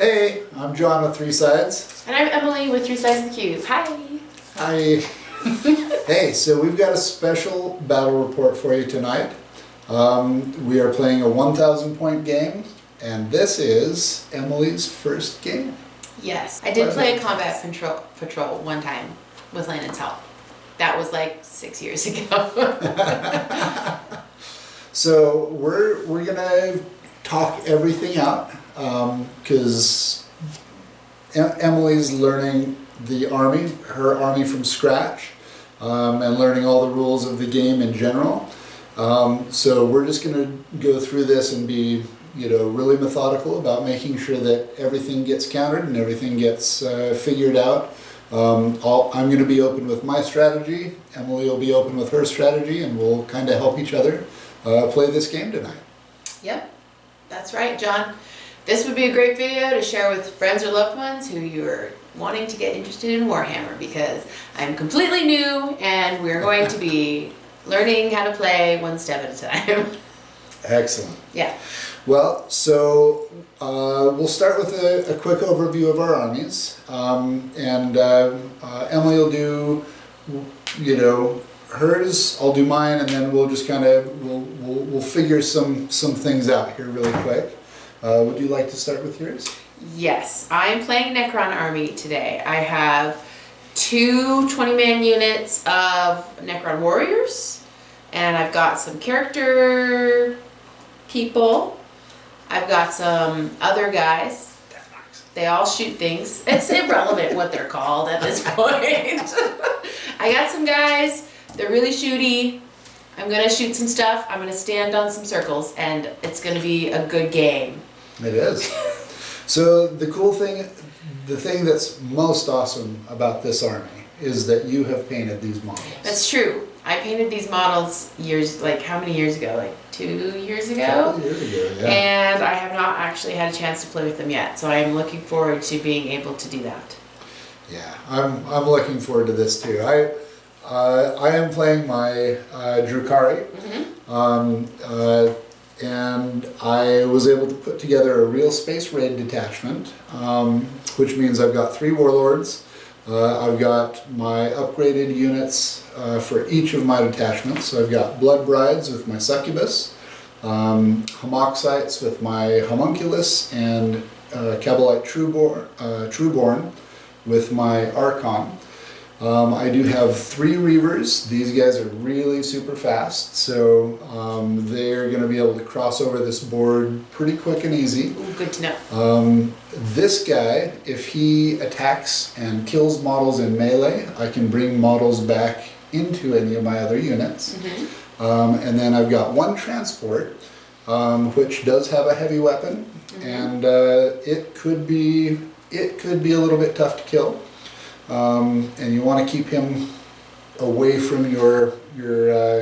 Hey, I'm John with Three Sides. And I'm Emily with Three Sides of the Cube. Hi! Hi. Hey, so we've got a special battle report for you tonight. We are playing a 1,000 point game, and this is Emily's first game. Yes, I did play a combat patrol one time with Landon's help. That was like 6 years ago. So we're gonna talk everything out because Emily's learning her army from scratch, and learning all the rules of the game in general. So we're just gonna go through this and be, really methodical about making sure that everything gets countered and everything gets figured out. I'm going to be open with my strategy, Emily will be open with her strategy, and we'll kind of help each other play this game tonight. Yep, that's right, John. This would be a great video to share with friends or loved ones who you're wanting to get interested in Warhammer, because I'm completely new and we're going to be learning how to play one step at a time. Excellent. Yeah. Well, so we'll start with a quick overview of our armies, and Emily will do, hers. I'll do mine, and then we'll just kind of we'll figure some things out here really quick. Would you like to start with yours? Yes, I'm playing Necron army today. I have two 20-man units of Necron warriors, and I've got some character people. I've got some other guys. They all shoot things. It's irrelevant what they're called at this point. I got some guys. They're really shooty. I'm going to shoot some stuff. I'm going to stand on some circles, and it's going to be a good game. It is. So the thing that's most awesome about this army is that you have painted these models. That's true. I painted these models how many years ago? Like 2 years ago? A couple years ago, yeah. And I have not actually had a chance to play with them yet, so I'm looking forward to being able to do that. Yeah, I'm looking forward to this too. I am playing my Drukhari, and I was able to put together a real space raid detachment, which means I've got 3 warlords. I've got my upgraded units for each of my detachments. So I've got Blood Brides with my Succubus, Homoxites with my Homunculus, and Cabalite Trueborn with my Archon. I do have 3 Reavers. These guys are really super fast, so they're going to be able to cross over this board pretty quick and easy. Ooh, good to know. This guy, if he attacks and kills models in melee, I can bring models back into any of my other units. And then I've got 1 transport, which does have a heavy weapon, and it could be a little bit tough to kill. And you want to keep him away from your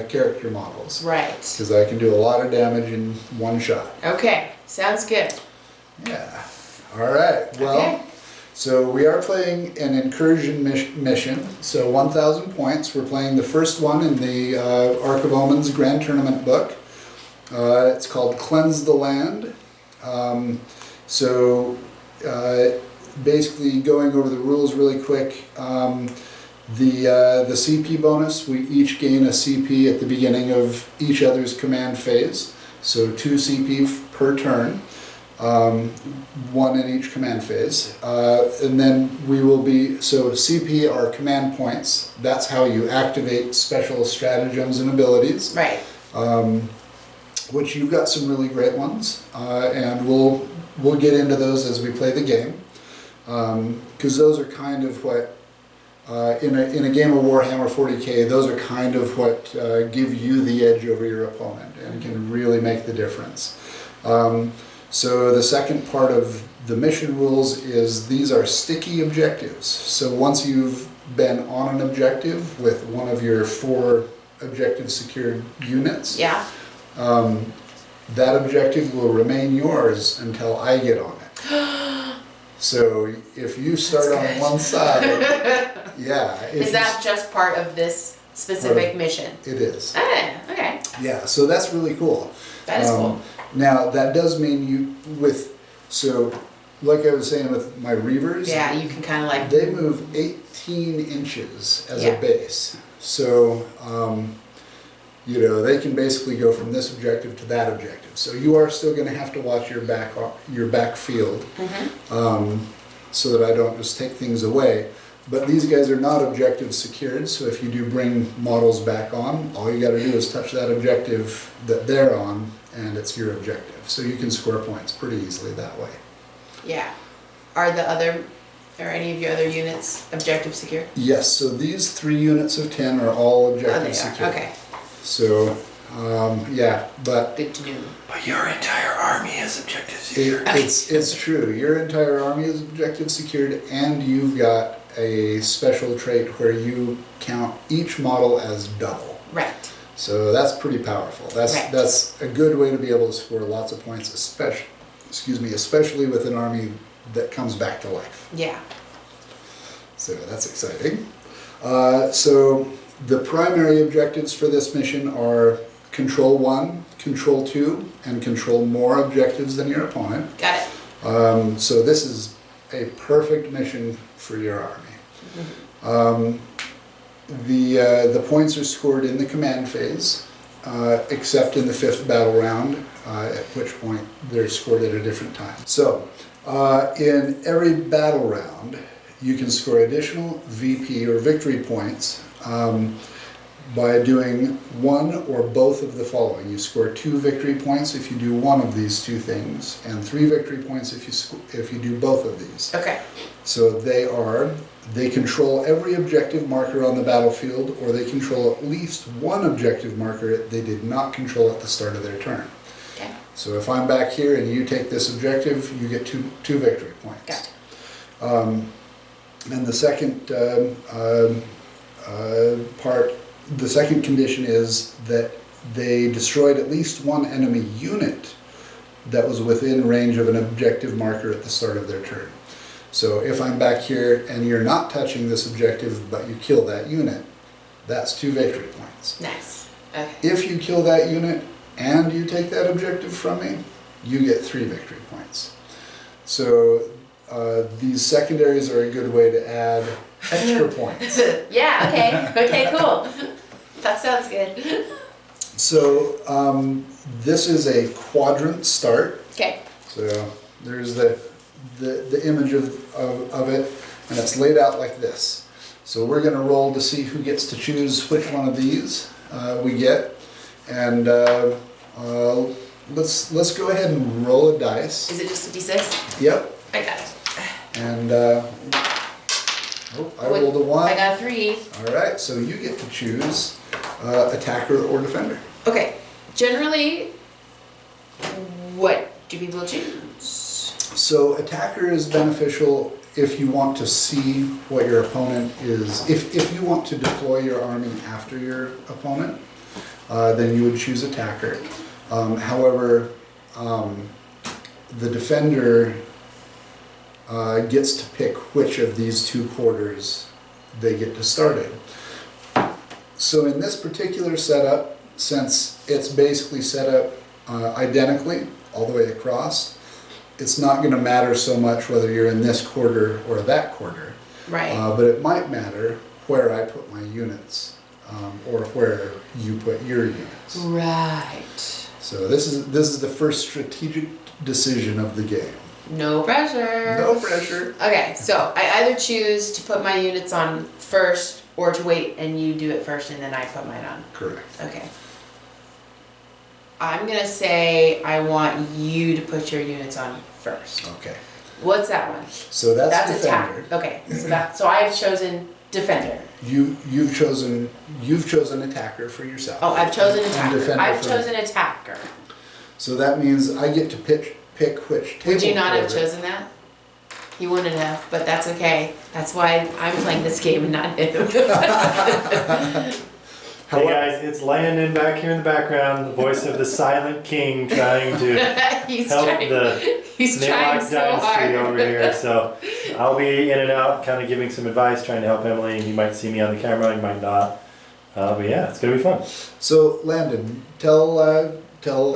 character models. Right. Because I can do a lot of damage in one shot. Okay, sounds good. Yeah. All right. Well, so we are playing an incursion mission. So 1,000 points. We're playing the first one in the Ark of Omen's Grand Tournament book. It's called Cleanse the Land. Basically, going over the rules really quick, the CP bonus, we each gain a CP at the beginning of each other's command phase, so 2 CP per turn, 1 in each command phase, and then CP are command points. That's how you activate special stratagems and abilities. Right. Which you've got some really great ones, and we'll get into those as we play the game. Because those are kind of what, in a game of Warhammer 40k, those are kind of what give you the edge over your opponent and can really make the difference. So the second part of the mission rules is these are sticky objectives. So once you've been on an objective with one of your 4 objective secured units, that objective will remain yours until I get on it. So if you start on one side, is that just part of this specific mission? It is. Ah, okay. Yeah, so that's really cool. That is cool. Now that does mean like I was saying with my Reavers, Yeah, you can kind of like. they move 18 inches as Yeah. a base. So, they can basically go from this objective to that objective. So you are still going to have to watch your back field, so that I don't just take things away. But these guys are not objective secured, so if you do bring models back on, all you got to do is touch that objective that they're on, and it's your objective. So you can score points pretty easily that way. Yeah. Are any of your other units objective secure? Yes, so these 3 units of 10 are all Oh, objective they are. secured. Okay. So, but Good to know. But your entire army is objective secure. it's true. Your entire army is objective secured, and you've got a special trait where you count each model as double. Right. So that's pretty powerful. Right. That's a good way to be able to score lots of points, especially with an army that comes back to life. Yeah. So that's exciting. So the primary objectives for this mission are control 1, control 2, and control more objectives than your opponent. Got it. So this is a perfect mission for your army. The points are scored in the command phase, except in the 5th battle round, at which point they're scored at a different time. So in every battle round, you can score additional VP or victory points by doing one or both of the following. You score 2 victory points if you do one of these 2 things, and 3 victory points if you do both of these. Okay. So they control every objective marker on the battlefield, or they control at least one objective marker they did not control at the start of their turn. Okay. So if I'm back here and you take this objective, you get two victory points. Gotcha. And the second the second condition is that they destroyed at least one enemy unit that was within range of an objective marker at the start of their turn. So if I'm back here and you're not touching this objective, but you kill that unit, that's 2 victory points. Nice. Okay. If you kill that unit and you take that objective from me, you get 3 victory points. So these secondaries are a good way to add extra points. Yeah, okay. Okay, cool. That sounds good. So this is a quadrant start. Okay. So there's the image of it, and it's laid out like this. So we're going to roll to see who gets to choose which one of these we get, and let's go ahead and roll a dice. Is it just a D6? Yep. I got it. And I rolled a 1. I got a 3. All right, so you get to choose attacker or defender. Okay. Generally, what do people choose? So attacker is beneficial if you want to see what your opponent is. If you want to deploy your army after your opponent, then you would choose attacker. However, the defender gets to pick which of these 2 quarters they get to start in. So in this particular setup, since it's basically set up identically all the way across, it's not going to matter so much whether you're in this quarter or that quarter. Right. But it might matter where I put my units, or where you put your units. Right. So this is the first strategic decision of the game. No pressure. No pressure. Okay, so I either choose to put my units on first or to wait and you do it first and then I put mine on. Correct. Okay. I'm gonna say I want you to put your units on first. Okay. What's that one? So that's defender. attack. Okay, so I've chosen defender. You've chosen attacker for yourself. Oh, I've chosen And attacker. defender I've for- chosen attacker. So that means I get to pick which table. Would you not have quarter. chosen that? You wouldn't have, but that's okay. That's why I'm playing this game and not him. Hey guys, it's Landon back here in the background, the voice of the Silent King trying to he's help trying, the he's trying Naylock so Dynasty hard. over here. So I'll be in and out, kind of giving some advice, trying to help Emily. You might see me on the camera, you might not. But yeah, it's gonna be fun. So Landon, tell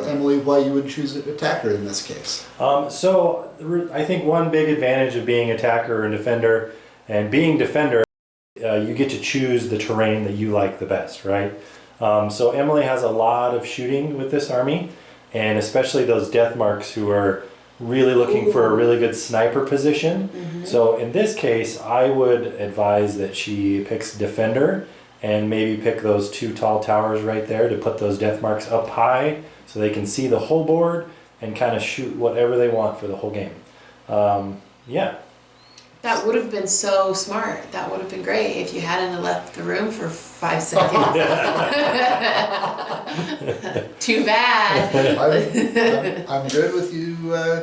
Emily why you would choose an attacker in this case. I think one big advantage of being attacker and defender, being defender, you get to choose the terrain that you like the best, right? So Emily has a lot of shooting with this army, and especially those death marks who are really looking for a really good sniper position. So in this case, I would advise that she picks defender and maybe pick those 2 tall towers right there to put those death marks up high so they can see the whole board and kind of shoot whatever they want for the whole game. Yeah. That would have been so smart. That would have been great if you hadn't left the room for 5 seconds. Too bad. I'm good with you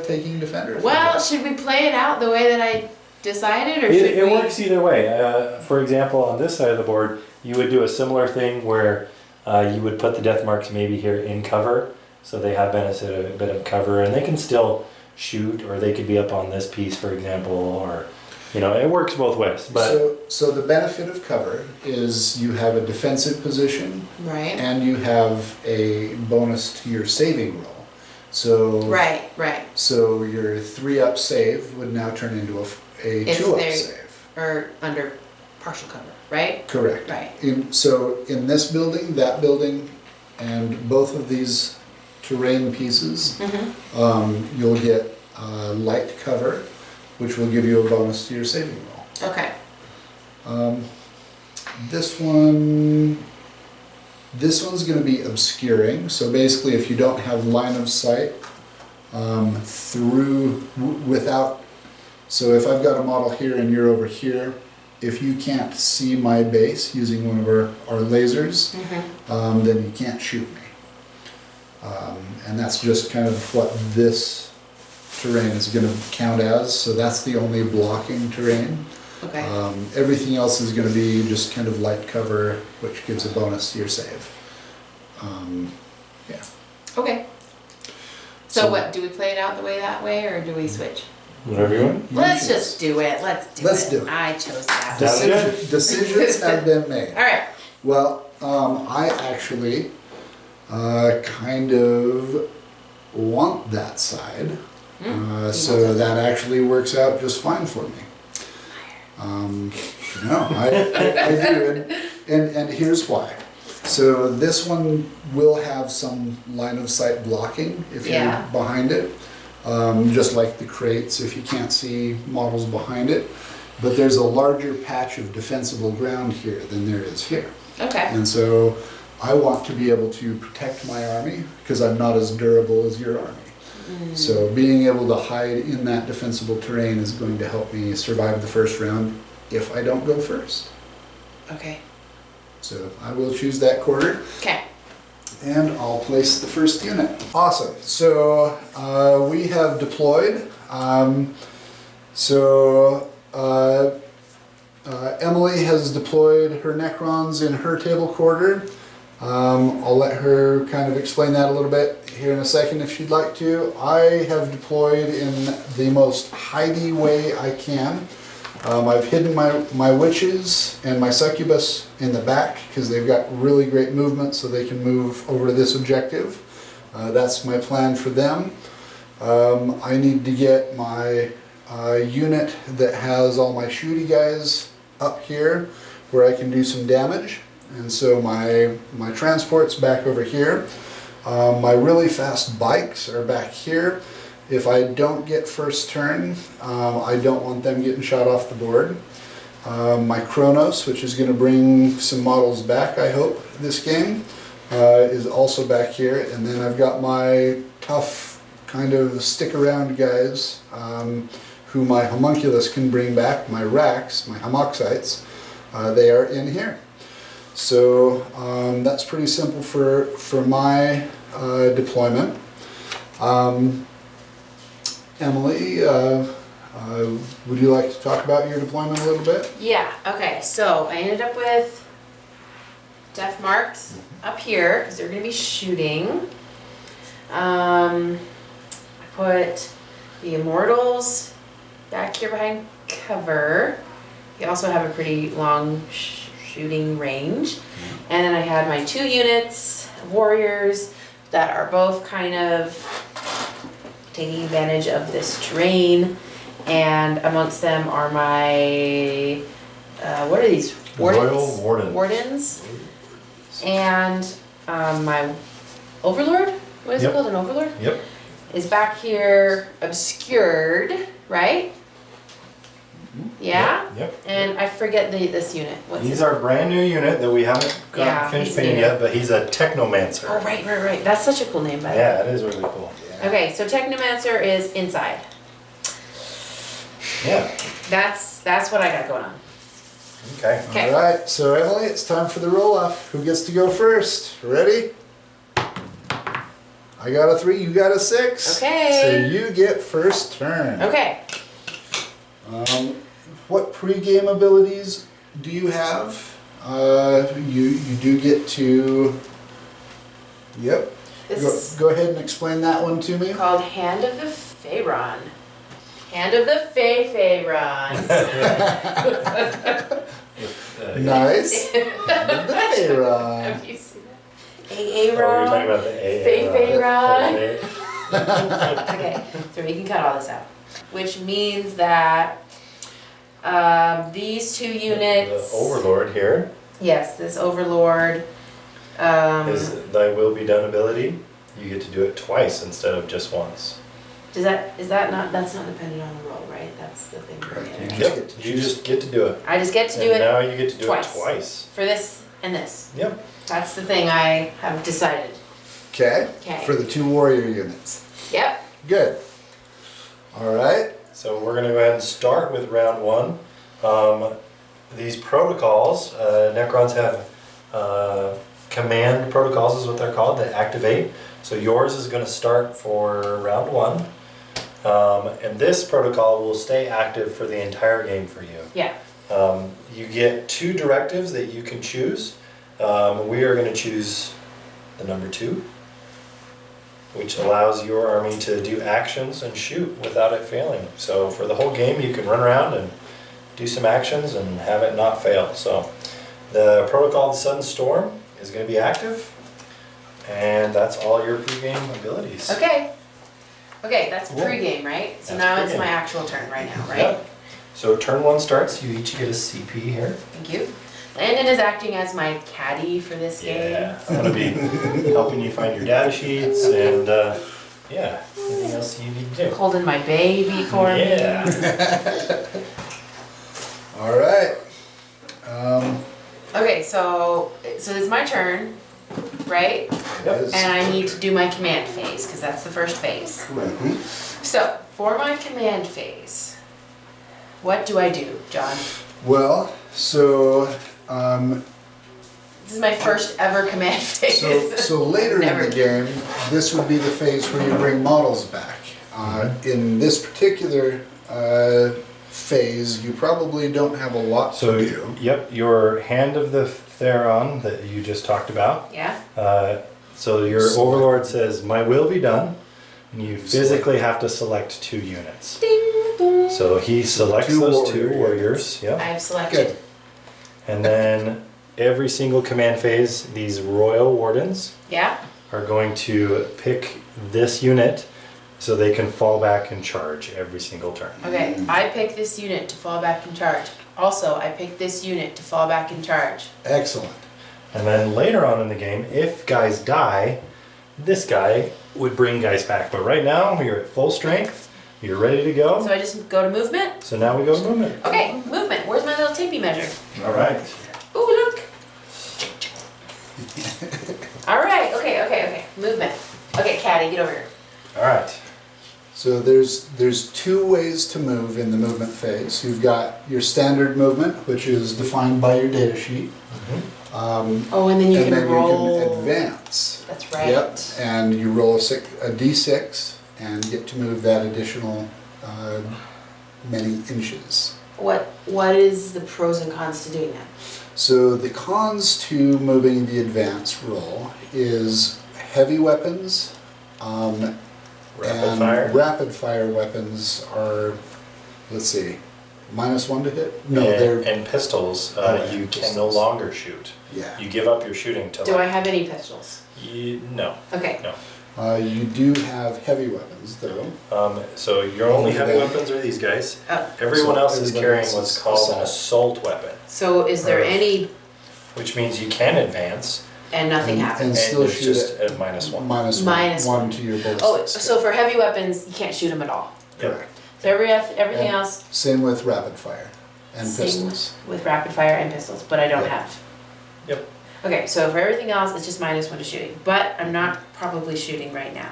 taking defender. Well, should we play it out the way that I decided, or should It we? works either way. For example, on this side of the board, you would do a similar thing where you would put the death marks maybe here in cover, so they have benefit a bit of cover, and they can still shoot, or they could be up on this piece, for example, or it works both ways. But so the benefit of cover is you have a defensive position, Right. and you have a bonus to your saving roll. So Right. So your 3-up save would now turn into a If 2-up they- save. Or under partial cover, right? Correct. Right. So in this building, that building, and both of these terrain pieces, you'll get light cover, which will give you a bonus to your saving roll. Okay. This one's going to be obscuring. So basically, if you don't have line of sight without, so if I've got a model here and you're over here, if you can't see my base using one of our lasers, then you can't shoot me. And that's just kind of what this terrain is going to count as. So that's the only blocking terrain. Okay. Everything else is going to be just kind of light cover, which gives a bonus to your save. Yeah. Okay. So what, do we play it out that way, or do we switch? whatever you want. Let's just do it. Let's do it. I chose that. Decisions have been made. All right. Well, I actually kind of want that side. So that actually works out just fine for me. No, I do, and here's why. So this one will have some line of sight blocking if you're behind it, just like the crates if you can't see models behind it. But there's a larger patch of defensible ground here than there is here. Okay. And so I want to be able to protect my army because I'm not as durable as your army. So being able to hide in that defensible terrain is going to help me survive the first round if I don't go first. Okay. So I will choose that quarter. Okay. And I'll place the first unit. Awesome. So we have deployed. Emily has deployed her Necrons in her table quarter. I'll let her kind of explain that a little bit here in a second if she'd like to. I have deployed in the most hidey way I can. I've hidden my witches and my succubus in the back because they've got really great movement so they can move over this objective. That's my plan for them. I need to get my unit that has all my shooty guys up here where I can do some damage. And so my transport's back over here. My really fast bikes are back here. If I don't get first turn, I don't want them getting shot off the board. My Kronos, which is going to bring some models back, I hope, this game, is also back here. And then I've got my tough kind of stick around guys who my homunculus can bring back, my racks, my homoxites. They are in here. So that's pretty simple for my deployment. Emily, would you like to talk about your deployment a little bit? Yeah, okay, so I ended up with death marks up here because they're going to be shooting. I put the immortals back here behind cover. They also have a pretty long shooting range. And then I had my 2 units of warriors that are both kind of taking advantage of this terrain. And amongst them are my, what are these? Royal Wardens. Wardens. And my Overlord? What is it Yep. called? An Overlord? Yep. Is back here obscured, right? Yeah? Yep. And I forget this unit. What's He's it? our brand new unit that we haven't Yeah, finished he's painting new. yet, but he's a Technomancer. Oh, right. That's such a cool name, by the way. Yeah, it is really cool. Okay, so Technomancer is inside. Yeah. That's what I got going on. Okay. Okay. All right, so Emily, it's time for the roll-off. Who gets to go first? Ready? I got a 3, you got a 6. Okay. So you get first turn. Okay. What pre-game abilities do you have? You do get to. Yep. This is Go ahead and explain that one to me. called Hand of the Pharaon. Hand of the Pharaon. Nice. The Pharaoh. Have you seen that? Oh, you're talking Aaron. about the A. Pharaon. Okay, so we can cut all this out. Which means that these 2 units. The Overlord here Yes, this Overlord. is Thy Will Be Done ability. You get to do it twice instead of just once. Is that not, that's not dependent on the roll, right? That's the thing. Correct. Yeah. Yep. You just get to do it. I just get to do And it now you get to do twice. it twice. for this and this. Yep. That's the thing I have decided. Okay. Okay. For the 2 warrior units. Yep. Good. All right. So we're going to go ahead and start with round 1. These protocols, Necrons have command protocols is what they're called, that activate. So yours is going to start for round 1. And this protocol will stay active for the entire game for you. Yeah. You get 2 directives that you can choose. We are going to choose the number 2, which allows your army to do actions and shoot without it failing. So for the whole game, you can run around and do some actions and have it not fail. So the protocol of the Sudden Storm is going to be active, and that's all your pre-game abilities. Okay. Okay, that's Cool. pre-game, right? So That's now it's pre-game. my actual turn right now, right? Yep. So turn 1 starts, you each get a CP here. Thank you. Landon is acting as my caddy for this game. Yeah, I'm going to be helping you find your data sheets and yeah, anything else you need to do. Holding my baby for Yeah. me. All right. Okay, so it's my turn, right? Yes. And I need to do my command phase, because that's the first phase. Mhm. So, for my command phase, what do I do, John? Well, so This is my first ever command phase. so later Never. in the game, this would be the phase where you bring models back. In this particular phase, you probably don't have a lot So, to do. yep, your Hand of the Theron that you just talked about. Yeah? So your Select. Overlord says, "My will be done," and you physically have to select 2 units. Ding dong. So he selects 2 those 2 warrior warriors. Yep. I've selected. Good. And then every single command phase, these Royal Wardens Yeah? are going to pick this unit so they can fall back and charge every single turn. Okay, I pick this unit to fall back in charge. Also, I pick this unit to fall back in charge. Excellent. And then later on in the game, if guys die, this guy would bring guys back. But right now, you're at full strength. You're ready to go. So I just go to movement? So now we go to movement. Okay, movement. Where's my little tapey measure? All right. Ooh, look. All right, okay. Movement. Okay, Caddy, get over here. All right. So there's 2 ways to move in the movement phase. You've got your standard movement, which is defined by your data sheet. Oh, and then you and can then roll. you can advance. That's right. Yep, and you roll a d6 and get to move that additional many inches. What is the pros and cons to doing that? So the cons to moving the advance roll is heavy weapons, Rapid and fire. rapid fire weapons are, let's see, -1 to hit? No, and, they're, and pistols, Oh, yeah, you can no pistols. longer shoot. yeah. You give up your shooting to Do I like, have any pistols? no. Okay. You do have heavy weapons though. So your only heavy Okay. weapons are these guys. Oh. Everyone So else is everybody carrying else what's is called an assault. assault weapon, So is there Or- any which means you can advance and nothing And- happens? and and still it's shoot just it. at -1. Minus Minus one one. to your ballistic Oh, skill. so for heavy weapons, you can't shoot them at all. Correct. So everything And else, Same with rapid fire and same pistols. with rapid fire and pistols, but I don't Yeah. have. Yep. Okay, so for everything else, it's just -1 to shooting, but I'm not probably shooting right now.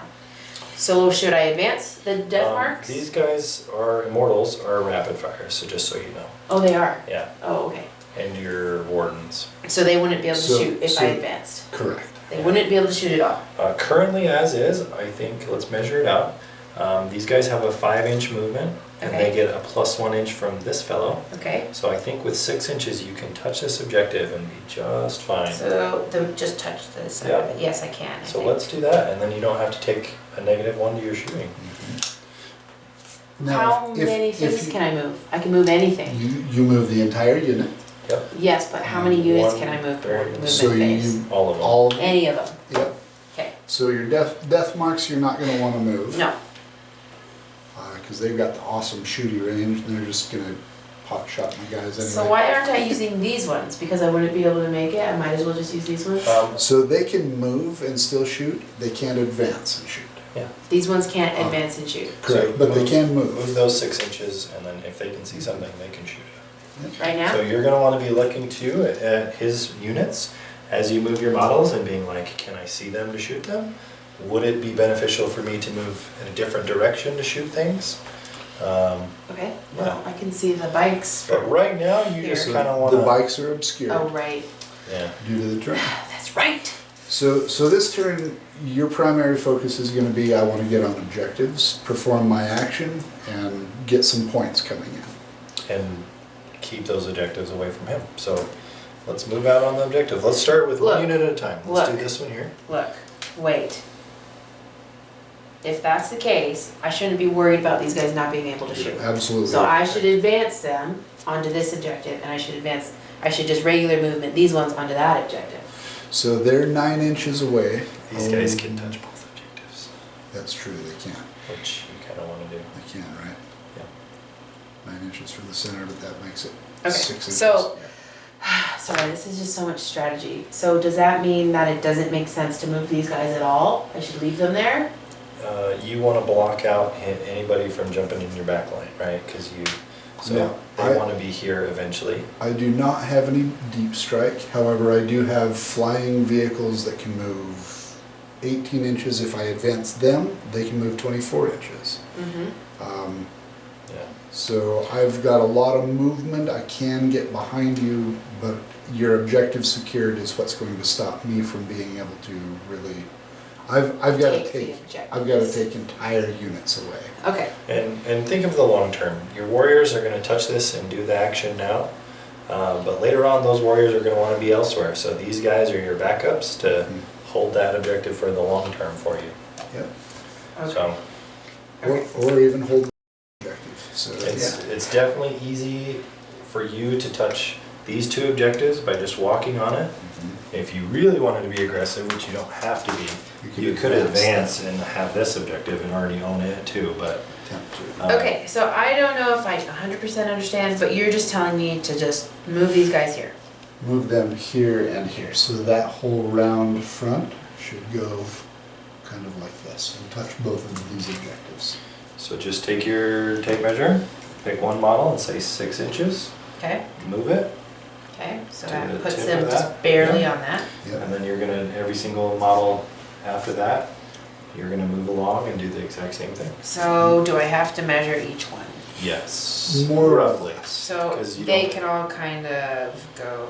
So should I advance the death marks? These guys are immortals, are rapid fire. So just so you know, Oh, they are? yeah, Oh, okay. and your wardens. So they wouldn't be able to So- shoot if so- I advanced? Correct. They wouldn't be able to shoot at all? Currently, as is, I think, let's measure it out. These guys have a 5-inch movement, and Okay. they get a +1 inch from this fellow. Okay, So I think with 6 inches, you can touch this objective and be just fine. so just touch the side of it. Yes, I can, I So think. let's do that, and then you don't have to take a -1 to your shooting. Now, How if- many if things you- can I move? I can move anything. You move the entire unit, Yes, but how many units One, can I move per very- movement so phase? you, All of them. all, Any of them? yep. Okay, So your death marks, you're not gonna wanna move. no. Cause they've got the awesome shooty range, and they're just gonna pot shot my guys anyway. So why aren't I using these ones? Because I wouldn't be able to make it, I might as well just use these ones? So they can move and still shoot, they can't advance and shoot. These ones can't advance and shoot. Correct, but they can move. Move those 6 inches, and then if they can see something, they can shoot it. Right So now? you're gonna wanna be looking too at his units as you move your models and being like, can I see them to shoot them? Would it be beneficial for me to move in a different direction to shoot things? Okay, well, I can see the bikes. But right now, you just Here. kinda The wanna. bikes are obscured Oh, right. Yeah. due to the terrain. That's right. So this turn, your primary focus is gonna be, I wanna get on objectives, perform my action, and get some points coming in. And keep those objectives away from him. So let's move out on the objective. Let's start with Look. one unit at a time. Let's do Look. this one here. Look, wait. If that's the case, I shouldn't be worried about these guys not being able to shoot. Absolutely. So I should advance them onto this objective, and I should just regular movement these ones onto that objective. So they're 9 inches away. These guys can touch both objectives, That's true, they can. which you kind of want to do. They can, right? Yeah. 9 inches from the center, but that makes it Okay, 6 inches. so- Sorry, this is just so much strategy. So does that mean that it doesn't make sense to move these guys at all? I should leave them there? You want to block out anybody from jumping in your back line, right? Because so Yeah, they want to be here eventually. I do not have any deep strike, however, I do have flying vehicles that can move 18 inches. If I advance them, they can move 24 inches. Mm-hmm. Yeah. So I've got a lot of movement, I can get behind you, but your objective secured is what's going to stop me from being able to really, I've got to Take the take, objectives. I've got to take entire units away. Okay, And think of the long term. Your warriors are going to touch this and do the action now, but later on those warriors are going to want to be elsewhere. So these guys are your backups to hold that objective for the long term for you. Yep. okay. So Or even hold the objective, so. it's definitely easy for you to touch these two objectives by just walking on it. Mhm. If you really wanted to be aggressive, which you don't have to be, you could advance and have this objective and already own it too, but. Attempt uh, Okay, so I don't know if I 100% understand, but you're just telling me to just move these guys here. to move them here and here, so that whole round front should go kind of like this and touch both of these objectives. So just take your tape measure, pick one model and say 6 inches, Okay, move it, okay, so To that the puts tip them of just that? barely Yeah. on that. Yep. and then you're gonna, every single model after that, you're gonna move along and do the exact same thing. So do I have to measure each one? Yes. More or roughly. less. So 'Cause you they don't- can all kind of go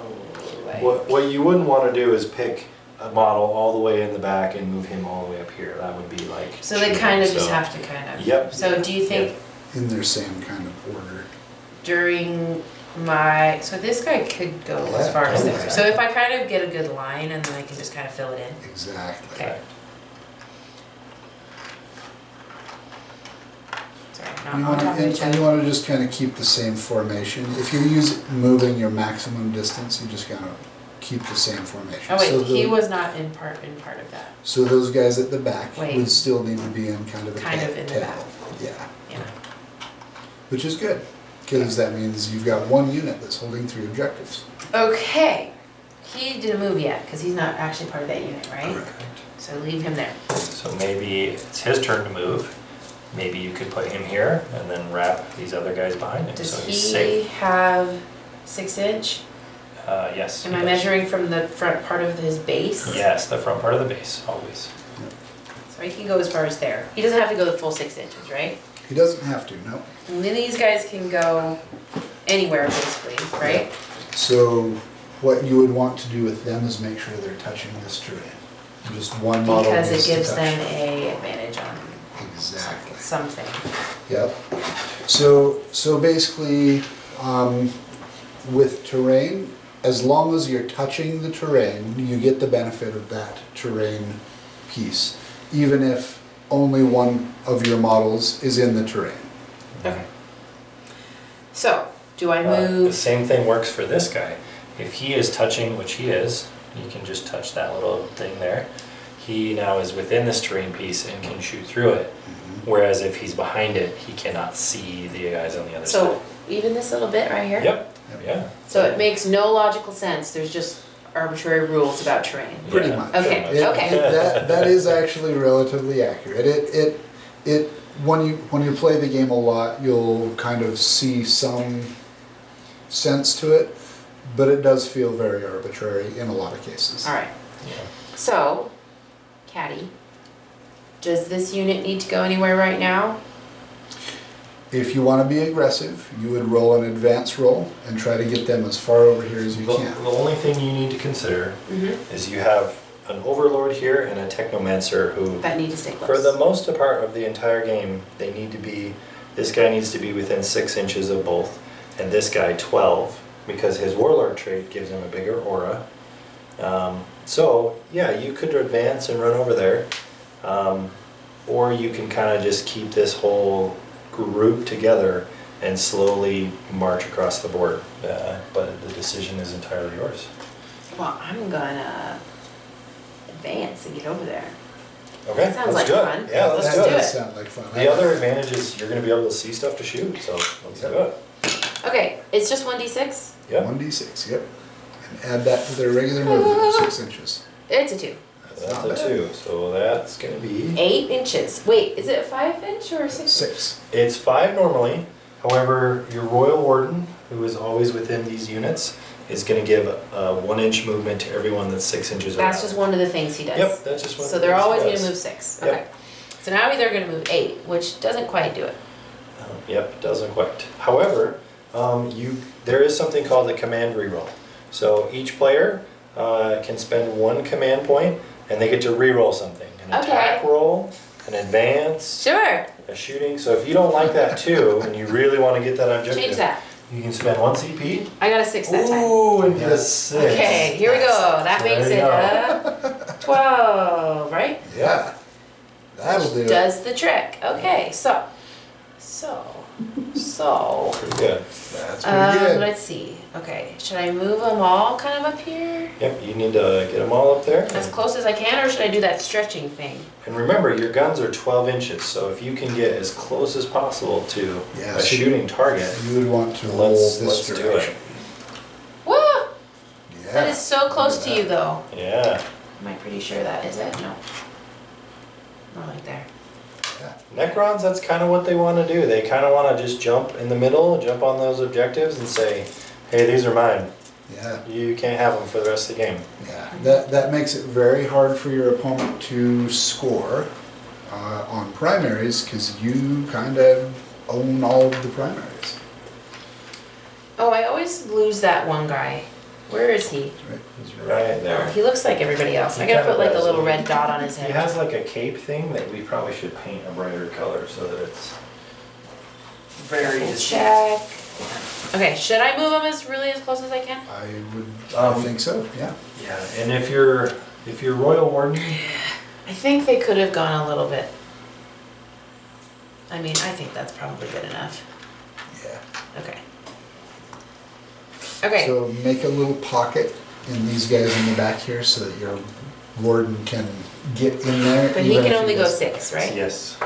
like. What you wouldn't want to do is pick a model all the way in the back and move him all the way up here. That would be like. So they cheating, kind of just so- have to kind of. Yep. So do you think In their same kind of order. during my, so this guy could go as Yeah, far as totally. there. So if I kind of get a good line and then I can just kind of fill it in. Exactly. Okay. Sorry, You on want top of each to, and other. you want to just kind of keep the same formation. If you're moving your maximum distance, you just kind of keep the same formation. Oh wait, So he the- was not in part of that. So those guys at the back Wait. would still need to be in kind of a Kind of in the tail. back. Yeah, Yeah. which is good, because that means you've got one unit that's holding 3 objectives. Okay. He didn't move yet because he's not actually part of that unit, right? Correct. So leave him there. So maybe it's his turn to move. Maybe you could put him here and then wrap these other guys behind him, Does so he's he safe. have 6 inch? Yes. Am he I does. measuring from the front part of his base? Yes, the front part of the base, always. So he can go as far as there. He doesn't have to go the full 6 inches, right? He doesn't have to, no. And then these guys can go anywhere basically, right? So what you would want to do with them is make sure they're touching this terrain. Just one model Because needs it gives to touch. them a advantage on Exactly. something. Yep. So basically, with terrain, as long as you're touching the terrain, you get the benefit of that terrain piece, even if only one of your models is in the terrain. Okay. So, do I The move? same thing works for this guy. If he is touching, which he is, you can just touch that little thing there. He now is within this terrain piece and can shoot through it. Whereas if he's behind it, he cannot see the guys on the other So, side. even this little bit right here? Yep, yeah. So it makes no logical sense. There's just arbitrary rules about terrain. Pretty Yeah, much. Okay, pretty much. okay. That is actually relatively accurate. When you play the game a lot, you'll kind of see some sense to it, but it does feel very arbitrary in a lot of cases. All right. Yeah. So, Caddy, does this unit need to go anywhere right now? If you want to be aggressive, you would roll an advance roll and try to get them as far over here as you The can. only thing you need to consider Mm-hmm. is you have an Overlord here and a Technomancer who, That need to stay close. for the most part of the entire game, they need to be, this guy needs to be within 6 inches of both, and this guy 12, because his Warlord trait gives him a bigger aura. So, yeah, you could advance and run over there, or you can kind of just keep this whole group together and slowly march across the board. But the decision is entirely yours. Well, I'm gonna advance and get over there. Okay, That sounds let's like do fun. it. Yeah, let's Let's do That do it. does it. sound like fun. The other advantage is you're going to be able to see stuff to shoot, so let's do it. Okay, it's just 1d6? Yeah, 1d6, yep. And add that to their regular movement of 6 inches. It's a 2. that's not a bad. 2, so that's going to be... 8 inches. Wait, is it a 5 inch or a 6 inch? 6. It's 5 normally, however, your Royal Warden, who is always within these units, is going to give a 1 inch movement to everyone that's 6 inches around. That's just one of the things he does. Yep, that's just one So of the they're things he always going does. to move 6. Yep. Okay. So now they're going to move 8, which doesn't quite do it. Yep, doesn't quite. However, there is something called the command reroll. So each player can spend 1 command point, and they get to reroll something. An Okay. attack roll, an advance, Sure. a shooting. So if you don't like that too, and you really want to get that objective, Change that. you can spend 1 CP. I got a 6 that time. Ooh, and get a Yes. 6. Okay, here we go. That So makes there it you go. 12, right? Yeah. That'll do it. Does the trick. Okay, so. Pretty good. That's pretty good. Let's see. Okay, should I move them all kind of up here? Yep, you need to get them all up there. As close as I can, or should I do that stretching thing? And remember, your guns are 12 inches, so if you can get as close as possible to Yeah, a so shooting target, You would want to roll let's this do it. direction. Woo! Yeah. That is so close Look to at you, that. though. Yeah. Am I pretty sure that is it? No. Not like there. Yeah. Necrons, that's kind of what they want to do. They kind of want to just jump in the middle, jump on those objectives and say, hey, these are mine. Yeah. You can't have them for the rest of the game. Yeah. That makes it very hard for your opponent to score on primaries because you kind of own all of the primaries. Oh, I always lose that one guy. Where is he? Right? He's right there. He looks like everybody else. He I gotta kinda put like a does. little red dot on his He head. has like a cape thing that we probably should paint a brighter color so that it's very Double distinct. check. Okay, should I move him as really as close as I can? I think so. Yeah. Yeah, and if you're Royal Warden, I think they could have gone a little bit I mean, I think that's probably good enough. Yeah. Okay. Okay. So make a little pocket in these guys in the back here so that your warden can get in there. But he even can if only go does- 6, right? Yes.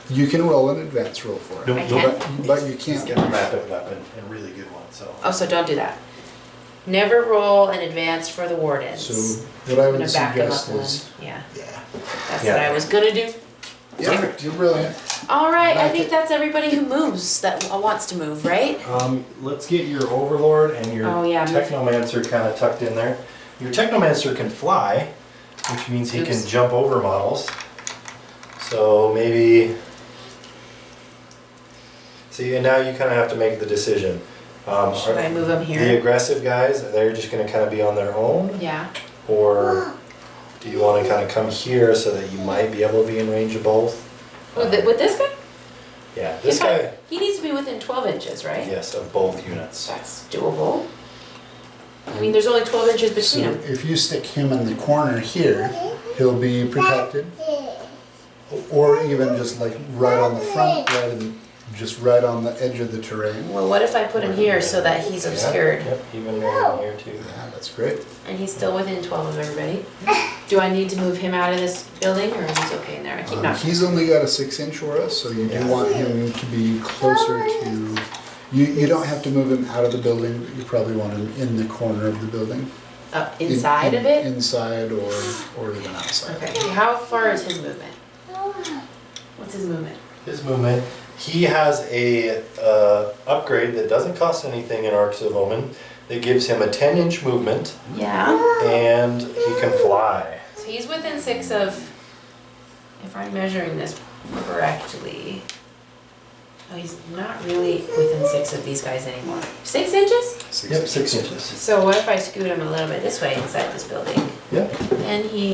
You can roll an advance roll for Nope, it. I can? But you He's can't. got a rapid weapon, and really good one, so. Oh, so don't do that. Never roll an advance for the wardens. So what I I'm would gonna back them up suggest one. is, Yeah, yeah. that's Yeah. what I was gonna do. Yeah, you're brilliant. All right, I Like think it. that's everybody who moves, that wants to move, right? Let's get your Overlord and your Oh, yeah, move. Technomancer kind of tucked in there. Your Technomancer can fly, which means he can Oops. jump over models. So maybe... See, and now you kind of have to make the decision. Should I move them The here? aggressive guys, they're just going to kind of be on their own? Yeah. Or do you want to kind of come here so that you might be able to be in range of both? With this guy? Yeah, this If I- guy, He needs to be within 12 inches, right? yes, of both units. That's doable. I mean, there's only 12 inches So between them. if you stick him in the corner here, he'll be protected. Or even just like right on the front, just right on the edge of the terrain. Well, what if I put him here so that he's Yeah, obscured Yep, even right in here too. Yeah, that's great. and he's still within 12 of everybody? Do I need to move him out of this building or is he okay in there? I keep knocking. He's only got a 6-inch aura, so you do Yeah. want him to be closer to, you don't have to move him out of the building, but you probably want him in the corner of the building. Up inside of it? Inside or even outside. Okay, how far is his movement? What's his movement? His movement, he has a upgrade that doesn't cost anything in Arcs of Omen that gives him a 10-inch movement Yeah. and he can fly. So he's within 6 of, if I'm measuring this correctly, oh, he's not really within 6 of these guys anymore. 6 inches? Yep, 6 inches. So what if I scoot him a little bit this way inside this building? Yep. And he...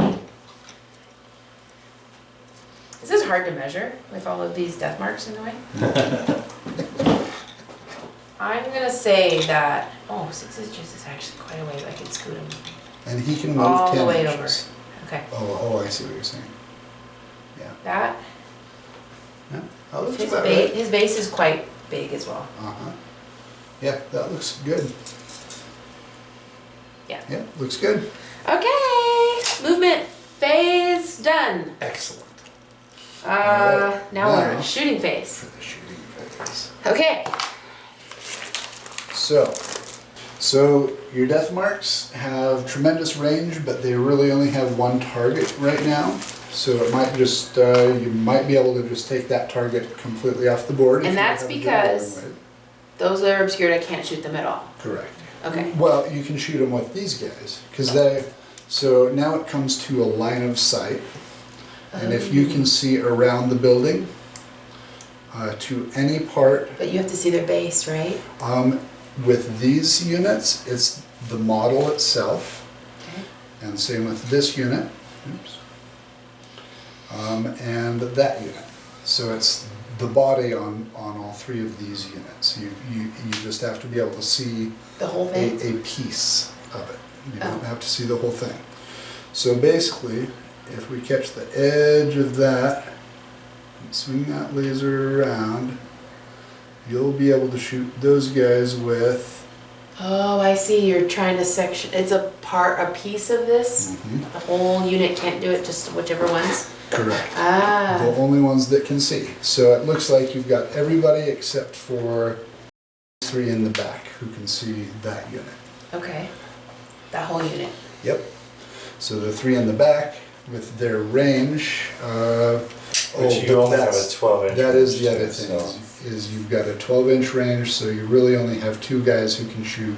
Is this hard to measure with all of these death marks in the way? I'm gonna say that, 6 inches is actually quite a ways. I could scoot him And he can move all 10 the way inches. over. Okay, Oh, I see what you're saying. Yeah. that, Yeah, that looks about right. his base is quite big as well. Uh-huh. Yeah, that looks good. Yeah. Yeah, looks good. Okay, movement phase done. Excellent. Now Now- we're shooting phase. For the shooting phase. Okay, So your death marks have tremendous range, but they really only have one target right now. So it might just, you might be able to just take that target completely off the board. if And you that's have a good because- rolling weight. those that are obscured, I can't shoot them at all. Correct. Okay. Well, you can shoot them with these guys, because so now it comes to a line of sight. And if you can see around the building, to any part, But you have to see their base, right? with these units, it's the model itself. Okay. And same with this unit. Oops. And that unit. So it's the body on all 3 of these units. You just have to be able to see The whole thing? a piece of it. You don't Oh. have to see the whole thing. So basically, if we catch the edge of that, and swing that laser around, you'll be able to shoot those guys with... Oh, I see, you're trying to section, it's a piece of this? Mhm, The whole unit can't do it, just whichever ones? correct. Ah, The only ones that can see. So it looks like you've got everybody except for 3 in the back who can see that unit. okay. That whole unit. Yep. So the 3 in the back with their range. Which you only have a 12-inch. That is the range, other too, thing, so- is you've got a 12-inch range, so you really only have 2 guys who can shoot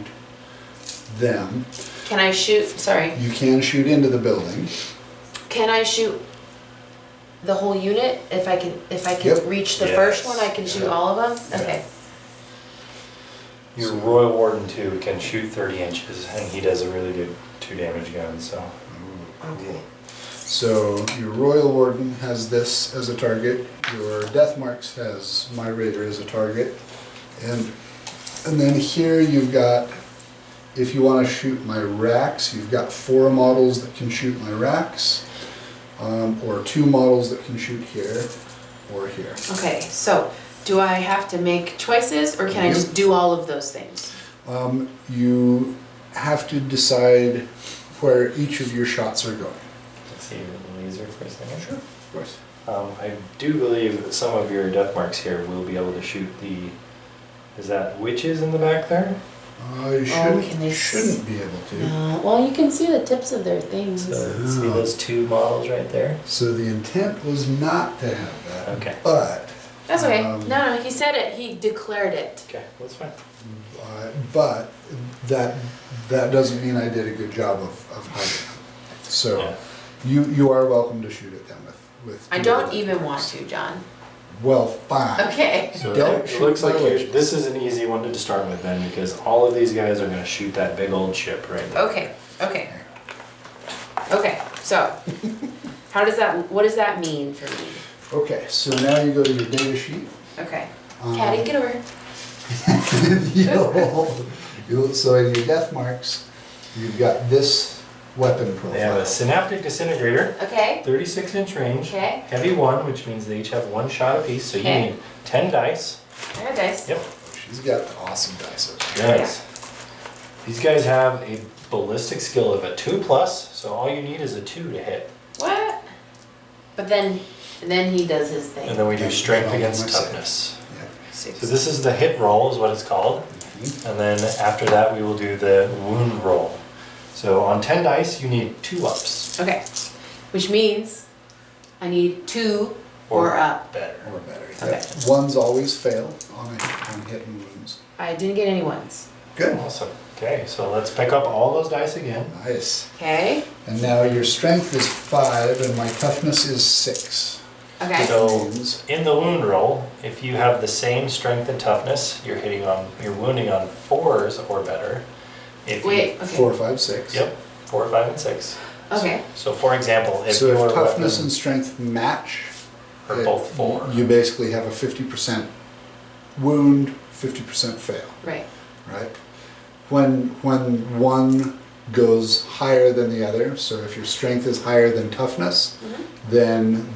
them. Can I shoot, sorry, You can shoot into the building. can I shoot the whole unit? If I can Yep. reach the Yes. first one, I can shoot all of them? Okay. Your Royal Warden 2 can shoot 30 inches and he does a really good 2 damage gun, so. Okay. So your Royal Warden has this as a target, your Death Marks has my Raider as a target, and then here you've got, if you want to shoot my racks, you've got 4 models that can shoot my racks, or 2 models that can shoot here. or here. Okay, so do I have to make choices or can I just do all of those things? You have to decide where each of your shots are going. Let's see the laser for a second. Sure, of course. I do believe that some of your death marks here will be able to shoot the. Is that witches in the back there? You shouldn't, can they shouldn't be able to. No, well, you can see the tips of their things. So see those two models right there? So the intent was not to have that. Okay. But. That's okay. Um, No, he said it. He declared it. Okay, that's fine. But that doesn't mean I did a good job of hiding them. So Yeah. you are welcome to shoot at them with. I don't even want to, John. Well, fine. Okay. So Don't it shoot looks like my witches. this is an easy one to start with then, because all of these guys are going to shoot that big old ship right there. Okay. Okay. Okay. So, what does that mean for me? Okay, so now you go to your data sheet. Okay. Caddy, get over. So in your death marks, you've got this weapon profile. They have a synaptic disintegrator, Okay. 36-inch range, Okay. heavy 1, which means they each have 1 shot apiece, so you Okay. need 10 dice. I got dice. Yep. She's got awesome dice up there. Nice. These guys have a ballistic skill of a 2+, so all you need is a 2 to hit. What? But then he does his thing. And then we do Then strength I'll do against my save. toughness. Yep. 6. So this is the hit roll is what it's called. And then after that we will do the wound roll. So on 10 dice you need 2 ups. Okay. Which means I need 2 or up. Better. Or better. Okay. Yep. Ones always fail on hit and wounds. I didn't get any ones. Good. Awesome. Okay, so let's pick up all those dice again. Nice. Okay. And now your strength is 5 and my toughness is 6. Okay. So Means in the wound roll, if you have the same strength and toughness, you're wounding on 4s or better. If you- Wait. Okay. 4, 5, 6. Yep, 4, 5, and 6. Okay. So for example, if So your if toughness weapon and strength match, are both 4, you basically have a 50% wound, 50% fail, Right. right? When one goes higher than the other, so if your strength is higher than toughness, then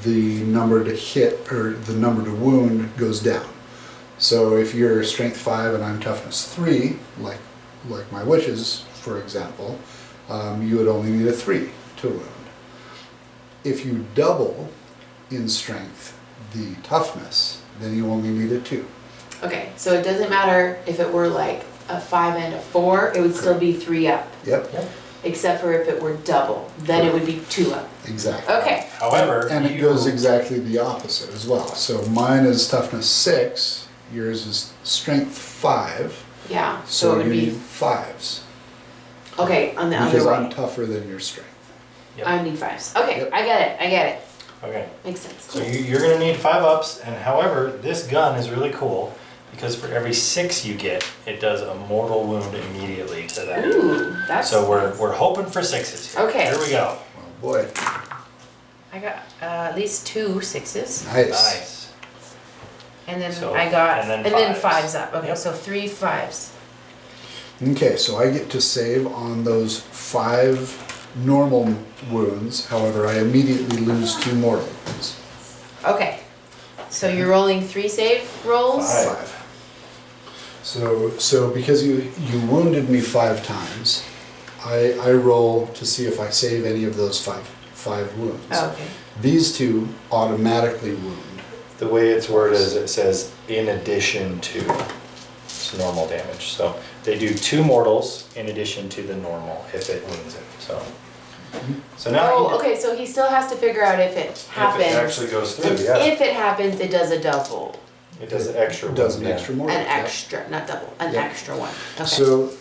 the number to hit or the number to wound goes down. So if you're strength 5 and I'm toughness 3, like my witches, for example, you would only need a 3 to wound. If you double in strength the toughness, then you only need a 2. Okay. So it doesn't matter if it were like a 5 and a 4, it would still be 3 up. Yep, Except for if it were double, then it would be 2 up. exactly. Okay. however, And it goes exactly the opposite as well. So mine is toughness 6, yours is strength 5, Yeah. so it would you be need 5s. okay on the Because other I'm way. tougher than your strength. Yep. I need 5s. Okay. Yep. I get it. Okay, Makes sense. so you're going to need 5 ups, and however, this gun is really cool because for every 6 you get, it does a mortal wound immediately to that. Ooh, that's. So we're hoping for 6s here. Okay. Here we go. Oh boy, I got at least 2 6s, nice. Nice. and then So, I got and then 5s up. Okay, Yep. so 3 5s. Okay, so I get to save on those 5 normal wounds. However, I immediately lose 2 mortal wounds. Okay, so you're rolling 3 save rolls. 5. So because you wounded me 5 times, I roll to see if I save any of those five wounds. Oh, okay. These 2 automatically wound. The way it's worded is it says in addition to normal damage. So they do 2 mortals in addition to the normal if it wounds it. So now Oh, okay. So he still has to figure out if it happens. if it actually goes through, And yeah. if it happens, it does a double, It does an extra It does wound, an yeah. extra mortal. an yeah. extra, not double, an Yeah. extra one. Okay. So,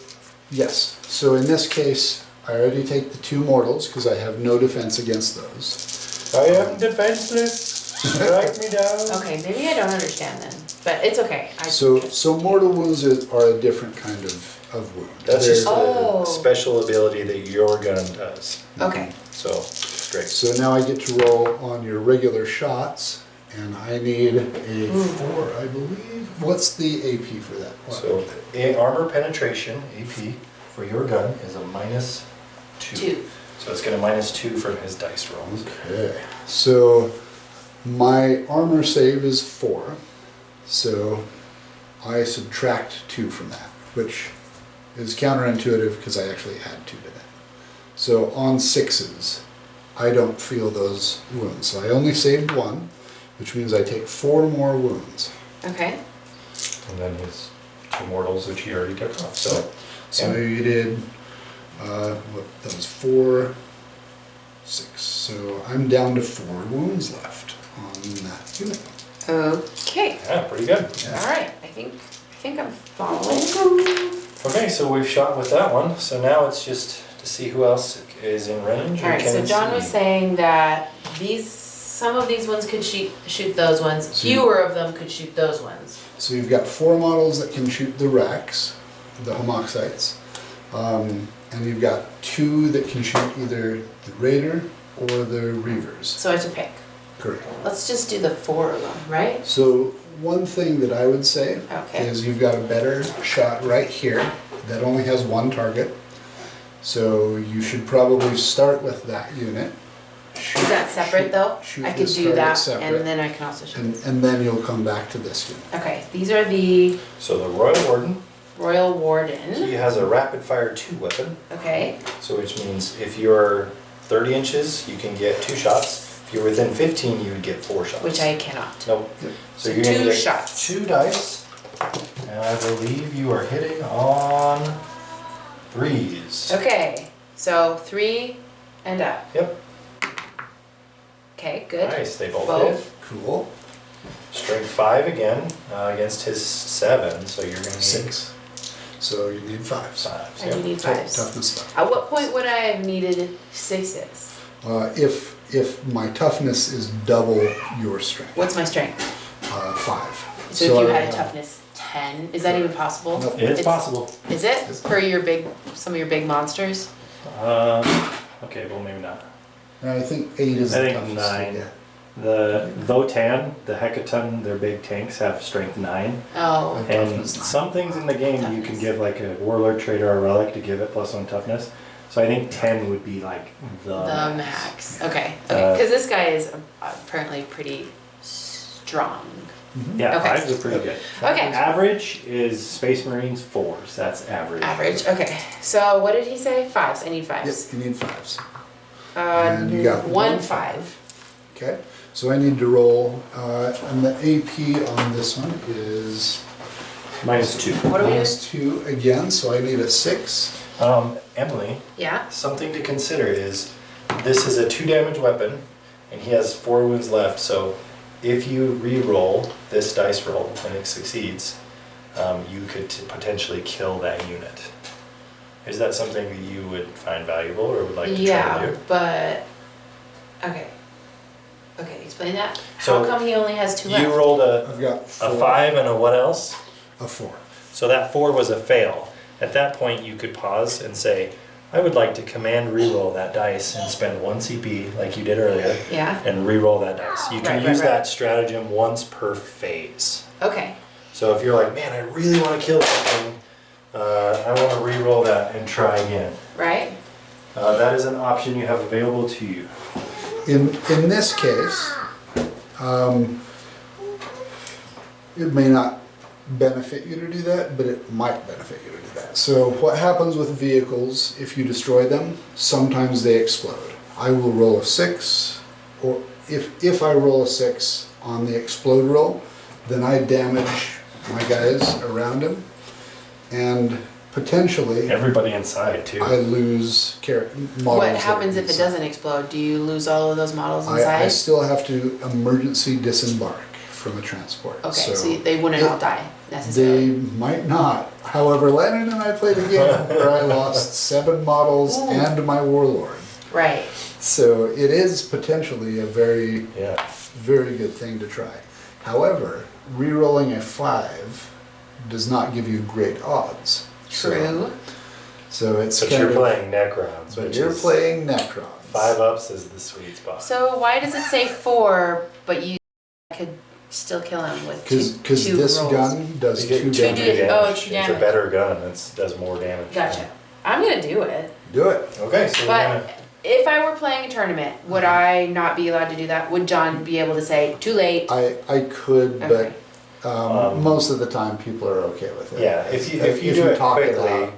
yes. So in this case, I already take the 2 mortals because I have no defense against those. I am defenseless. Strike me down. Okay, maybe I don't understand then, but it's okay. So mortal wounds are a different kind of wound. That's just Oh. a special ability that your gun does. Okay. So great. So now I get to roll on your regular shots, and I need a 4, I believe. What's the AP for that? So armor penetration AP for your gun is a -2. 2. So it's going to -2 for his dice rolls. Okay. So My armor save is 4, so I subtract 2 from that, which is counterintuitive because I actually had 2 today. So on 6s, I don't feel those wounds. So I only saved 1, which means I take 4 more wounds. Okay. And then his 2 mortals, which he already took off. So you did, what, that was 4, 6. So I'm down to 4 wounds left on that unit. Okay. Yeah, pretty good. All right. I think I'm following. Okay, so we've shot with that one. So now it's just to see who else is in range. All right. So John was saying that some of these ones could shoot those ones. Fewer of them could shoot those ones. So you've got 4 models that can shoot the Racks, the Homoxites, and you've got 2 that can shoot either the Raider or the Reavers. So I have to pick. Correct. Let's just do the 4 of them, right? So one thing that I would say Okay. is you've got a better shot right here that only has 1 target. So you should probably start with that unit. Is that separate though? shoot I could this do target that separate. and then I can also shoot. And then you'll come back to this unit. Okay, these are the So the Royal Warden, Royal he Warden. has a rapid fire 2 weapon. Okay, So which means if you're 30 inches, you can get 2 shots. If you're within 15, you would get 4 shots. which I cannot. Nope. Yep. So So you're gonna 2 get shots. 2 dice, and I believe you are hitting on 3s. Okay, so 3 and up. Yep. Okay, good. Nice, they both Both. hit. Cool. Strength 5 again against his 7, so you're gonna need 6. So you need 5s. 5s. I do Yep. need 5s. Toughness 5. At what point would I have needed 6s? If my toughness is double your strength, What's my strength? 5. So if you I had a have- toughness 10, is that even possible? Nope. It's possible. Is it? For some of your big monsters? Okay, well maybe not. I think 8 is I the think toughest. 9. Yeah. The Votan, the Hecaton, their big tanks have strength 9. Oh, Okay. And Toughness 9. some things in the game you can Toughness. give like a Warlord trait or a relic to give it +1 toughness. So I think 10 would be like the max. Okay, Uh, because this guy is apparently pretty strong. Yeah, Okay. 5s are pretty good. Okay. Average is Space Marines 4s. That's average. Average. Okay. So what did he say? 5s. I need 5s. Yep, you need 5s. And you got 1 one 5. Okay, so I need to roll, and the AP on this one is -2. What do we do? -2 again, so I need a 6. Emily, Yeah. something to consider is this is a 2 damage weapon and he has 4 wounds left. So if you re-roll this dice roll and it succeeds, you could potentially kill that unit. Is that something that you would find valuable or would like to try Yeah, to do? but okay. Okay, explain that. So How come he only has 2 left? You rolled I've got a 4. 5 and a what else? A 4. So that 4 was a fail. At that point, you could pause and say, I would like to command reroll that dice and spend 1 CP like you did earlier Yeah. and reroll that dice. You can Right, use right. that stratagem once per phase. Okay. So if you're like, man, I really want to kill something, I want to reroll that and try again. Right. That is an option you have available to you. In this case, it may not benefit you to do that, but it might benefit you to do that. So what happens with vehicles, if you destroy them, sometimes they explode. I will roll a 6, or if I roll a 6 on the explode roll, then I damage my guys around him, and potentially Everybody inside too. I lose models. What that happens are if it inside. doesn't explode? Do you lose all of those models I inside? still have to emergency disembark from a transport. Okay, so they wouldn't all die They necessarily. might not. However, Landon and I played a game where I lost 7 models Ooh. and my warlord. Right. So it is potentially a very, Yeah. very good thing to try. However, re-rolling a 5 does not give you great odds. True. So it's But kind you're of, playing Necrons, but which you're is playing Necrons. 5 ups is the sweet spot. So why does it say 4, but you could still kill him with Because two this rolls? gun does You get 2 Two damage. damage. Oh, 2 It's a damage. better gun. It does more damage. Gotcha. I'm gonna do it. Do it. Okay, so we're But gonna if I were playing a tournament, would I not be allowed to do that? Would John be able to say, too late? I could, Okay. but most of the time people are okay with it. Yeah, if you do it talk quickly, out.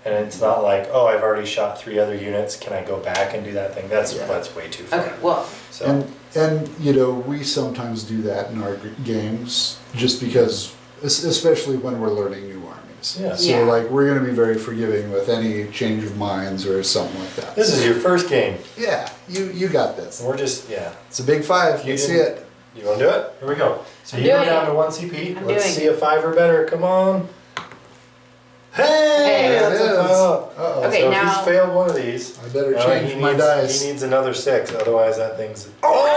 and it's not like, oh, I've already shot 3 other units, can I go back and do that thing? That's Yeah. way too far. Okay, well, So, And you know, we sometimes do that in our games, just because, especially when we're learning new armies. Yeah. So Yeah. like, we're gonna be very forgiving with any change of minds or something like that. this is your first game. Yeah, you got this. And we're just, yeah. It's a big 5, You let's see didn't- it. You want to do it? Here we go. So I'm you go doing down it. to 1 CP. I'm Let's doing see a 5 or better. Come on. Hey, Hey, that's it a is. 5. Uh-oh. Okay, So now- if he's failed one of these, I better now change my dice. He needs another 6, otherwise that thing's. Oh!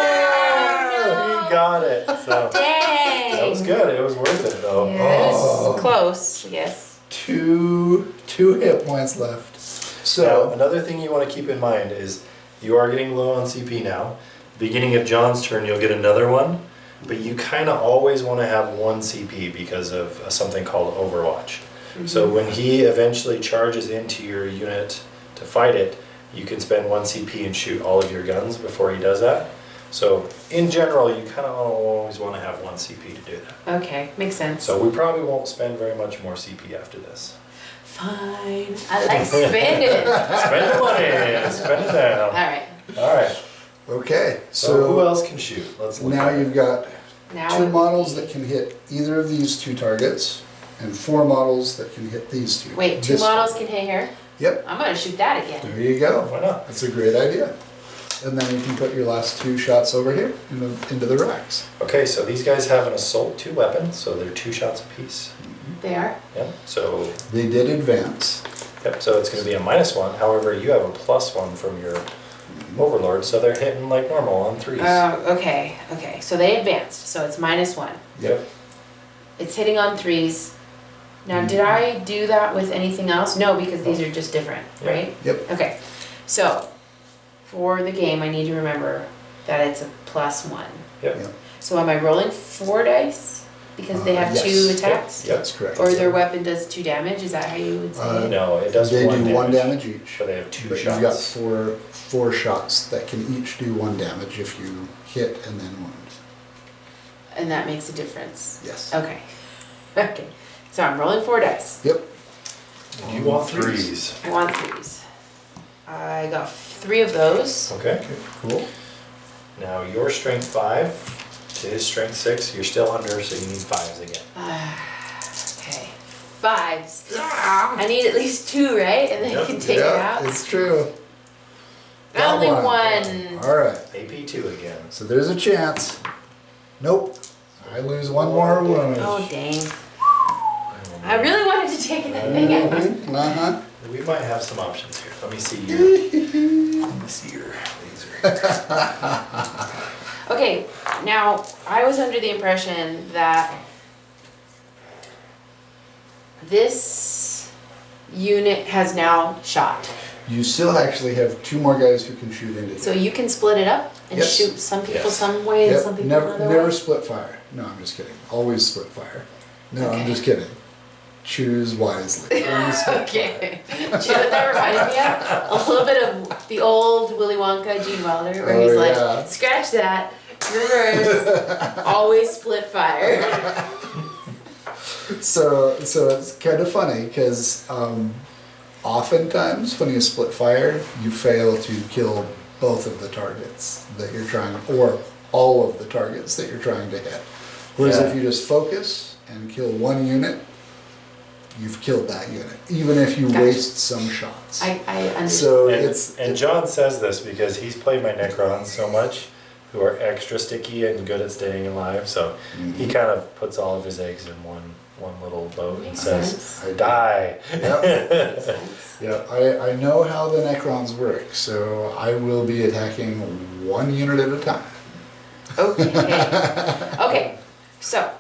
no. He got it. So dang! that was good. It was worth it though. Yeah, it Oh. was close, I guess. Two hit points left. Now, So, another thing you want to keep in mind is you are getting low on CP now. Beginning of John's turn, you'll get another one, but you kind of always want to have 1 CP because of something called Overwatch. So when he eventually charges into your unit to fight it, you can spend 1 CP and shoot all of your guns before he does that. So in general, you kind of always want to have 1 CP to do that. Okay, makes sense. So we probably won't spend very much more CP after this. Fine. I like spending. Spend the money, spend it down. Alright, All right. okay, So who so else can shoot? Let's look now at it. you've got now 2 models that can hit either of these 2 targets, and 4 models that can hit these 2. Wait, 2 This- models can hit here? Yep, I'm gonna shoot that again. there you go. Why not? That's a great idea. And then you can put your last 2 shots over here into the racks. Okay, so these guys have an assault 2 weapon, so they're 2 shots apiece. They are? Yep. So They did advance. yep. So it's going to be a -1. However, you have a +1 from your overlord, so they're hitting like normal on 3s. Okay, okay. So they advanced, so it's -1. Yep. It's hitting on 3s. Now, did I do that with anything else? No, because these are just different, Yeah. right? Yep. Okay, so for the game, I need to remember that it's a +1. Yep. Yep. So am I rolling 4 dice? Because they have Yes. 2 attacks? Yep. That's correct. Or their weapon does 2 damage? Is that how you would say it? No, it does They one do 1 damage each. but they have 2 But shots. you've got four shots that can each do 1 damage if you hit and then wound. And that makes a difference? Yes. Okay. Okay. So I'm rolling 4 dice. Yep. You want 3s. I want 3s. I got 3 of those. Okay. Okay, cool. Now your strength 5 to his strength 6. You're still under, so you need 5s again. Okay. 5s. I need at least 2, right? And then Yep. I can take it Yeah, out. it's true. Got Only one. 1. All right. AP2 again. So there's a chance. Nope. I lose 1 more wound. Oh, dang. I really wanted to take that thing out. Uh-huh. We might have some options here. Let me see your. Let me see your laser. Okay, now, I was under the impression that this unit has now shot. You still actually have 2 more guys who can shoot into So it. you can split it up and Yes. shoot some people Yes. some way and some Yep, people never, another never way? split fire. No, I'm just kidding. Always split fire. No, I'm Okay. just kidding. Choose wisely. Only split Okay. Do you know what that reminded me of? A little bit of the old Willy Wonka, Gene Wilder, where Oh, he's yeah. like, scratch that, reverse, always split fire. So it's kind of funny because oftentimes when you split fire, you fail to kill both of the targets that you're trying, or all of the targets that you're trying to hit. Whereas Yeah. if you just focus and kill 1 unit, you've killed that unit, even if you Gotcha. waste some shots. I understand. So And, it's John says this because he's played my Necrons so much, who are extra sticky and good at staying alive. So he kind of puts all of his eggs in one little boat and Makes says, sense. I "Die." Yep. Sense. Yeah, I know how the Necrons work, so I will be attacking 1 unit at a time. Okay. Okay. So,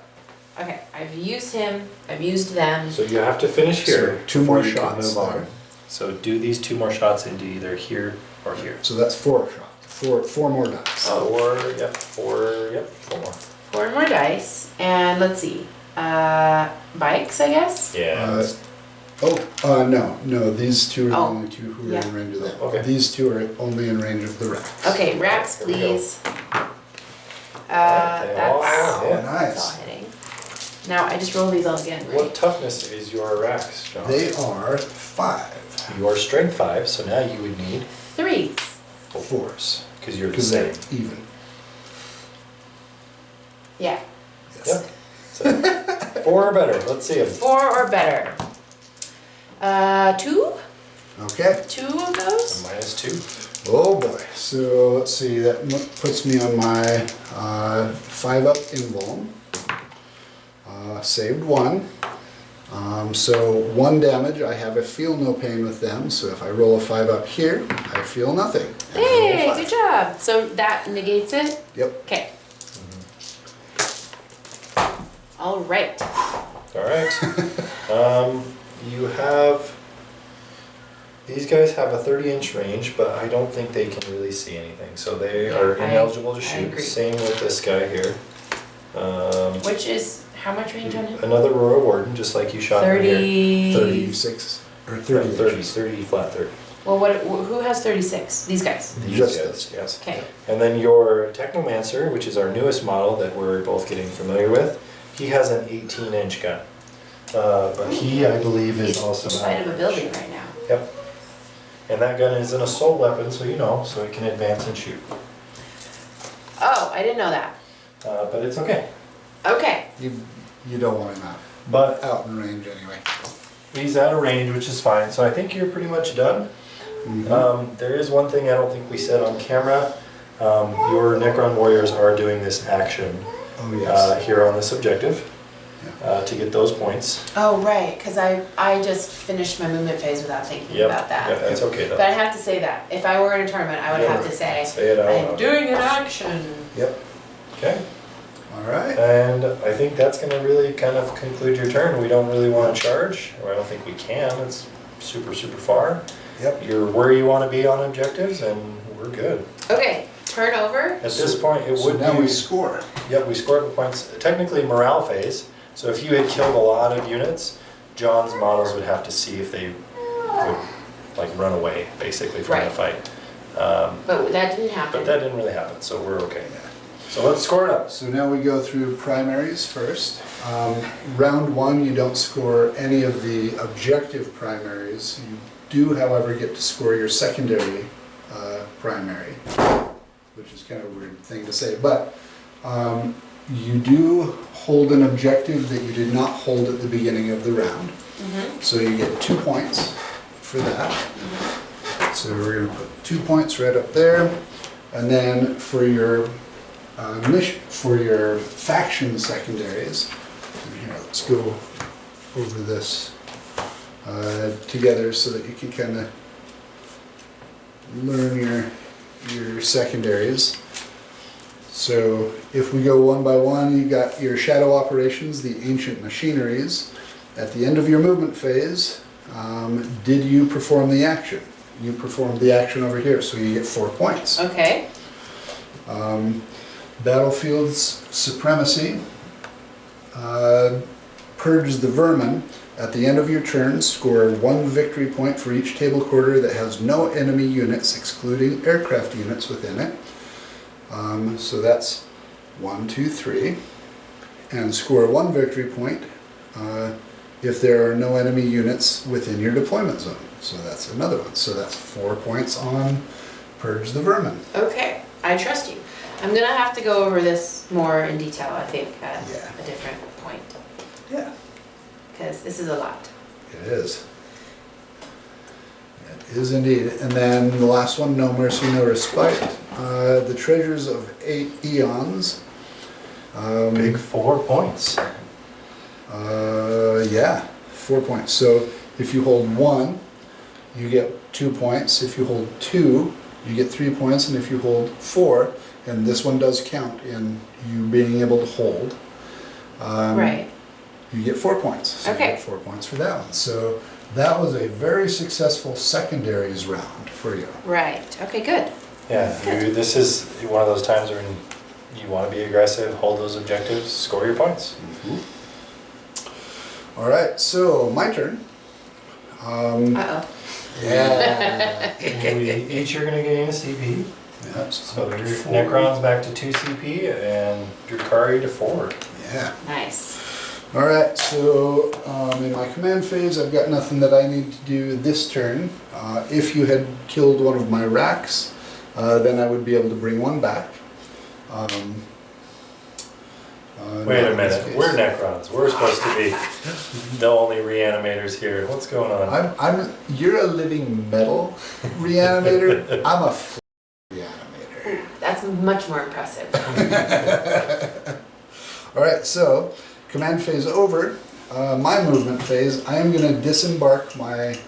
okay, I've used him, I've used them. So you have to finish here. So 2 more before you can shots move on. there. So do these 2 more shots into either here or here. So that's 4 shots. 4 more dice. Or yep, 4 more. 4 more dice, and let's see. Bikes, I guess? Yeah. No, these two are the Oh, only two who are yeah. in range of that. Okay. These two are only in range of the racks. Okay, racks, Here we go. please. They all That's hit. that's all hitting. Now I just roll these all again, What right? toughness is your racks, John? They are 5. You are strength 5, so now you would need 3s. 4s. because you're the Because they're same. even. Yeah. Yes. Yep. So, 4 or better. Let's see them. 4 or better. 2? Okay. 2 of those? -2. Oh boy. So let's see, that puts me on my 5 up invuln. Saved 1. So 1 damage, I have a feel no pain with them, so if I roll a 5 up here, I feel nothing. And I roll a Hey, 5. good job. So that negates it? Yep. Okay. All right. Alright. You have. These guys have a 30-inch range, but I don't think they can really see anything, so they Yeah, are I ineligible to shoot. agree. Same with this guy here. Which is how much range on him? Another Royal Warden, just like you shot him here. 30. 36 or 30. 30, 30, flat 30. Well, who has 36? These guys. These Just guys, this. yes. Okay. And then your Technomancer, which is our newest model that we're both getting familiar with, he has an 18-inch gun. But he, I believe, is He's also inside of a average. building right now. Yep. And that gun is an assault weapon, so you know, so it can advance and shoot. Oh, I didn't know that. But it's okay. Okay. You don't want him But out in range anyway. he's out of range, which is fine. So I think you're pretty much done. There is one thing I don't think we said on camera. Your Necron warriors are doing this action Oh yes. here on this objective to get those points. Oh, right, because I just finished my movement phase without thinking about that. Yeah, that's okay though. But I have to say that. If I were in a tournament, I would Yeah. have to say, Say it out I'm loud. doing an action. Yep. Okay. All right. And I think that's going to really kind of conclude your turn. We don't really want to charge, or I don't think we can. It's super, super far. Yep. You're where you want to be on objectives, and we're good. Okay, turn over. At this point, it So would now be... we score. Yep, we scored the points. Technically, morale phase. So if you had killed a lot of units, John's models would have to see if they would like run away, basically, from the Right. fight. But that didn't happen. But that didn't really happen, so we're okay. So let's score it up. So now we go through primaries first. Round 1, you don't score any of the objective primaries. You do, however, get to score your secondary primary, which is kind of a weird thing to say. But you do hold an objective that you did not hold at the beginning of the round. So you get 2 points for that. So we're going to put 2 points right up there. And then for your for your faction secondaries, and here, let's go over this together so that you can kind of learn your secondaries. So if we go one by one, you got your shadow operations, the ancient machineries. At the end of your movement phase, did you perform the action? You performed the action over here, so you get 4 points. Okay. Battlefield's supremacy. Purge the vermin. At the end of your turn, score 1 victory point for each table quarter that has no enemy units, excluding aircraft units within it. So that's 1, 2, 3. And score 1 victory point if there are no enemy units within your deployment zone. So that's another one. So that's 4 points on Purge the Vermin. Okay, I trust you. I'm gonna have to go over this more in detail, I think, at Yeah. a different point, Yeah, because this is a lot. it is. It is indeed. And then the last one, No Mercy, No Respite. The Treasures of 8 Eons. Big 4 points. Yeah, 4 points. So if you hold 1, you get 2 points. If you hold 2, you get 3 points. And if you hold 4, and this one does count in you being able to hold, Right. you get 4 points. So Okay. you get 4 points for that one. So that was a very successful secondaries round for you. Right. Okay, good. Yeah, this is one of those times when you want to be aggressive, hold those objectives, score your points. All right, so my turn. Uh-oh. Yeah. We each are going to gain a CP. Yeah, So Necrons back to 2 CP and Drukhari to 4. Yeah. Nice. Alright, so in my command phase, I've got nothing that I need to do this turn. If you had killed one of my racks, then I would be able to bring one back. Wait not a in this minute, case. we're Necrons. We're supposed to be the only reanimators here. What's going on? You're a living metal reanimator. I'm a reanimator. That's much more impressive. Alright, so command phase over. My movement phase, I am going to disembark my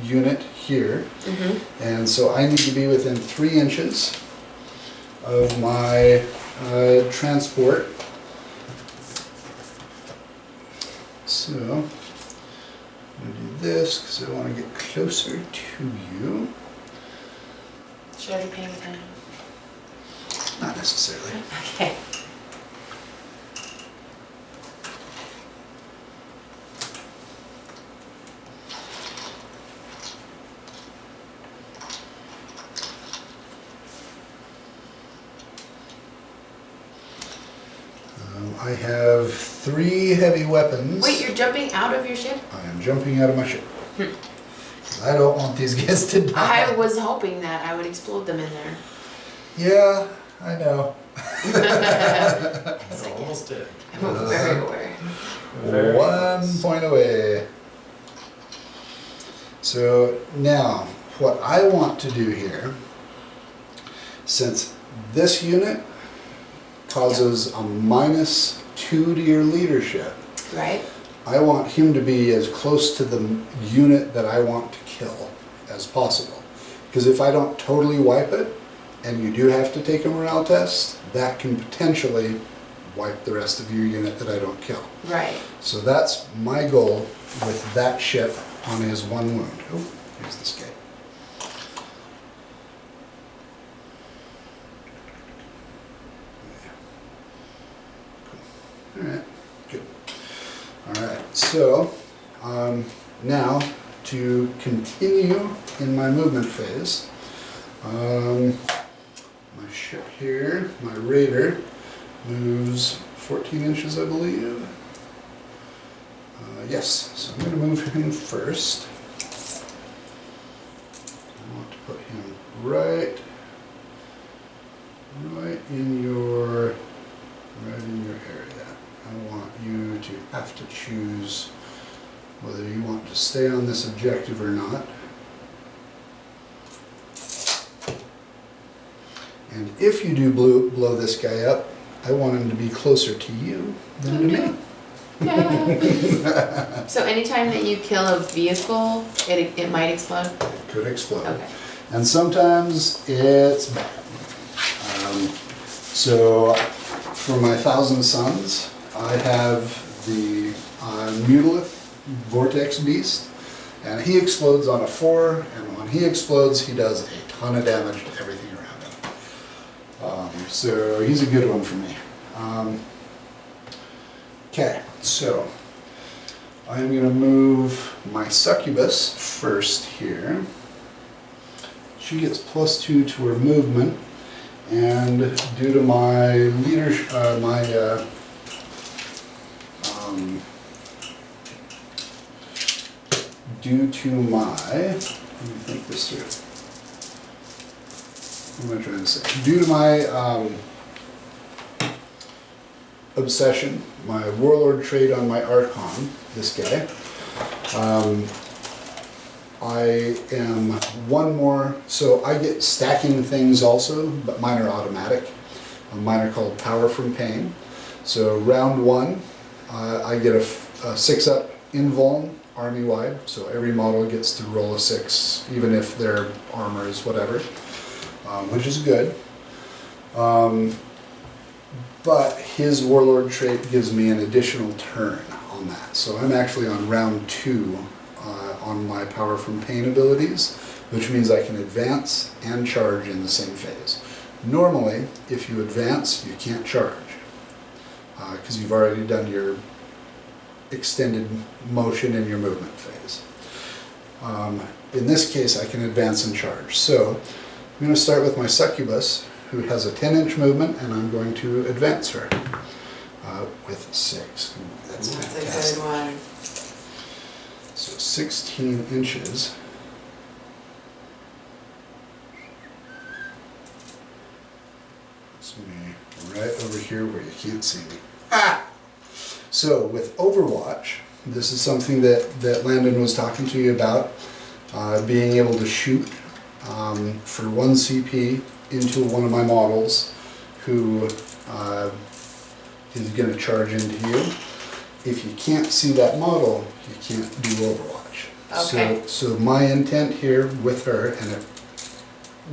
unit here. And so I need to be within 3 inches of my transport. So I'm going to do this because I want to get closer to you. Should I be paying attention? Not necessarily. Okay. I have 3 heavy weapons. Wait, you're jumping out of your ship? I am jumping out of my ship. I don't want these guys to die. I was hoping that I would explode them in there. Yeah, I know. Yes, I Almost guess. did. I'm very aware. Very 1 nice. point away. So now, what I want to do here, since this unit causes a -2 to your leadership, Right? I want him to be as close to the unit that I want to kill as possible. Because if I don't totally wipe it, and you do have to take a morale test, that can potentially wipe the rest of your unit that I don't kill. Right. So that's my goal with that ship on his 1 wound. Oh, here's this guy. Alright, good. Alright, so now to continue in my movement phase, my ship here, my raider, moves 14 inches, I believe. Yes, so I'm going to move him first. I want to put him right in your area. I want you to have to choose whether you want to stay on this objective or not. And if you do blow this guy up, I want him to be closer to you than to me. So anytime that you kill a vehicle, it might explode? It could explode. Okay. And sometimes it's bad. So for my 1,000 Suns, I have the Mutilith Vortex Beast, and he explodes on a 4, and when he explodes, he does a ton of damage to everything around him. So he's a good one for me. Okay, so I'm going to move my Succubus first here. She gets +2 to her movement, and due to my leadership, let me think this through. What am I trying to say? Due to my obsession, my warlord trait on my Archon, this guy, I am 1 more, so I get stacking things also, but mine are automatic. Mine are called Power from Pain. So round 1, I get a 6-up invuln army-wide, so every model gets to roll a 6, even if their armor is whatever, which is good. But his warlord trait gives me an additional turn on that. So I'm actually on round 2 on my Power from Pain abilities, which means I can advance and charge in the same phase. Normally, if you advance, you can't charge, because you've already done your extended motion in your movement phase. In this case, I can advance and charge. So I'm going to start with my succubus, who has a 10-inch movement, and I'm going to advance her with 6. Ooh, that's That's fantastic. a good one. So 16 inches. It's me right over here where you can't see me. Ah! So with Overwatch, this is something that Landon was talking to you about, being able to shoot for 1 CP into one of my models who is going to charge into you. If you can't see that model, you can't do Overwatch. Okay. So my intent here with her, and it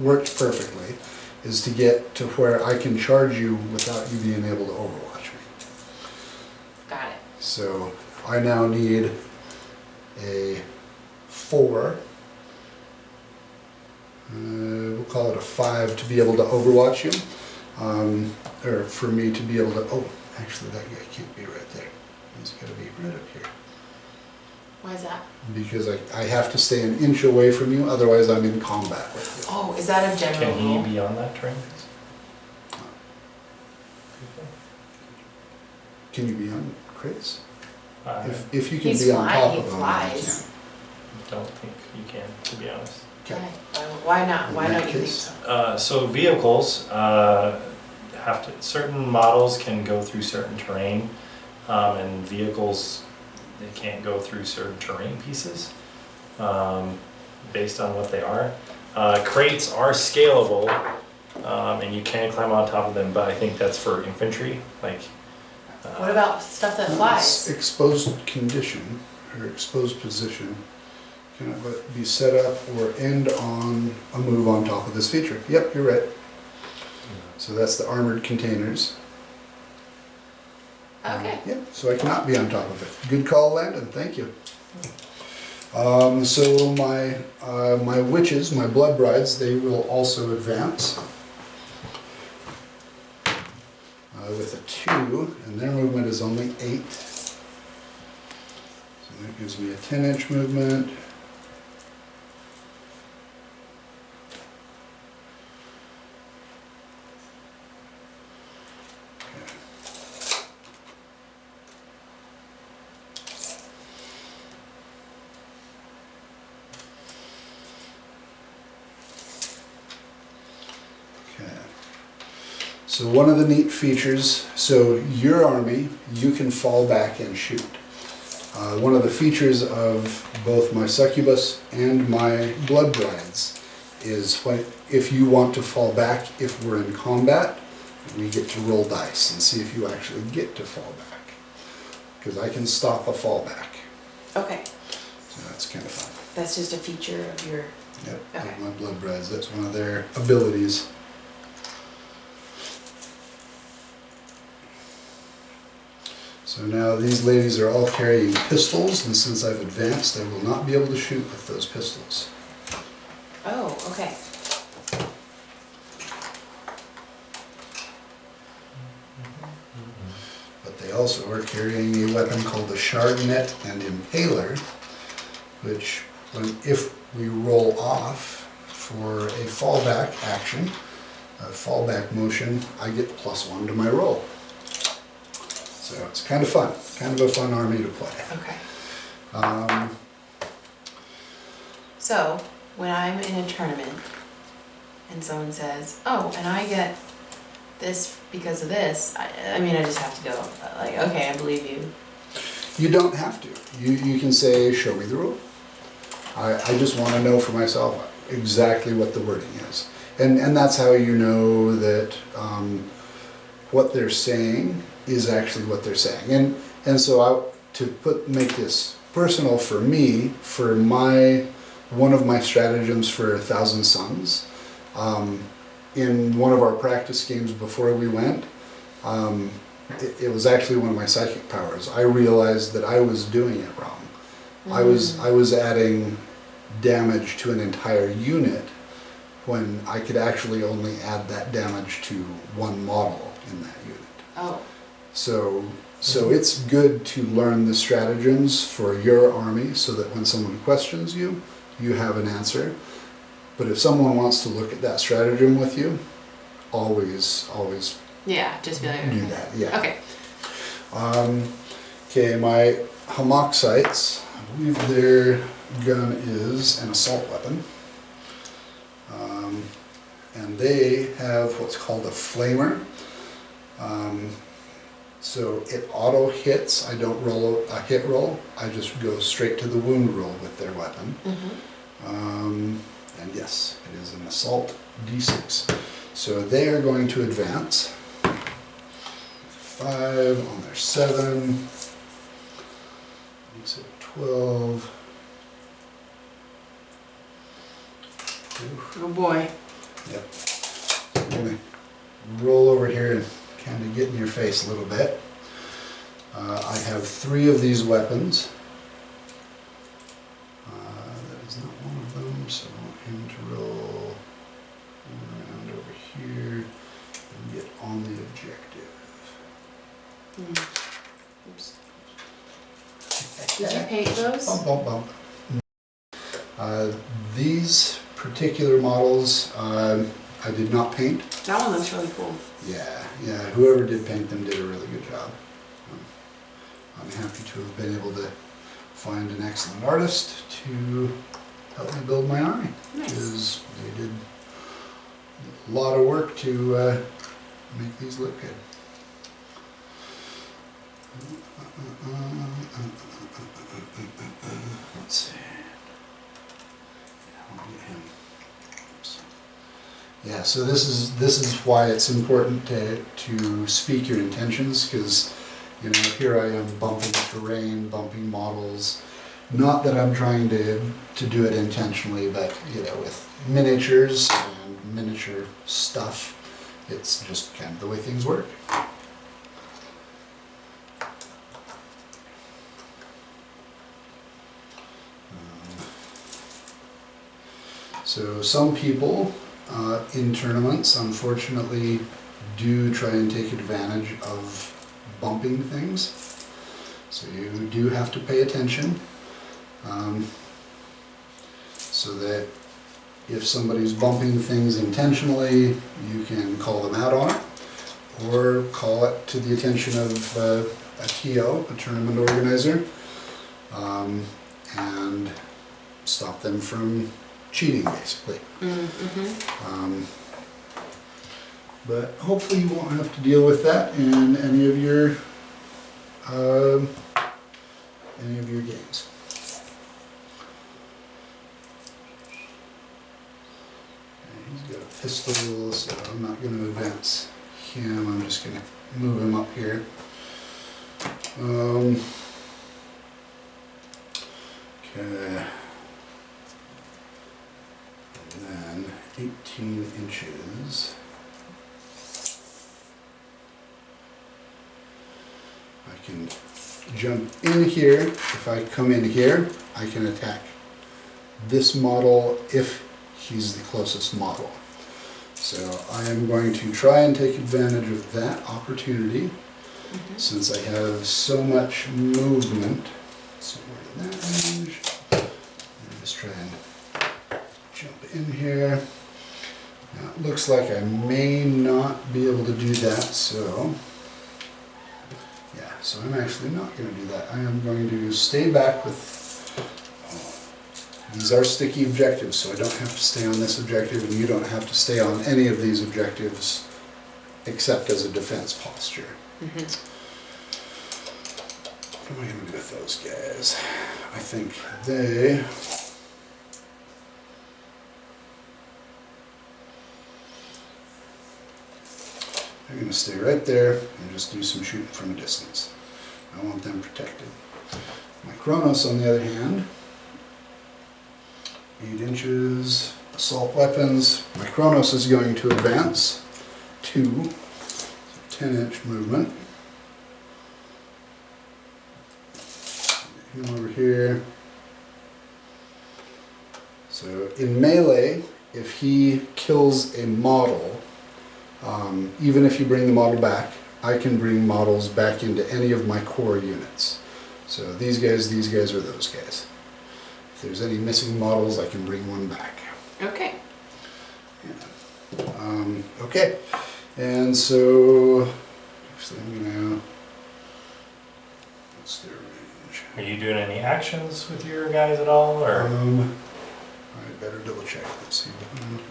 worked perfectly, is to get to where I can charge you without you being able to Overwatch me. Got it. So I now need a 4. We'll call it a 5 to be able to Overwatch you. Or for me to be able to, oh, actually that guy can't be right there. He's got to be right up here. Why is that? Because I have to stay an inch away from you, otherwise I'm in combat with you. Oh, is that a general Can he rule? be on that train? Can you be on crates? I If you can He's be on flying, top he of them, flies. don't think you can, to be honest. Okay. Why not? Why In that don't you think case. so? So vehicles have to, certain models can go through certain terrain, and vehicles, they can't go through certain terrain pieces based on what they are. Crates are scalable, and you can climb on top of them, but I think that's for infantry. Like, What about stuff that flies? Exposed condition or exposed position cannot be set up or end on a move on top of this feature. Yep, you're right. So that's the armored containers. Okay. Yep, so I cannot be on top of it. Good call, Landon, thank you. So my witches, my blood brides, they will also advance. With a 2, and their movement is only 8. So that gives me a 10-inch movement. Okay. So one of the neat features, so your army, you can fall back and shoot. One of the features of both my succubus and my blood brides is if you want to fall back, if we're in combat, we get to roll dice and see if you actually get to fall back. Because I can stop a fallback. Okay. So that's kind of fun. That's just a feature of your. Yep, Okay. of my blood brides, that's one of their abilities. So now these ladies are all carrying pistols, and since I've advanced, I will not be able to shoot with those pistols. Oh, okay. But they also are carrying a weapon called the Shardnet and Impaler, which, if we roll off for a fallback action, a fallback motion, I get +1 to my roll. So it's kind of fun, kind of a fun army to play. Okay. So, when I'm in a tournament and someone says, oh, and I get this because of this, I mean, I just have to go, like, okay, I believe you. You don't have to. You can say, show me the rule. I just want to know for myself exactly what the wording is. And that's how you know that what they're saying is actually what they're saying. And so make this personal for me, for one of my stratagems for 1,000 Suns, in one of our practice games before we went, it was actually one of my psychic powers. I realized that I was doing it wrong. I was adding damage to an entire unit when I could actually only add that damage to one model in that unit. Oh. So it's good to learn the stratagems for your army so that when someone questions you, you have an answer. But if someone wants to look at that stratagem with you, always Yeah, just be like, do okay. that. Yeah. Okay. Okay, my Hamoxites, I believe their gun is an assault weapon. And they have what's called a flamer. So it auto hits. I don't roll a hit roll. I just go straight to the wound roll with their weapon. And yes, it is an assault d6. So they are going to advance. 5 on their 7. Makes it 12. Oh boy. Yep. I'm gonna roll over here and kind of get in your face a little bit. I have 3 of these weapons. That is not one of them, so I want him to roll around over here and get on the objective. Oops. Did you paint those? Bump, bump, bump. These particular models I did not paint. That one looks really cool. Yeah, whoever did paint them did a really good job. I'm happy to have been able to find an excellent artist to help me build my army. Nice. Because they did a lot of work to make these look good. Let's see. I'll get him. Oops. Yeah, so this is why it's important to speak your intentions, because here I am bumping terrain, bumping models. Not that I'm trying to do it intentionally, but with miniatures and miniature stuff, it's just kind of the way things work. So some people in tournaments, unfortunately, do try and take advantage of bumping things. So you do have to pay attention, so that if somebody's bumping things intentionally, you can call them out on it, or call it to the attention of a TO, a tournament organizer, and stop them from cheating, basically. But hopefully you won't have to deal with that in any of your games. Okay, he's got a pistol, so I'm not going to advance him. I'm just going to move him up here. Okay. And then 18 inches. I can jump in here. If I come in here, I can attack this model if he's the closest model. So I am going to try and take advantage of that opportunity, since I have so much movement. Somewhere in that range. I'm just try and jump in here. Now it looks like I may not be able to do that, so yeah, so I'm actually not going to do that. I am going to stay back with, these are sticky objectives, so I don't have to stay on this objective, and you don't have to stay on any of these objectives except as a defense posture. What am I going to do with those guys? I think they're going to stay right there and just do some shooting from a distance. I want them protected. My Kronos, on the other hand, 8 inches, assault weapons. My Kronos is going to advance 2, 10-inch movement. Get him over here. So in melee, if he kills a model, even if you bring the model back, I can bring models back into any of my core units. So these guys, or those guys. If there's any missing models, I can bring one back. Okay. Okay, and so actually I'm gonna. What's their range? Are you doing any actions with your guys at all, or? I better double check. Let's see.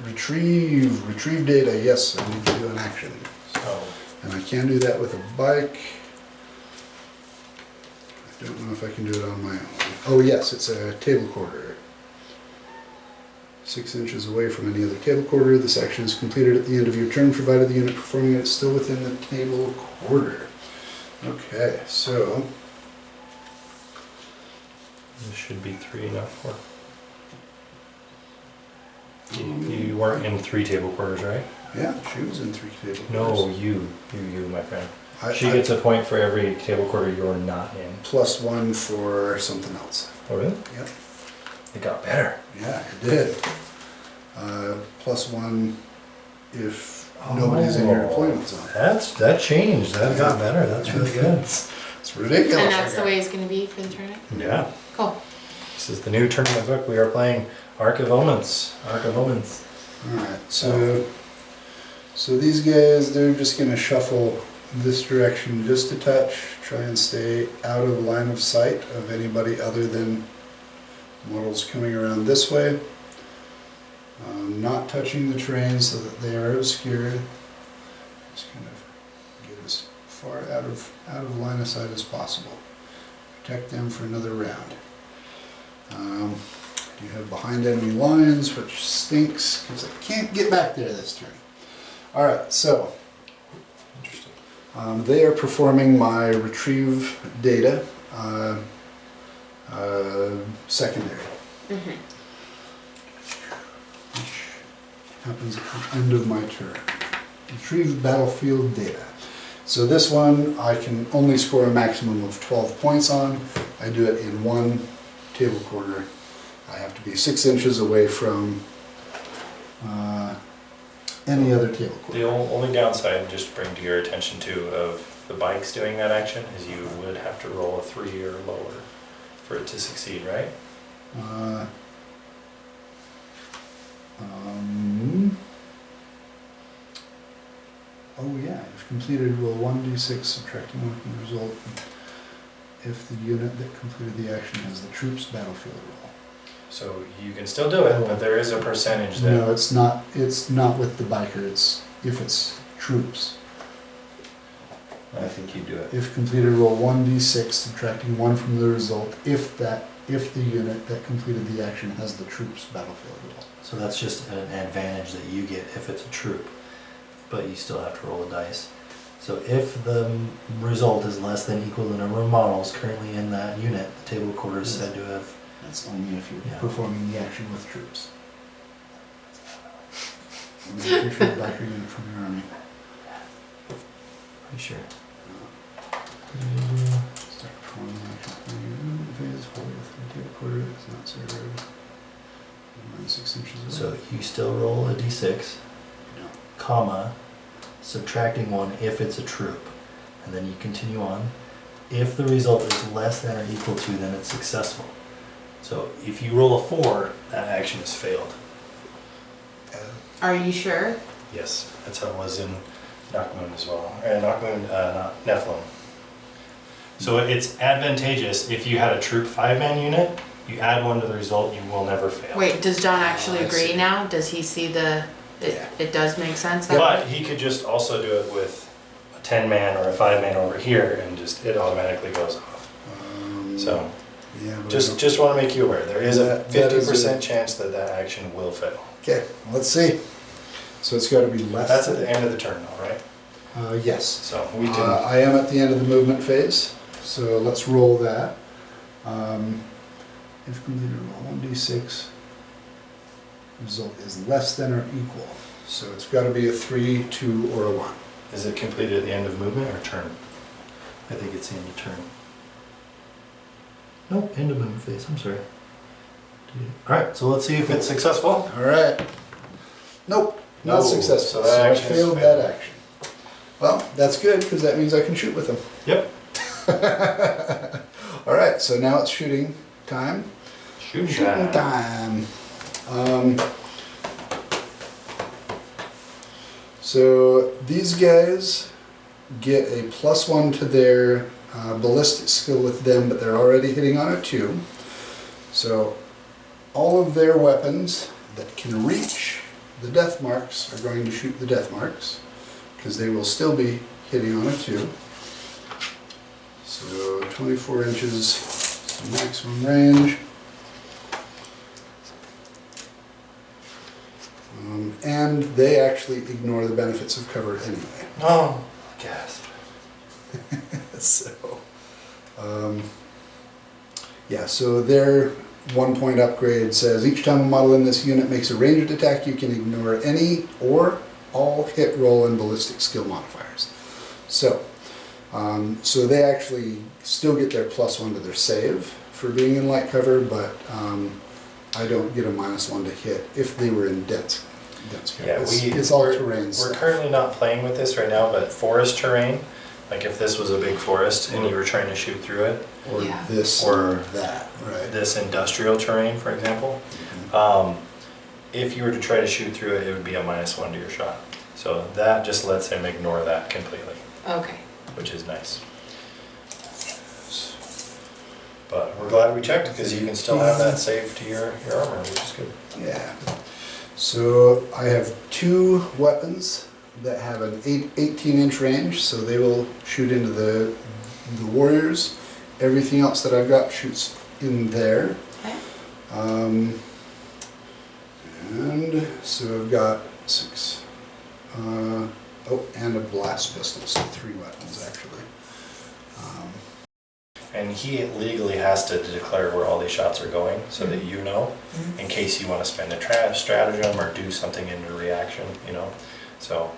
Retrieve data. Yes, I need to do an action. So, And I can do that with a bike. I don't know if I can do it on my own. Oh yes, it's a table quarter. 6 inches away from any other table quarter. This action is completed at the end of your turn, provided the unit performing it is still within the table quarter. Okay, so this should be 3, not 4. You weren't in 3 table quarters, right? yeah, she was in 3 table No, quarters. you, my friend. She I gets a point for every table quarter you're not in. +1 for something else. Oh, really? Yep. It got better. Yeah, it did. +1 if nobody's in your deployment zone. That changed. That got better. That's really good. It's ridiculous. And that's the way it's going to be for the tournament? Yeah. Cool. This is the new tournament book. We are playing Ark of Omens. Alright, so these guys, they're just gonna shuffle this direction just a touch, try and stay out of line of sight of anybody other than models coming around this way. Not touching the terrain so that they are obscured. Just kind of get as far out of line of sight as possible. Protect them for another round. You have behind enemy lines, which stinks because I can't get back there this turn. Alright, so they are performing my retrieve data secondary. Mm-hmm. Which happens at the end of my turn. Retrieve battlefield data. So this one I can only score a maximum of 12 points on. I do it in 1 table quarter. I have to be 6 inches away from any other table quarter. The only downside, just to bring to your attention too, of the bikes doing that action is you would have to roll a 3 or lower for it to succeed, right? Oh yeah, if completed, roll 1d6, subtracting 1 from the result. If the unit that completed the action has the troops battlefield roll. So you can still do it, but there is a percentage that... No, it's not with the biker, it's if it's troops. I think you do it. If completed, roll 1d6, subtracting 1 from the result, if the unit that completed the action has the troops battlefield roll. So that's just an advantage that you get if it's a troop, but you still have to roll a dice. So if the result is less than equal to the number of models currently in that unit, the table quarter is said to have... That's only if you're Yeah. performing the action with troops. And then retreat biker unit from your army. Pretty sure. Start performing the action from your unit phase, fully within the table quarter, it's not served. Around 6 inches away. So you still roll a d6, No. comma, subtracting 1 if it's a troop, and then you continue on. If the result is less than or equal to, then it's successful. So if you roll a 4, that action is failed. Are you sure? Yes, that's how it was in Knockmoon as well. Knockmoon, not Nephilim. So it's advantageous if you had a troop 5-man unit, you add 1 to the result, you will never fail. Wait, does John actually I agree see. now? Does he see the... Yeah. It does make sense? that way? But he could just also do it with a 10-man or a 5-man over here and just, it automatically goes off. So, yeah, but just want to make you aware, there is a That is 50% a- chance that that action will fail. okay, let's see. So it's got to be less. That's at the end of the turn though, right? Yes. So we can, I am at the end of the movement phase, so let's roll that. If completed, roll 1d6. Result is less than or equal. So it's got to be a 3, 2, or a 1. is it completed at the end of movement or turn? I think it's the end of turn. Nope, end of movement phase, I'm sorry. Alright, so let's see if it's successful. All right. Nope, not No, successful. so that So I action is failed failed. that action. Well, that's good because that means I can shoot with them. Yep. All right, so now it's shooting time. Shooting time. So these guys get a +1 to their ballistic skill with them, but they're already hitting on a 2. So all of their weapons that can reach the death marks are going to shoot the death marks, because they will still be hitting on a 2. So 24 inches is the maximum range. And they actually ignore the benefits of cover anyway. Oh, gasp. So, yeah, so their 1-point upgrade says each time a model in this unit makes a ranged attack, you can ignore any or all hit roll and ballistic skill modifiers. So, so they actually still get their +1 to their save for being in light cover, but I don't get a -1 to hit if they were in dense cover. Yeah, it's all terrain We're stuff. currently not playing with this right now, but forest terrain, like if this was a big forest and you were trying to shoot through it, Or Yeah. this Or or that, right? this industrial terrain, for example, if you were to try to shoot through it, it would be a -1 to your shot. So that just lets him ignore that completely, Okay. which is nice. But we're glad we checked, because you can still have that saved to your armor, which is good. Yeah. So I have 2 weapons that have an 18-inch range, so they will shoot into the warriors. Everything else that I've got shoots in there. Okay. And so I've got 6. Oh, and a blast pistol, so 3 weapons actually. And he legally has to declare where all these shots are going, so that you know, in case you want to spend a stratagem or do something in a reaction, you know. So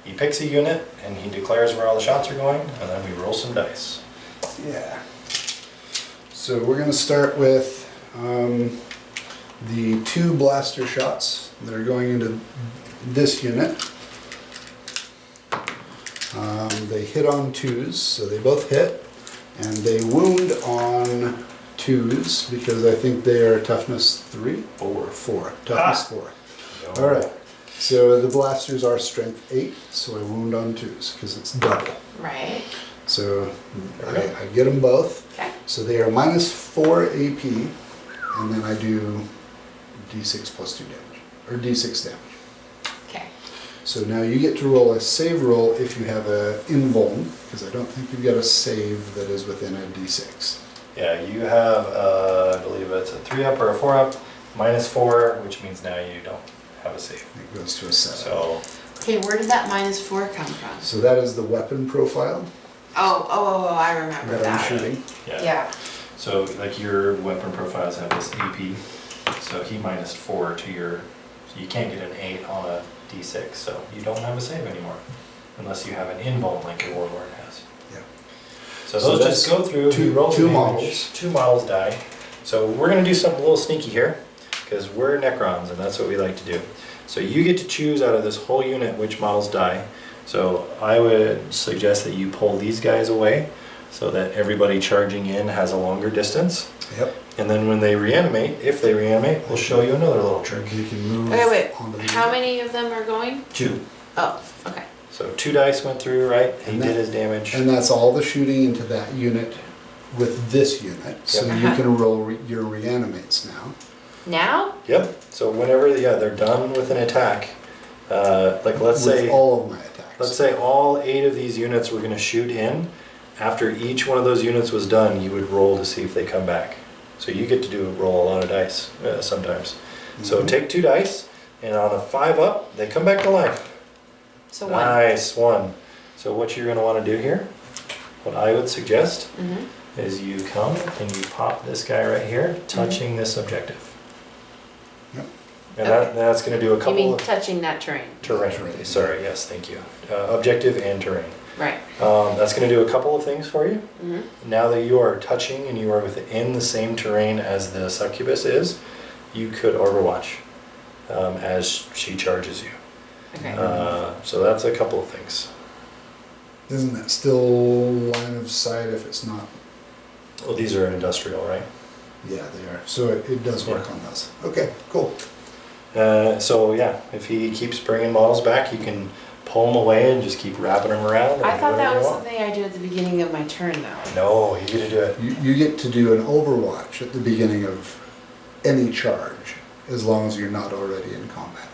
he picks a unit and he declares where all the shots are going, and then we roll some dice. Yeah. So we're going to start with the 2 blaster shots that are going into this unit. They hit on 2s, so they both hit, and they wound on 2s because I think they are toughness 3 or 4. Toughness 4. All right. So the blasters are strength 8, so I wound on 2s because it's double. Right. So I get them both. Okay. So they are -4 AP, and then I do D6 + 2 damage, or D6 damage. Okay. So now you get to roll a save roll if you have a invuln, because I don't think you've got a save that is within a D6. Yeah, you have, I believe it's a 3-up or a 4-up, -4, which means now you don't have a save. It goes to a 7. So, Okay, where did that -4 come from? So that is the weapon profile Oh, I remember that I'm that. shooting. yeah. Yeah. So, like your weapon profiles have this AP, so he -4 to your, you can't get an 8 on a D6, so you don't have a save anymore, unless you have an invuln like your warlord has. Yeah. So So those that's just go through, you roll two the damage, models. 2 models die. So we're gonna do something a little sneaky here, because we're Necrons and that's what we like to do. So you get to choose out of this whole unit which models die. So I would suggest that you pull these guys away so that everybody charging in has a longer distance. Yep. And then when they reanimate, if they reanimate, we'll show you another little trick. You can move Wait. onto the How unit. many of them are going? 2. Oh, okay. So 2 dice went through, right? He And did that- his damage. And that's all the shooting into that unit with this unit. So Yep. you Uh-huh. can roll your reanimates now. Now? Yep. So whenever they're done with an attack, like let's with say all of my attacks. let's say all 8 of these units were going to shoot in. After each one of those units was done, you would roll to see if they come back. So you get to roll a lot of dice sometimes. So Mhm. take 2 dice, and on a 5-up, they come back to life. So one. Nice, 1. So what you're going to want to do here, what I would suggest, Mm-hmm. is you come and you pop this guy right here, touching this objective. Yep. And Okay. that's going to do a You couple mean of touching that terrain? terrain. Terrain. Sorry, yes, thank you. Objective and terrain. Right. That's going to do a couple of things for you. Mm-hmm. Now that you are touching and you are within the same terrain as the succubus is, you could overwatch as she charges you. Okay. So that's a couple of things. Isn't that still line of sight if it's not? Well, these are industrial, right? Yeah, they are. So it does work on those. Okay, cool. So yeah, if he keeps bringing models back, you can pull them away and just keep wrapping them around. And I do thought that whatever was you want. something I do at the beginning of my turn though. No, you get to do it. You get to do an overwatch at the beginning of any charge, as long as you're not already in combat.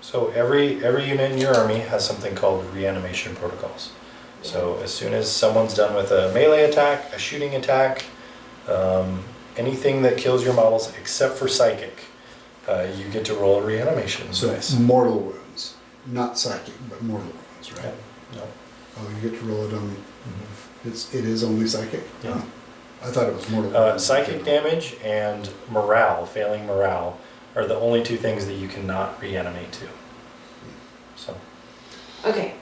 So every unit in your army has something called reanimation protocols. So as soon as someone's done with a melee attack, a shooting attack, anything that kills your models except for psychic, you get to roll a reanimation. So Nice. mortal wounds, not psychic, but mortal wounds, Yeah. right? No. Oh, you get to roll it on. Mhm. It is only psychic. Yeah. Oh, I thought it was mortal wounds. Psychic damage and morale, failing morale, are the only two things that you cannot reanimate to. So Okay,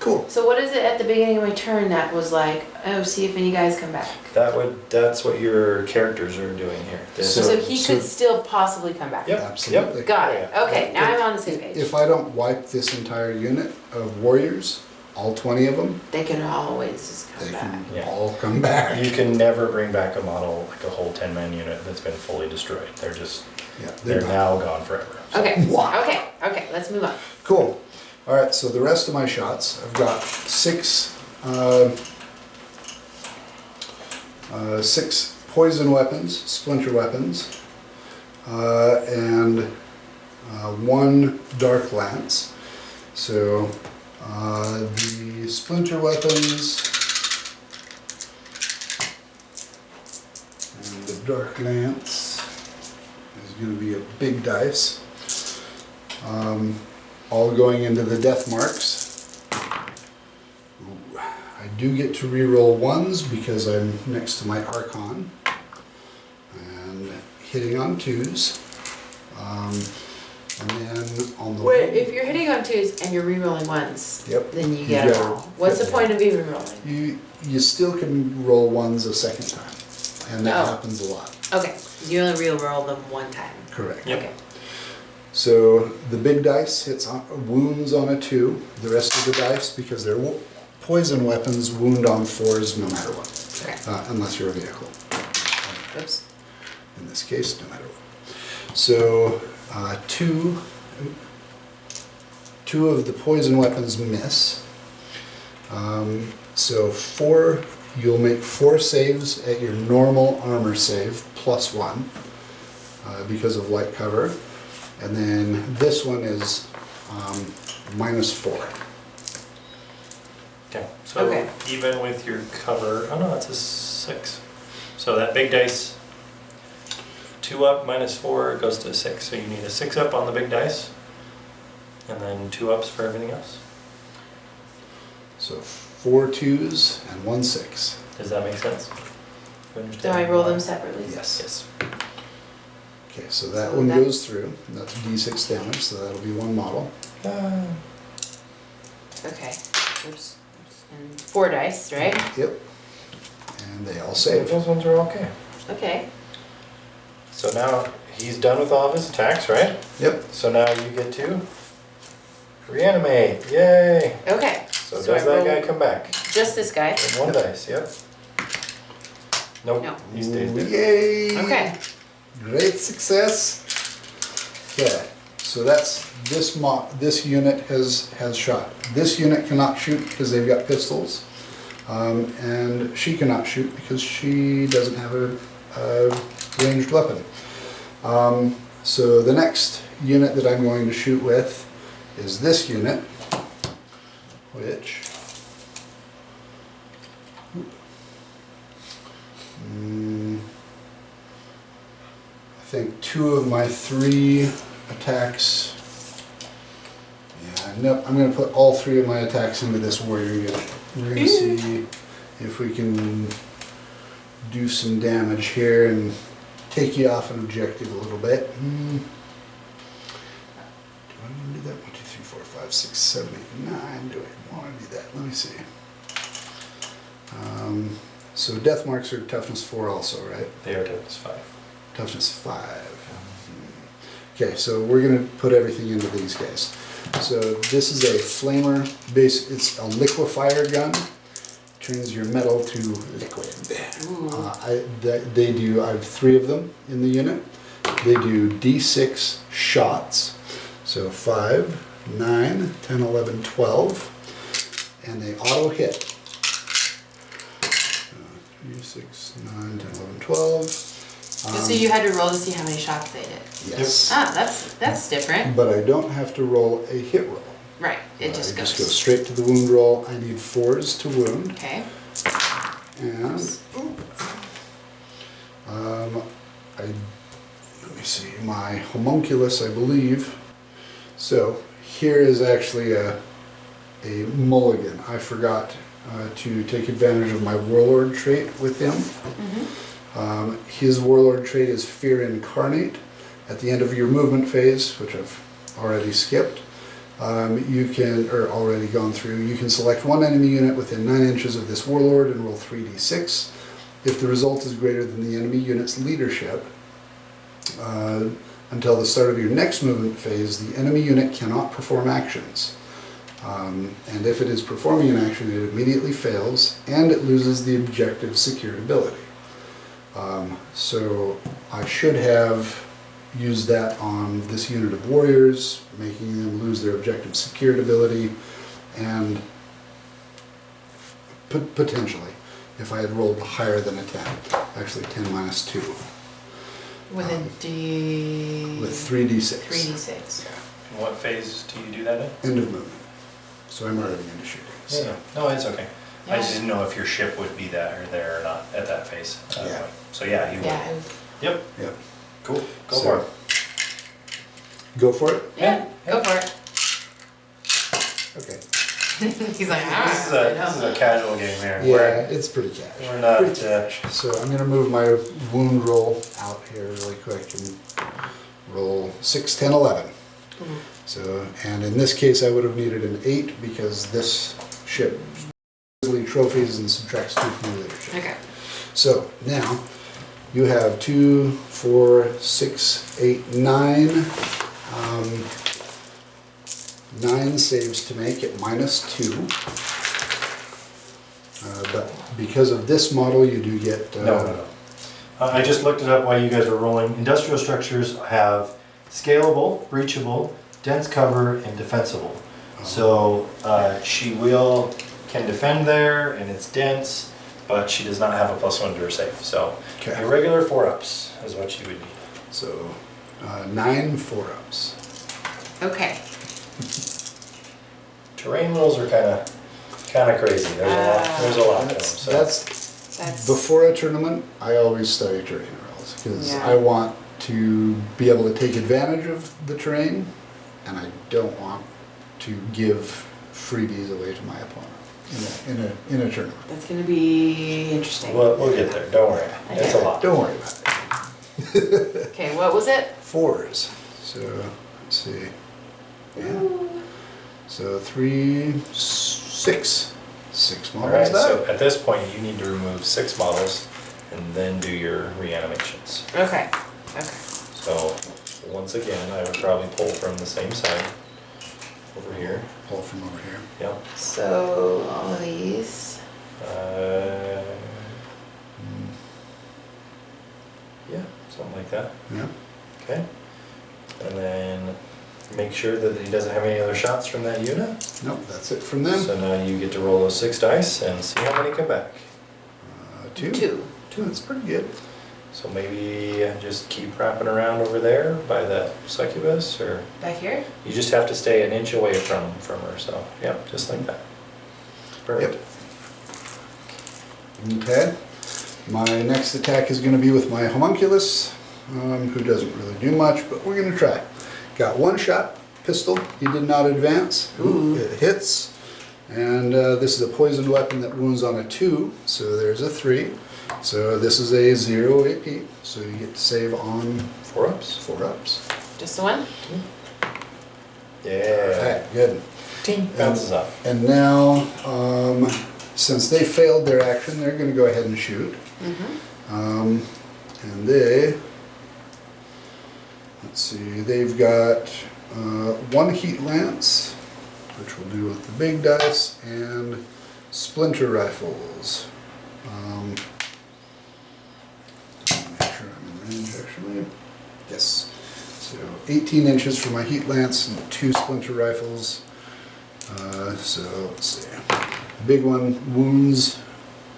Cool. so what is it at the beginning of my turn that was like, oh, see if any guys come back? that's what your characters are doing here. This- So, So- he so- could still possibly come back? Yep. Absolutely. Got it, Yeah. okay, now I'm on the same page. If I don't wipe this entire unit of warriors, all 20 of them, They can always just they come back. can Yeah. all come back. You can never bring back a model like a whole 10-man unit that's been fully destroyed. They're Yeah, they're gone. now gone forever. So- Okay, Wow. okay, let's move on. Cool. All right, so the rest of my shots, I've got six poison weapons, splinter weapons, and one dark lance. So the splinter weapons and the dark lance is going to be a big dice. All going into the death marks. Ooh, I do get to re-roll ones because I'm next to my Archon. And hitting on twos. And then on the Wait, if you're hitting on twos and you're re-rolling ones, Yep. then you You get them gotta- all. What's the point of even rolling? you still can roll ones a second time. And that Oh. happens a lot. Okay, you only re-roll them one time. Correct. Yep. Okay. So the big dice hits on, wounds on a 2. The rest of the dice, because they're poison weapons, wound on 4s no matter what, Okay. unless you're a vehicle. Oops. In this case, no matter what. So two of the poison weapons miss. So 4, you'll make 4 saves at your normal armor save plus 1 because of light cover. And then this one is minus 4. Okay. So Okay. even with your cover, oh no, it's a 6. So that big dice, 2 up minus 4 goes to a 6. So you need a 6 up on the big dice, and then 2 ups for everything else. So 4 2s and 1 6. Does that make sense? You Do understand? I roll them separately? Yes. Yes. Okay, so that So one that- goes through. That's d6 damage, so that'll be 1 model. Okay. Oops. And 4 dice, right? Yep. And they all save. Those ones are okay. Okay. So now he's done with all of his attacks, right? Yep. So now you get to reanimate. Yay! Okay. So So does I that roll- guy come back? Just this guy? With 1 dice, yep. Nope, No. he stays there. Yay! Okay. Great success. Okay, so that's this unit has shot. This unit cannot shoot because they've got pistols, and she cannot shoot because she doesn't have a ranged weapon. So the next unit that I'm going to shoot with is this unit, which I think 2 of my 3 attacks. Yeah, no, I'm going to put all 3 of my attacks into this warrior unit. We're going to see if we can do some damage here and take you off an objective a little bit. Do I want to do that? 1, 2, 3, 4, 5, 6, 7, 8, 9. Do I want to do that? Let me see. So death marks are toughness 4 also, right? They are toughness 5. Toughness 5. Okay, so we're gonna put everything into these guys. So this is a flamer base, it's a liquefier gun. Turns your metal to liquid. I have 3 of them in the unit. They do D6 shots. So 5, 9, 10, 11, 12. And they auto hit. 3, 6, 9, 10, 11, 12. So you had to roll to see how many shots they did. Yes. Ah, that's different. But I don't have to roll a hit roll. Right, it just I goes. just go straight to the wound roll. I need 4s to wound. Okay. And let me see, my homunculus, I believe. So here is actually a mulligan. I forgot to take advantage of my warlord trait with him. His warlord trait is Fear Incarnate. At the end of your movement phase, which I've already skipped, you can, or already gone through, you can select one enemy unit within 9 inches of this warlord and roll 3d6. If the result is greater than the enemy unit's leadership, until the start of your next movement phase, the enemy unit cannot perform actions. And if it is performing an action, it immediately fails and it loses the objective secured ability. So I should have used that on this unit of warriors, making them lose their objective secured ability, and potentially, if I had rolled higher than a 10, actually 10 minus 2. With a D. With 3d6. 3d6. In what phase do you do that in? End of movement. So I'm already into shooting. So. Yeah. No, it's okay. I Yeah. just didn't know if your ship would be there or not at that phase. Yeah. So yeah, you would. Yeah. it was- Yep. Yep. Cool. Go So- for it. Go for it? Yeah, go for it. Okay. He's like, ah, This is a casual game here. Yeah, it's pretty cash. We're not. Pretty cash. So I'm gonna move my wound roll out here really quick and roll 6, 10, 11. Mhm. So, and in this case I would have needed an 8 because this ship easily trophies and subtracts 2 from your leadership. Okay. So now you have 2, 4, 6, 8, 9. 9 saves to make at -2. But because of this model, you do get... No. I just looked it up while you guys were rolling. Industrial structures have scalable, breachable, dense cover, and defensible. So she can defend there, and it's dense, but she does not have a +1 to her save. So Okay. a regular 4-ups is what she would need. So 9 4-ups. Okay. Terrain rules are kind of crazy. There's a lot to them. So That's Before a tournament, I always study terrain rules because Yeah. I want to be able to take advantage of the terrain, and I don't want to give freebies away to my opponent in a tournament. That's gonna be interesting. we'll get there. Don't worry. It's a Okay. lot. Don't worry about it. Okay, what was it? 4s. So let's see. Yeah. So 3, 6. 6 All models right. So at this point, you need to remove 6 models and then do your reanimations. Okay. Okay. So once again, I would probably pull from the same side over here. Pull from over here. Yep. So all of these. Yeah, something like that. Yeah. Okay. And then make sure that he doesn't have any other shots from that unit. Nope, that's it from them. So now you get to roll those 6 dice and see how many come back. 2. 2. 2, that's pretty good. So maybe just keep wrapping around over there by that succubus, or Back here? you just have to stay an inch away from her. So yeah, just like that. Perfect. Okay. My next attack is going to be with my homunculus, who doesn't really do much, but we're going to try. Got 1 shot, pistol. He did not advance. Ooh. It hits. And this is a poisoned weapon that wounds on a 2, so there's a 3. So this is a 0 AP, so you get to save on 4-ups. 4-ups. Just the one? Yeah. Alright, good. Team bounces off. And now, since they failed their action, they're going to go ahead and shoot. Mm-hmm. And they let's see, they've got one heat lance, which we'll do with the big dice, and splinter rifles. Make sure I'm in range actually. Yes. So 18 inches for my heat lance and 2 splinter rifles. So let's see. Big one, wounds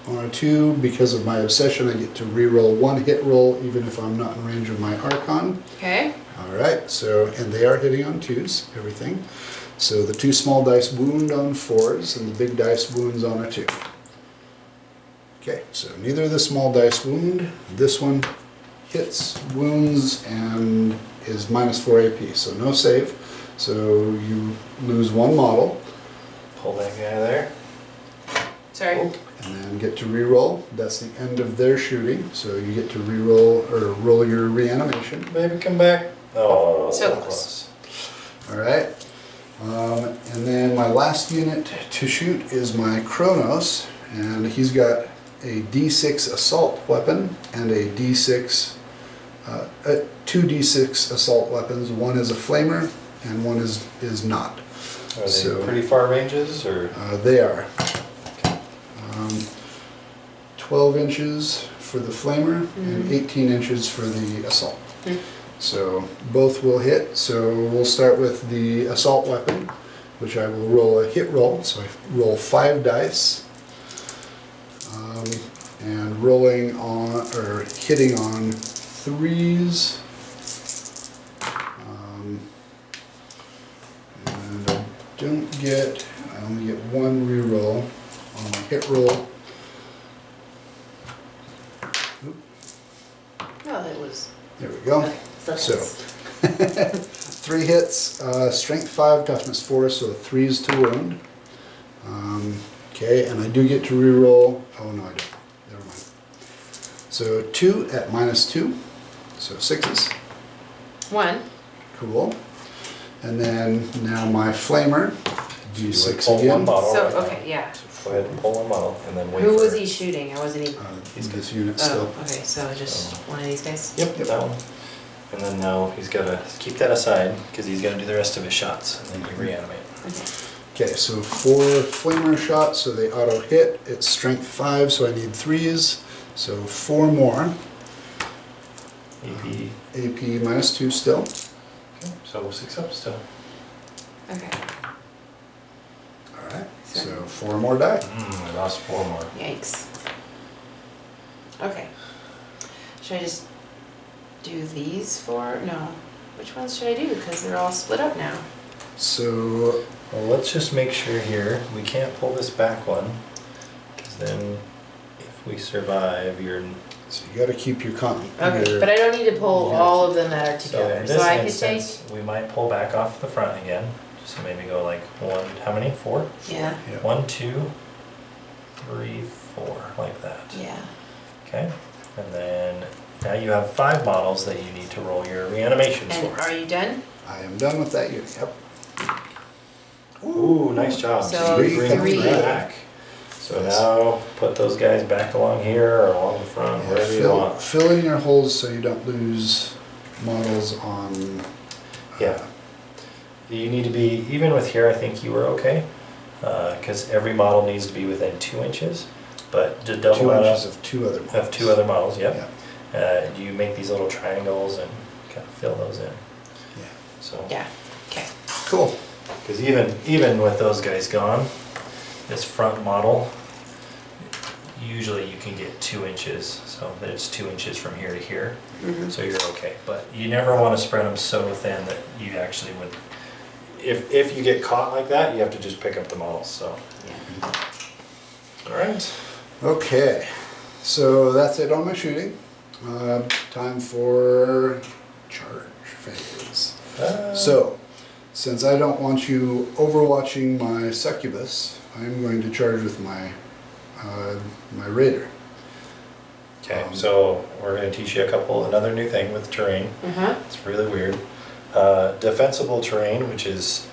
on a 2. Because of my obsession, I get to reroll 1 hit roll even if I'm not in range of my Archon. Okay. Alright, so, and they are hitting on 2s, everything. So the 2 small dice wound on 4s and the big dice wounds on a 2. Okay, so neither of the small dice wound. This one hits, wounds, and is -4 AP, so no save. So you lose 1 model. Pull that guy there. Sorry. And then get to reroll. That's the end of their shooting. So you get to reroll or roll your reanimation. Baby, come back. Oh, So close. Alright. And then my last unit to shoot is my Kronos. And he's got a D6 assault weapon and a D6, 2 D6 assault weapons. One is a flamer and one is not. Are they So- pretty far ranges, or? They are. 12 inches for the flamer and 18 inches for the assault. So both will hit. So we'll start with the assault weapon, which I will roll a hit roll. So I roll 5 dice. And rolling on, or hitting on 3s. And I don't get, I only get 1 reroll on my hit roll. Well, it was. There we go. So, 3 hits, strength 5, toughness 4, so 3s to wound. Okay, and I do get to reroll. Oh no, I don't. Never mind. So 2 at -2, so 6s. 1. Cool. And then now my flamer, You would D6 pull one again. model. So, right now. okay, yeah. Go ahead and pull one model, and then wait Who for was it. he shooting? I wasn't even. This unit Oh, still. okay, so just one of these guys? Yep, that one. And then now he's gotta keep that aside, because he's gotta do the rest of his shots, and then you reanimate. Okay. Okay, so 4 flamer shots, so they auto hit. It's strength 5, so I need 3s. So 4 more. AP. AP -2 still. Okay, so 6 up still. Okay. Alright, so 4 more die. I lost 4 more. Yikes. Okay. Should I just do these 4? No. Which ones should I do? Because they're all split up now. So, Well, let's just make sure here, we can't pull this back one, because then if we survive, you're... so you gotta keep your Okay, but I don't need to pull Yeah. all of them that are So together. in So, this I could take. instance, we might pull back off the front again, so maybe go like 1, how many? 4? Yeah. Yeah. 1, 2, 3, 4, like that. Yeah. Okay, and then now you have 5 models that you need to roll your reanimations And for. are you done? I am done with that unit, yep. Ooh, nice job. So you bring 3. them back. So now put those guys back along here or along the front, Yeah, wherever you want. fill in your holes so you don't lose models on... Yeah. You need to be, even with here, I think you were okay, because every model needs to be within 2 inches, but just double 2 that inches up. of 2 other models. Have 2 other models, yep. Yeah. You make these little triangles and kind of fill those in. Yeah. So, Yeah. Okay. Cool. because even with those guys gone, this front model, usually you can get 2 inches, so that it's 2 inches from here to here, Mhm. so you're okay. But you never want to spread them so thin that you actually would, if you get caught like that, you have to just pick up the models, so. Yeah. All right. Okay, so that's it on my shooting. Time for charge phase. So, since I don't want you overwatching my succubus, I'm going to charge with my my raider. Okay, so we're gonna teach you another new thing with terrain. Uh-huh. It's really weird. Defensible terrain, which is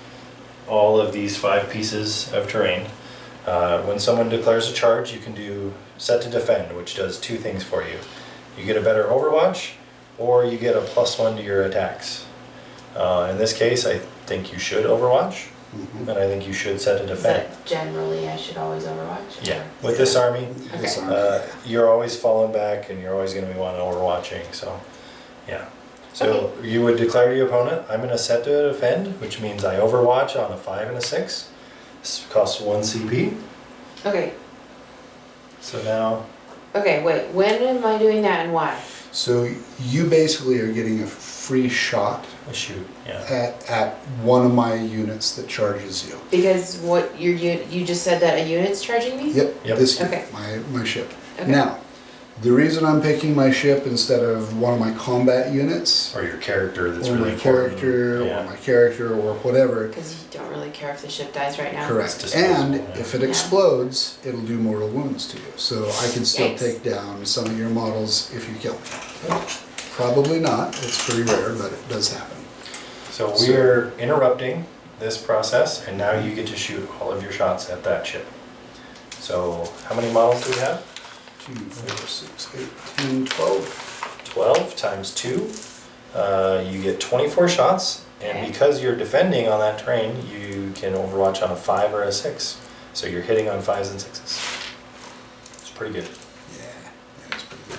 all of these 5 pieces of terrain. When someone declares a charge, you can do set to defend, which does 2 things for you. You get a better overwatch, or you get a +1 to your attacks. In this case, I think you should Overwatch, Mhm. and I think you should set a Is defend. that generally I should always Overwatch? Yeah, with this army, This Okay. army. you're always falling back and you're always going to be wanting Overwatching, so yeah. So you would declare to your opponent, I'm going to set to defend, which means I Overwatch on a 5 and a 6. This costs 1 CP. Okay. So now, Okay, wait, when am I doing that and why? So you basically are getting a free shot I shoot, yeah. at one of my units that charges you. Because what you just said that a unit's charging me? Yep, Yep. this unit, Okay. my ship. Okay. Now, the reason I'm picking my ship instead of one of my combat units, Or your character that's or really my important. character, Yeah. or my character, or whatever, Because you don't really care if the ship dies right now. correct. It's disposable, And yeah. if it Yeah. explodes, it'll do mortal wounds to you. So I can still Yikes. take down some of your models if you kill me. Probably not, it's pretty rare, but it does happen. So we're interrupting this process, and now you get to shoot all of your shots at that ship. So how many models do we have? 2, 4, 6, 8, 10, 12. 12 times 2. You get 24 shots, and Okay. because you're defending on that terrain, you can Overwatch on a 5 or a 6. So you're hitting on 5s and 6s. It's pretty good. Yeah, that's pretty good.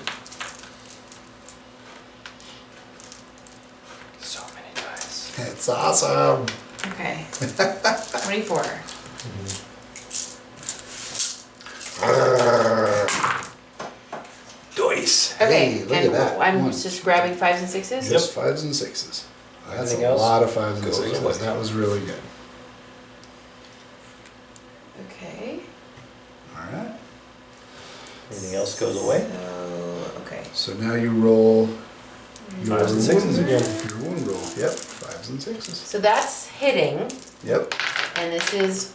So many dice. It's awesome. Okay. 24. Dice. Okay, Hey, look at and that. I'm One, just grabbing 5s and 6s? Just 5s and 6s. That's Everything a else lot of 5s and goes 6s. away. That was really good. Okay. Alright. Anything else goes away? So, okay. So now you roll your 5s and 6s wound- again. Your wound roll. Yep, 5s and 6s. So that's hitting, Yep. and this is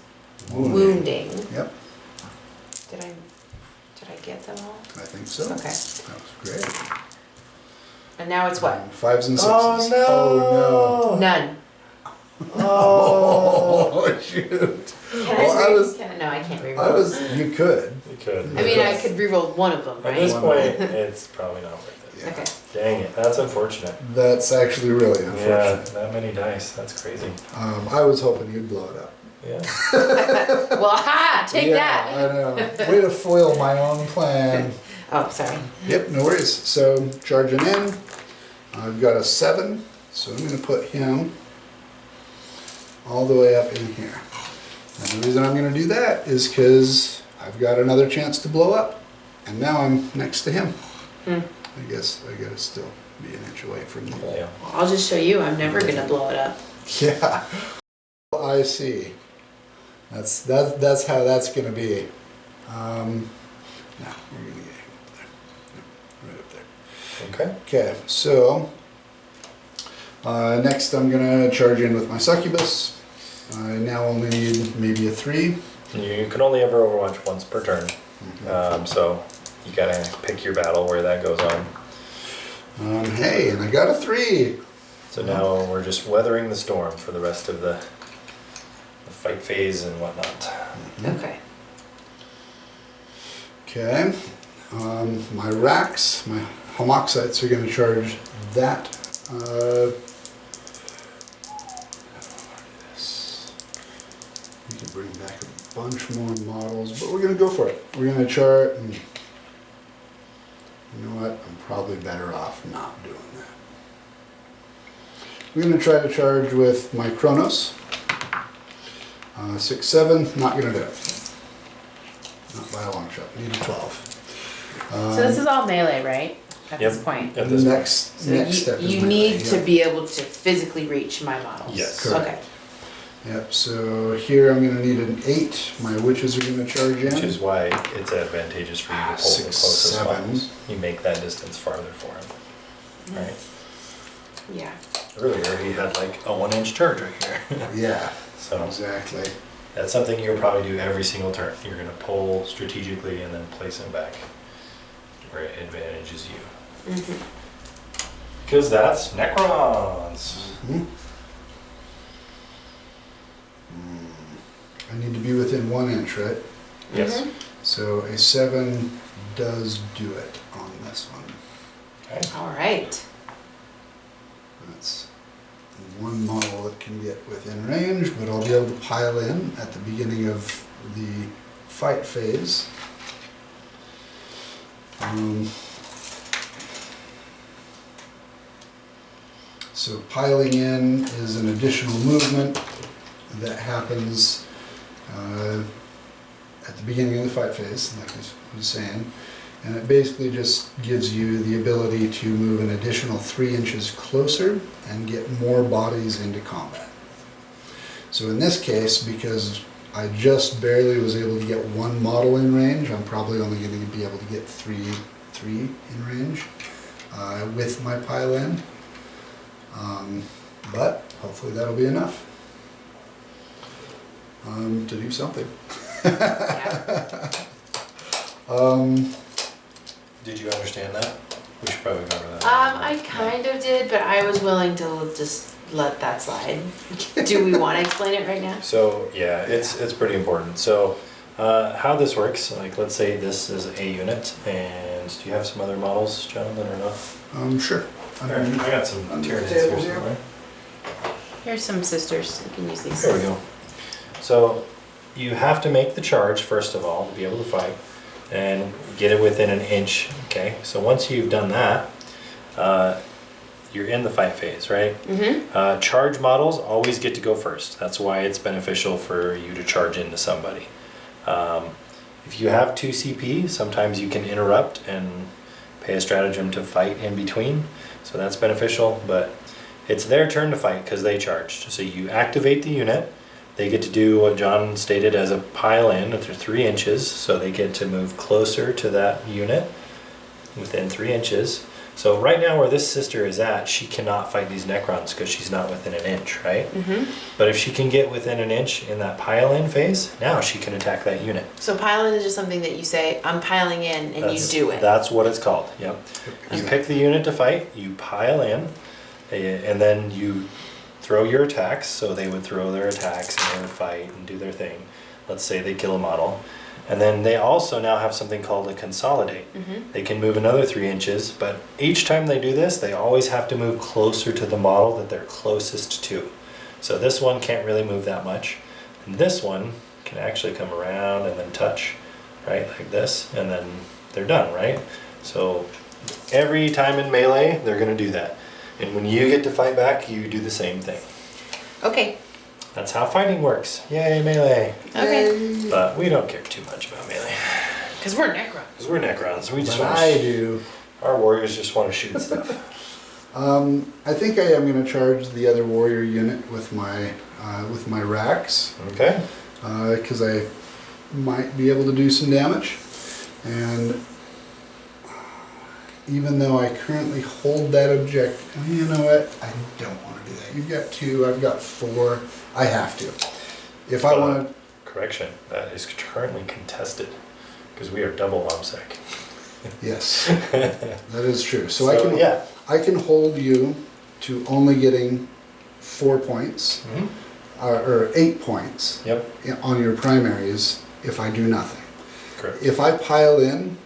Wounding. wounding. Yep, Did I get them all? I think so. Okay. That was great. And now it's what? 5s and 6s. Oh no! Oh None. no. Oh! Oh shoot. Can Well, I I re- was- can I, no, I can't reroll. I was, you could. You could. I mean, I Yes. could reroll one of them, At this right? point, it's probably not worth it. Yeah. Okay. Dang it, that's unfortunate. That's actually really Yeah, unfortunate. that many dice, that's crazy. I was hoping you'd blow it up. Yeah. Well, ha! Take Yeah, that. I know. Way to foil my own plan. Oh, sorry. Yep, no worries. So charging in, I've got a 7, so I'm going to put him all the way up in here. And the reason I'm going to do that is because I've got another chance to blow up, and now I'm next to him. Hmm. I guess I got to still be an inch away from the hole. Yeah. I'll just show you. I'm never gonna blow it up. Yeah, I see. That's how that's going to be. Now we're going to get him up there. Yep, right up there. Okay. Okay, so next I'm gonna charge in with my succubus. I now only need maybe a 3. You can only ever Overwatch once per turn. So you gotta pick your battle where that goes on. Hey, and I got a 3. So now we're just weathering the storm for the rest of the fight phase and whatnot. Okay. Okay, my racks, my homoxites are gonna charge that. We can bring back a bunch more models, but we're gonna go for it. We're gonna chart, and you know what? I'm probably better off not doing that. We're gonna try to charge with my Chronos. 6, 7, not gonna do it. Not by a long shot. Need a 12. So this is all melee, right? At Yep. this point. At this point. next So next step is you my need melee, to yeah. be able to physically reach my models. Yes. Correct. Okay. Yep, so here I'm gonna need an 8. My witches are gonna charge in. Which is why it's advantageous for you to pull the 6, closest 7. ones. You make that distance farther for him. Right. Yeah. Earlier he had like a 1-inch charge right here. Yeah, So exactly. that's something you'll probably do every single turn. You're gonna pull strategically and then place him back where it advantages you. Mm-hmm. Because that's Necrons. Hmm? I need to be within 1 inch, right? Yes. Mhm. So a 7 does do it on this one. Okay. All right. That's one model that can get within range, but I'll be able to pile in at the beginning of the fight phase. So piling in is an additional movement that happens at the beginning of the fight phase, like I was saying. And it basically just gives you the ability to move an additional 3 inches closer and get more bodies into combat. So in this case, because I just barely was able to get 1 model in range, I'm probably only going to be able to get three in range with my pile in. But hopefully that'll be enough to do something. Yeah. Did you understand that? We should probably cover that. I kind of did, but I was willing to just let that slide. Do we want to explain it right now? So yeah, it's pretty important. So how this works, like let's say this is a unit, and do you have some other models, Jonathan, or not? Sure. Here, I got some under the Tyranids table here here. somewhere. Here's some sisters. You can use these. There we go. So you have to make the charge first of all to be able to fight, and get it within an inch. Okay. So once you've done that, you're in the fight phase, right? Mm-hmm. Charge models always get to go first. That's why it's beneficial for you to charge into somebody. If you have 2 CP, sometimes you can interrupt and pay a stratagem to fight in between. So that's beneficial, but it's their turn to fight because they charged. So you activate the unit. They get to do what John stated as a pile in with their 3 inches. So they get to move closer to that unit within 3 inches. So right now where this sister is at, she cannot fight these Necrons because she's not within an inch, right? Mm-hmm. But if she can get within an inch in that pile-in phase, now she can attack that unit. So piling is just something that you say, I'm piling in, and you do it. That's what it's called, yep. You Okay. pick the unit to fight, you pile in, and then you throw your attacks. So they would throw their attacks and they would fight and do their thing. Let's say they kill a model. And then they also now have something called a consolidate. Mm-hmm. They can move another 3 inches, but each time they do this, they always have to move closer to the model that they're closest to. So this one can't really move that much. And this one can actually come around and then touch, right, like this, and then they're done, right? So every time in melee, they're gonna do that. And when you get to fight back, you do the same thing. Okay. That's how fighting works. Yay, melee. Okay. But we don't care too much about melee. Because we're Necron. Because we're Necrons. We just But want I do. Our warriors just want to shoot stuff. I think I am going to charge the other warrior unit with my racks, Okay? because I might be able to do some damage. And even though I currently hold that objective, you know what? I don't want to do that. You've got 2, I've got 4. I have to. If I want to. Correction, that is currently contested. Because we are double OMSEC. Yes, that is true. So I can. yeah. I can hold you to only getting 4 points, or 8 points Yep. on your primaries if I do nothing. Correct. If I pile in,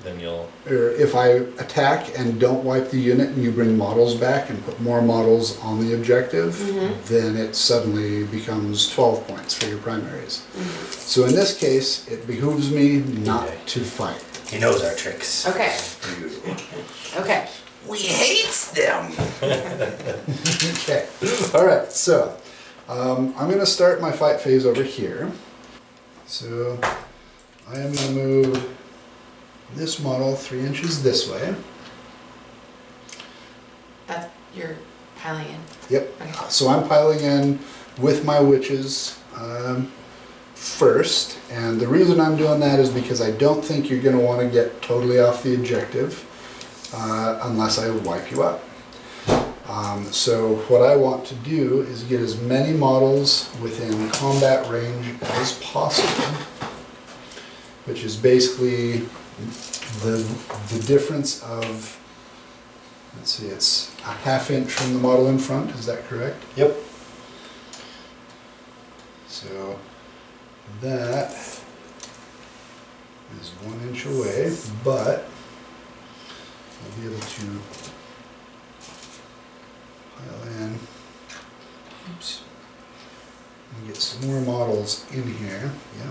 Then you'll. or if I attack and don't wipe the unit and you bring models back and put more models on the objective, then it suddenly becomes 12 points for your primaries. So in this case, it behooves me not to fight. He knows our tricks. Okay. Okay. We hate them. Okay. All right. So I'm going to start my fight phase over here. So I am going to move this model 3 inches this way. That's your piling in. Yep. Okay. So I'm piling in with my witches first, and the reason I'm doing that is because I don't think you're going to want to get totally off the objective unless I wipe you up. So what I want to do is get as many models within combat range as possible, which is basically the difference of, let's see, it's a ½ inch from the model in front, is that correct? Yep. So that is 1 inch away, but I'll be able to pile models in here. Yeah.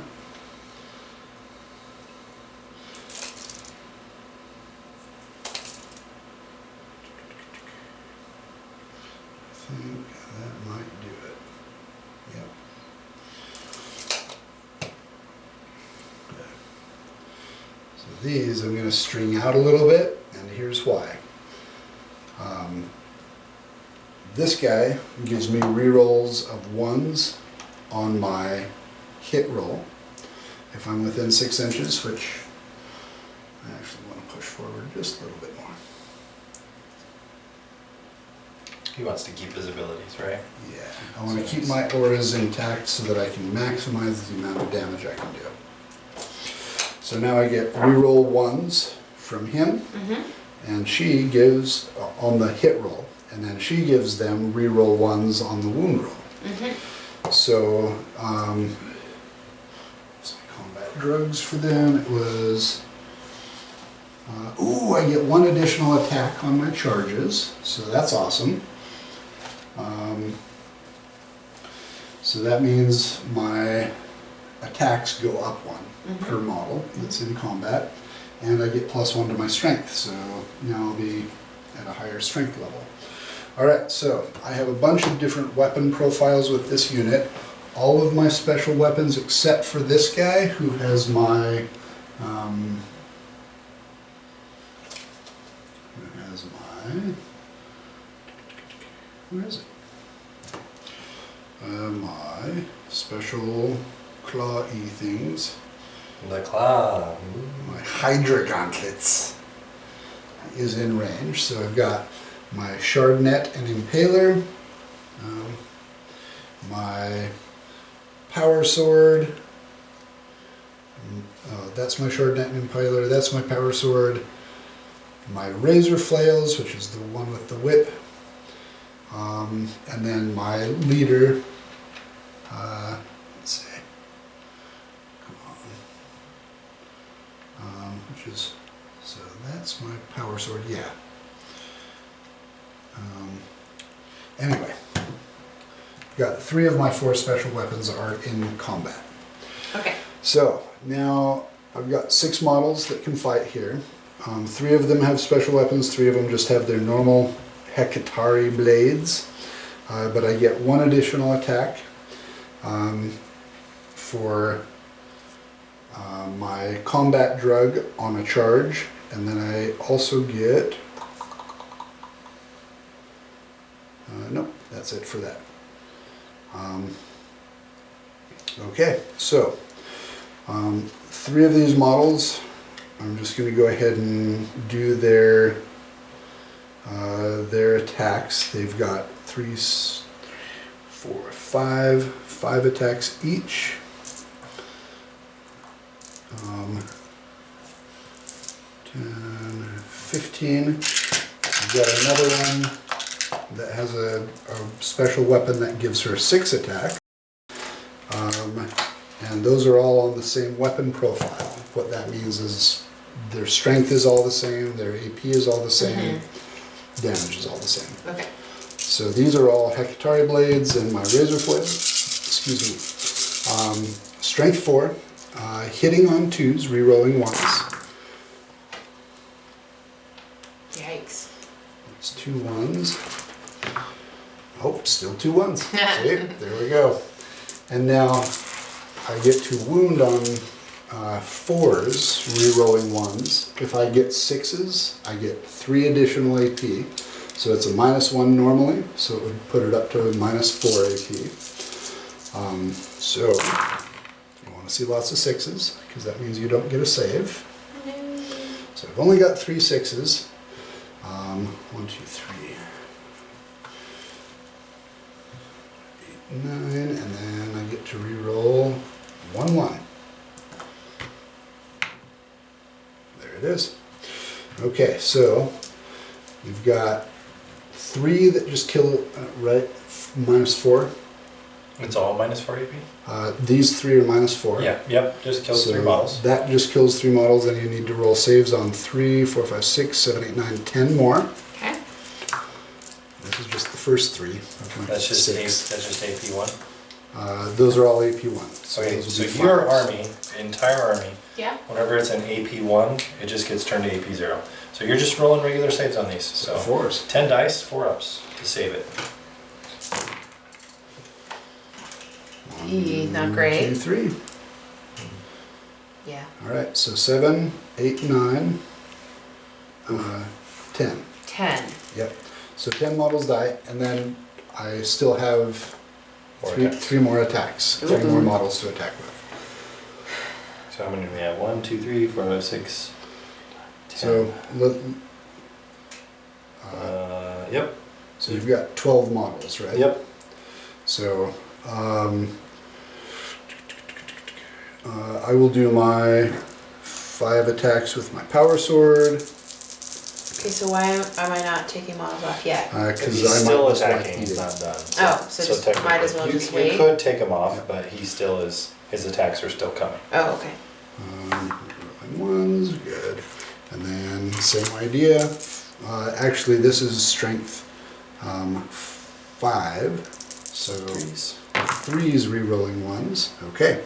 I think that might do it. Yep. Okay. So these I'm going to string out a little bit, and here's why. This guy gives me rerolls of 1s on my hit roll if I'm within 6 inches, which I actually want to push forward just a little bit more. He wants to keep his abilities, right? Yeah, I want to keep my auras intact so that I can maximize the amount of damage I can do. So now I get reroll 1s from him, and she gives on the hit roll, and then she gives them reroll 1s on the wound roll. So, combat drugs for them, it was, ooh, I get 1 additional attack on my charges, so that's awesome. So that means my attacks go up 1 per model that's in combat, and I get +1 to my strength, so now I'll be at a higher strength level. Alright, so I have a bunch of different weapon profiles with this unit. All of my special weapons except for this guy who has my where is it? My special claw-y things. The claw. My Hydra gauntlets is in range. So I've got my shard net and impaler, my power sword. That's my shard net and impaler. That's my power sword. My razor flails, which is the one with the whip. And then my leader, let's see, come on, which is, so that's my power sword, yeah. Anyway, got 3 of my 4 special weapons are in combat. Okay. So now I've got 6 models that can fight here. 3 of them have special weapons, 3 of them just have their normal Hekatari blades, but I get 1 additional attack for my combat drug on a charge, and then I also get, nope, that's it for that. Okay, so 3 of these models, I'm just going to go ahead and do their attacks. They've got 3, 4, 5 attacks each. 10, 15. I've got another one that has a special weapon that gives her 6 attack. And those are all on the same weapon profile. What that means is their strength is all the same, their AP is all the same, damage is all the same. Okay. So these are all Hekatari blades and my razor blades. Excuse me. Strength 4, hitting on 2s, re-rolling 1s. Yikes. It's 2 1s. Oh, still 2 1s. See, there we go. And now I get to wound on 4s, re-rolling 1s. If I get 6s, I get 3 additional AP. So it's a -1 normally, so it would put it up to -4 AP. So you want to see lots of 6s, because that means you don't get a save. So I've only got 3 6s. 1, 2, 3, 8, 9, and then I get to re-roll 1 1. There it is. Okay, so you've got 3 that just kill right -4. It's all -4 AP? These 3 are -4. Yeah, yep, just kills So 3 models. that just kills 3 models, and you need to roll saves on 3, 4, 5, 6, 7, 8, 9, 10 more. Okay. This is just the first 3 of my That's just 6. that's just AP1. Those are all AP1. Okay, those so will be your fives. army, entire army, Yeah. whenever it's an AP1, it just gets turned to AP0. So you're just rolling regular saves on these. So Fours. 10 dice, 4 ups to save it. Not 1, great. 2, 3. Yeah. All right, so 7, 8, 9, 10. 10. Yep. So 10 models die, and then I still have More three, attacks. 3 more attacks. 3 more models to attack with. So how many do we have? 1, 2, 3, 4, 5, 6, 10. So, Yep. so you've got 12 models, right? Yep. So, I will do my 5 attacks with my power sword, Okay, so why am I not taking models off yet? because He's I still might just like attacking. He's eating. not done. Oh, so just technically, might as well just you wait? could take him off, Yeah. but he still is. His attacks are still coming. Oh, okay. Ones, good. And then same idea. Actually, this is strength 5. So Threes. 3's re-rolling ones. Okay.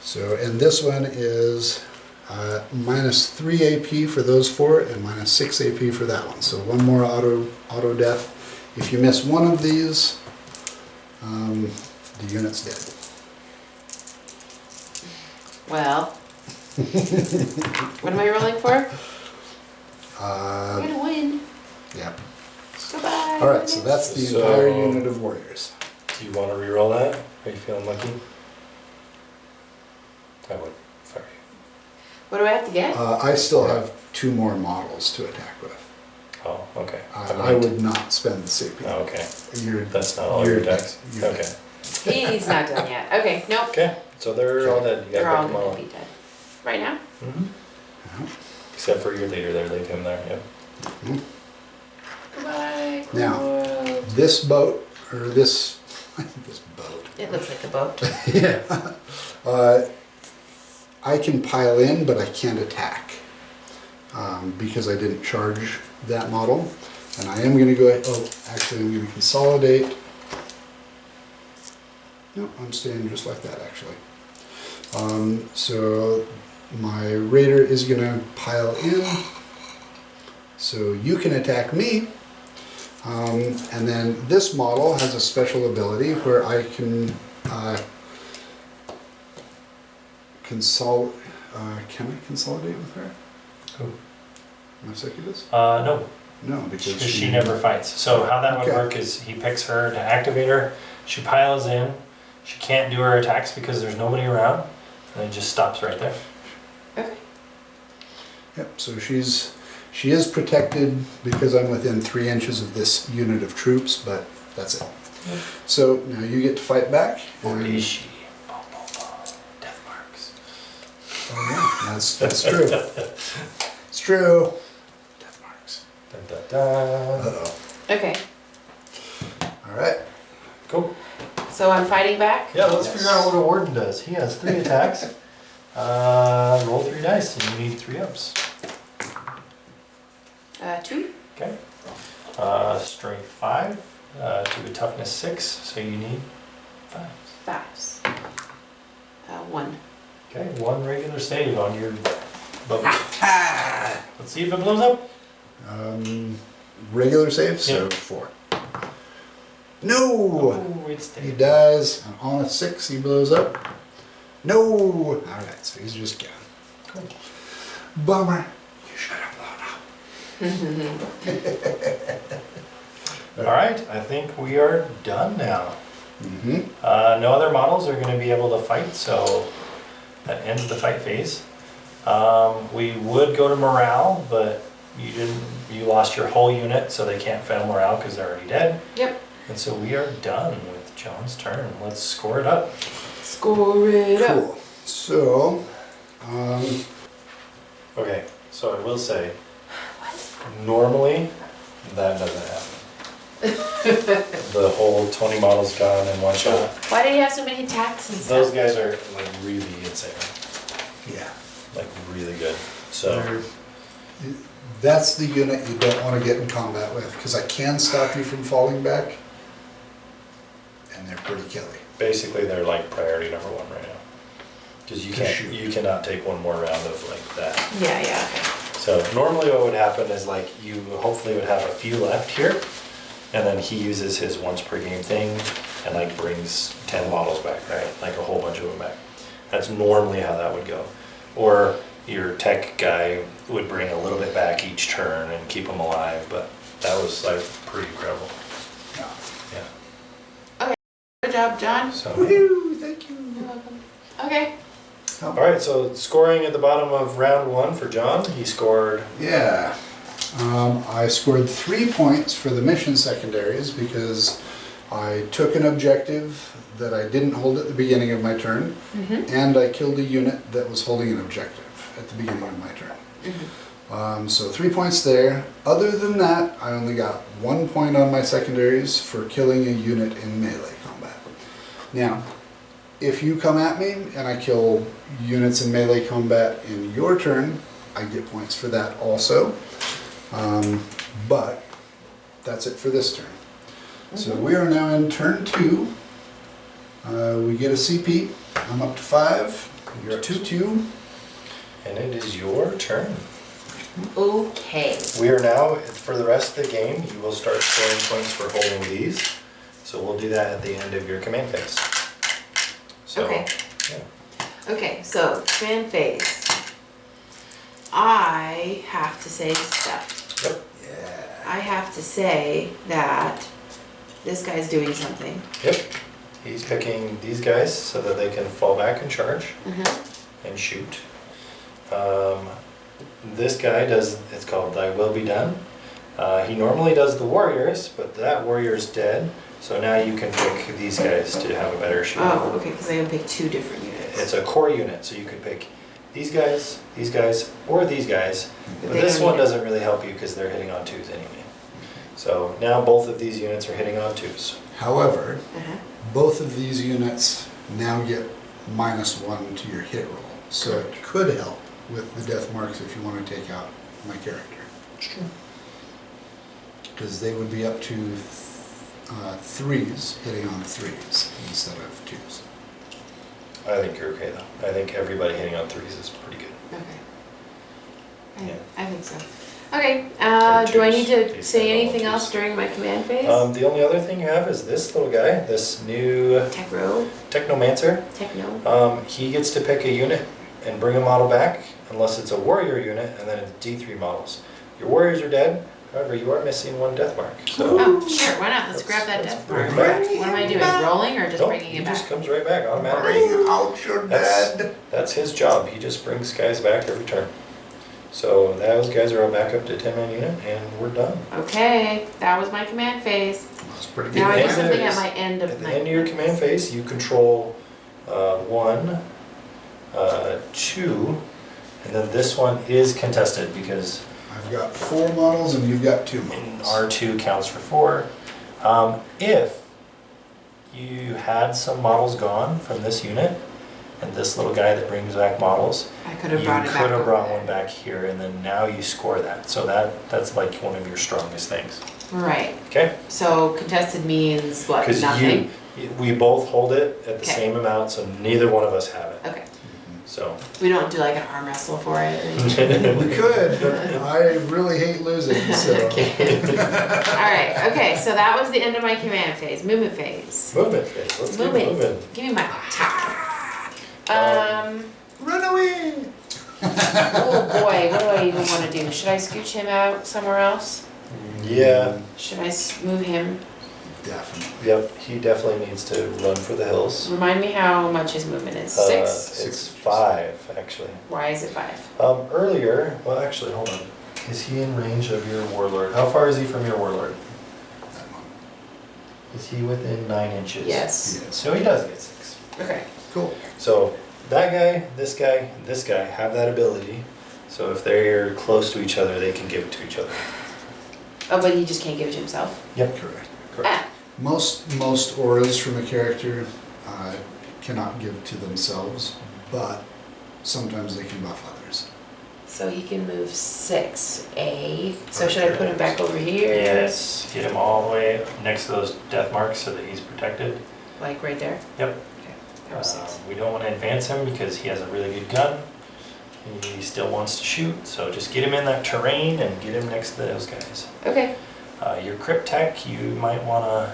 So, and this one is minus 3 AP for those 4 and minus 6 AP for that one. So 1 more auto death. If you miss one of these, the unit's dead. Well. What am I rolling for? I'm gonna win. Yeah. Goodbye. All right, so that's the So- entire unit of warriors. Do you want to re-roll that? Are you feeling lucky? I would. Sorry. What do I have to get? I still have 2 more models to attack with. Oh, okay. I would not spend the CP. Oh, okay. You're, That's not all your you're- attacks? you're Okay. He's not done yet. Okay, nope. Okay, so they're all dead. You They're gotta all pick them all gonna up. be dead. Right now? Except for your leader there, leave him there, yep. Goodbye. cool Now. world. This boat, or this, this boat, It looks like a boat. yeah. I can pile in, but I can't attack. Because I didn't charge that model. And I am going to go ahead, oh, actually I'm going to consolidate. No, I'm staying just like that actually. So my raider is going to pile in. So you can attack me. And then this model has a special ability where I can can I consolidate with her? Who? My succubus? No, No, because because she never fights. So how that would Okay. work is he picks her to activate her, she piles in, she can't do her attacks because there's nobody around, and it just stops right there. Okay. Yep. So she is protected because I'm within 3 inches of this unit of troops, but that's it. Yep. So now you get to fight back. Or and- is she? Boom, boom, boom. Death marks. Oh yeah, that's true. It's true. Death marks. Dun, dun, dun. Uh-oh. Okay. All right. Cool. So I'm fighting back? Yeah, let's Yes. figure out what a warden does. He has 3 attacks. Roll 3 dice, and you need 3 ups. 2. Okay. Strength 5 to a toughness 6, so you need 5. 5s. 1. Okay, 1 regular save on your boat. Let's see if it blows up. Regular save, so Yep. 4. No! Oh, it's He dead. dies, and on a 6 he blows up. No! Alright, so he's just gone. Cool. Bummer. You should have blown up. Alright, I think we are done now. Mm-hmm. No other models are going to be able to fight, so that ends the fight phase. We would go to morale, but you lost your whole unit, so they can't fail morale because they're already dead. Yep. And so we are done with John's turn. Let's score it up. Score it up. Cool. So, Okay, so I will say, normally that doesn't happen. The whole 20 models gone in one shot. Why do you have so many attacks and Those stuff? guys are like really insane, yeah. like really good. So That's the unit you don't want to get in combat with, because I can stop you from falling back, and they're pretty killy. basically they're like priority number 1 right now. Because you cannot take one more round of like that. Yeah, yeah, okay. So normally what would happen is like you hopefully would have a few left here, and then he uses his once per game thing and like brings 10 models back, right? Like a whole bunch of them back. That's normally how that would go. Or your tech guy would bring a little bit back each turn and keep them alive, but that was like pretty incredible. Yeah. Yeah. Good job, John. So, Woohoo, thank you. You're welcome. Okay. all right, so scoring at the bottom of round 1 for John, he scored. Yeah. I scored 3 points for the mission secondaries because I took an objective that I didn't hold at the beginning of my turn, and I killed a unit that was holding an objective at the beginning of my turn. So 3 points there. Other than that, I only got 1 point on my secondaries for killing a unit in melee combat. Now, if you come at me and I kill units in melee combat in your turn, I get points for that also. But that's it for this turn. So we are now in turn 2. We get a CP. I'm up to 5. You're up to 2. And it is your turn. Okay. We are now, for the rest of the game, you will start scoring points for holding these. So we'll do that at the end of your command phase. So, Okay. yeah. Okay, so command phase. I have to say stuff. Yep. Yeah. I have to say that this guy's doing something. Yep. He's picking these guys so that they can fall back and charge and shoot. This guy does, it's called Thy Will Be Done. He normally does the warriors, but that warrior's dead. So now you can pick these guys to have a better shoot. Oh, okay, because I can pick 2 different units. It's a core unit, so you could pick these guys, or these guys. But they this don't one need it. doesn't really help you because they're hitting on 2s anyway. So now both of these units are hitting on 2s. However, Uh-huh. both of these units now get -1 to your hit roll. So it could help with the death marks if you want to take out my character. It's true. Because they would be up to 3s, hitting on 3s instead of 2s. I think you're okay though. I think everybody hitting on 3s is pretty good. Okay. Yeah. I think so. Okay, Or do I need twos. to These say guys all anything twos. else during my command phase? The only other thing you have is this little guy, this new Techro, Technomancer. Techno. He gets to pick a unit and bring a model back, unless it's a warrior unit, and then it's D3 models. Your warriors are dead, however, you are missing 1 death mark. So Oh, sure, why not? Let's grab that Let's death mark. bring What am I doing, rolling or just nope, bringing he it just back? comes right back automatically. Bring out your dead! That's his job. He just brings guys back every turn. So those guys are all back up to 10-man unit, and we're done. Okay, that was my command phase. That's pretty good. Now I do And something there's- at my end At of the my. end of your command phase, you control 1, 2, and then this one is contested because I've got 4 models and you've got 2 in models. R2 counts for 4. If you had some models gone from this unit, and this little guy that brings back models, I could have you brought it back. could have over brought there. one back here, and then now you score that. So that's like one of your strongest things. Right, Okay? so contested means what, Because nothing? we both hold it at the Okay. same amount, so neither one of us have it. Okay, So. we don't do like an arm wrestle for it or anything? We could, but I really hate losing, so. Alright, okay, so that was the end of my command phase, movement phase. Movement phase. Let's get Movement. moving. Give me my attack. Run away! Oh boy, what do I even wanna do? Should I scooch him out somewhere else? Yeah. Should I move him? Definitely. Yep. He definitely needs to run for the hills. Remind me how much his movement is. 6? It's 5 actually. Why is it 5? Earlier, well, actually, hold on. Is he in range of your warlord? How far is he from your warlord? Is he within 9 inches? Yes. Yes. So he does get 6. Okay. Cool. So that guy, this guy, this guy have that ability. So if they're close to each other, they can give it to each other. Oh, but he just can't give it to himself? Yep. Correct. Correct. Ah, Most auras from a character cannot give to themselves, but sometimes they can buff others. so he can move 6, So should I put him back over here? Yes. Get him all the way next to those death marks so that he's protected. Like right there? Yep. Okay. There were 6. We don't want to advance him because he has a really good gun. He still wants to shoot, so just get him in that terrain and get him next to those guys. Okay. Your crypt tech, you might want to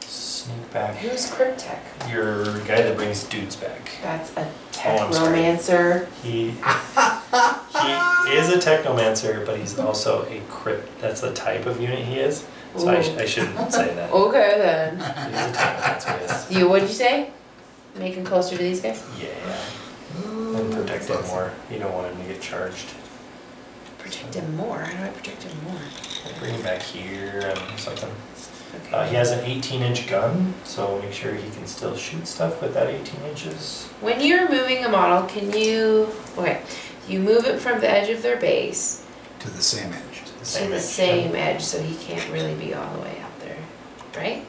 sneak back. Who's Cryptech? Your guy that brings dudes back. That's a I'm sorry. technomancer. He is a technomancer, but he's also a crypt. That's the type of unit he is. So I shouldn't say that. Okay then. He's a technomancer, yes. What'd you say? Make him closer to these guys? Yeah. And protect him more. You don't want him to get charged. Protect him more? How do I protect him more? Bring him back here and something. Okay. He has an 18-inch gun, so make sure he can still shoot stuff with that 18 inches. When you're moving a model, can you... Okay. You move it from the edge of their base To the same edge. To the to same the edge. same edge, so he can't really be all the way up there. Right?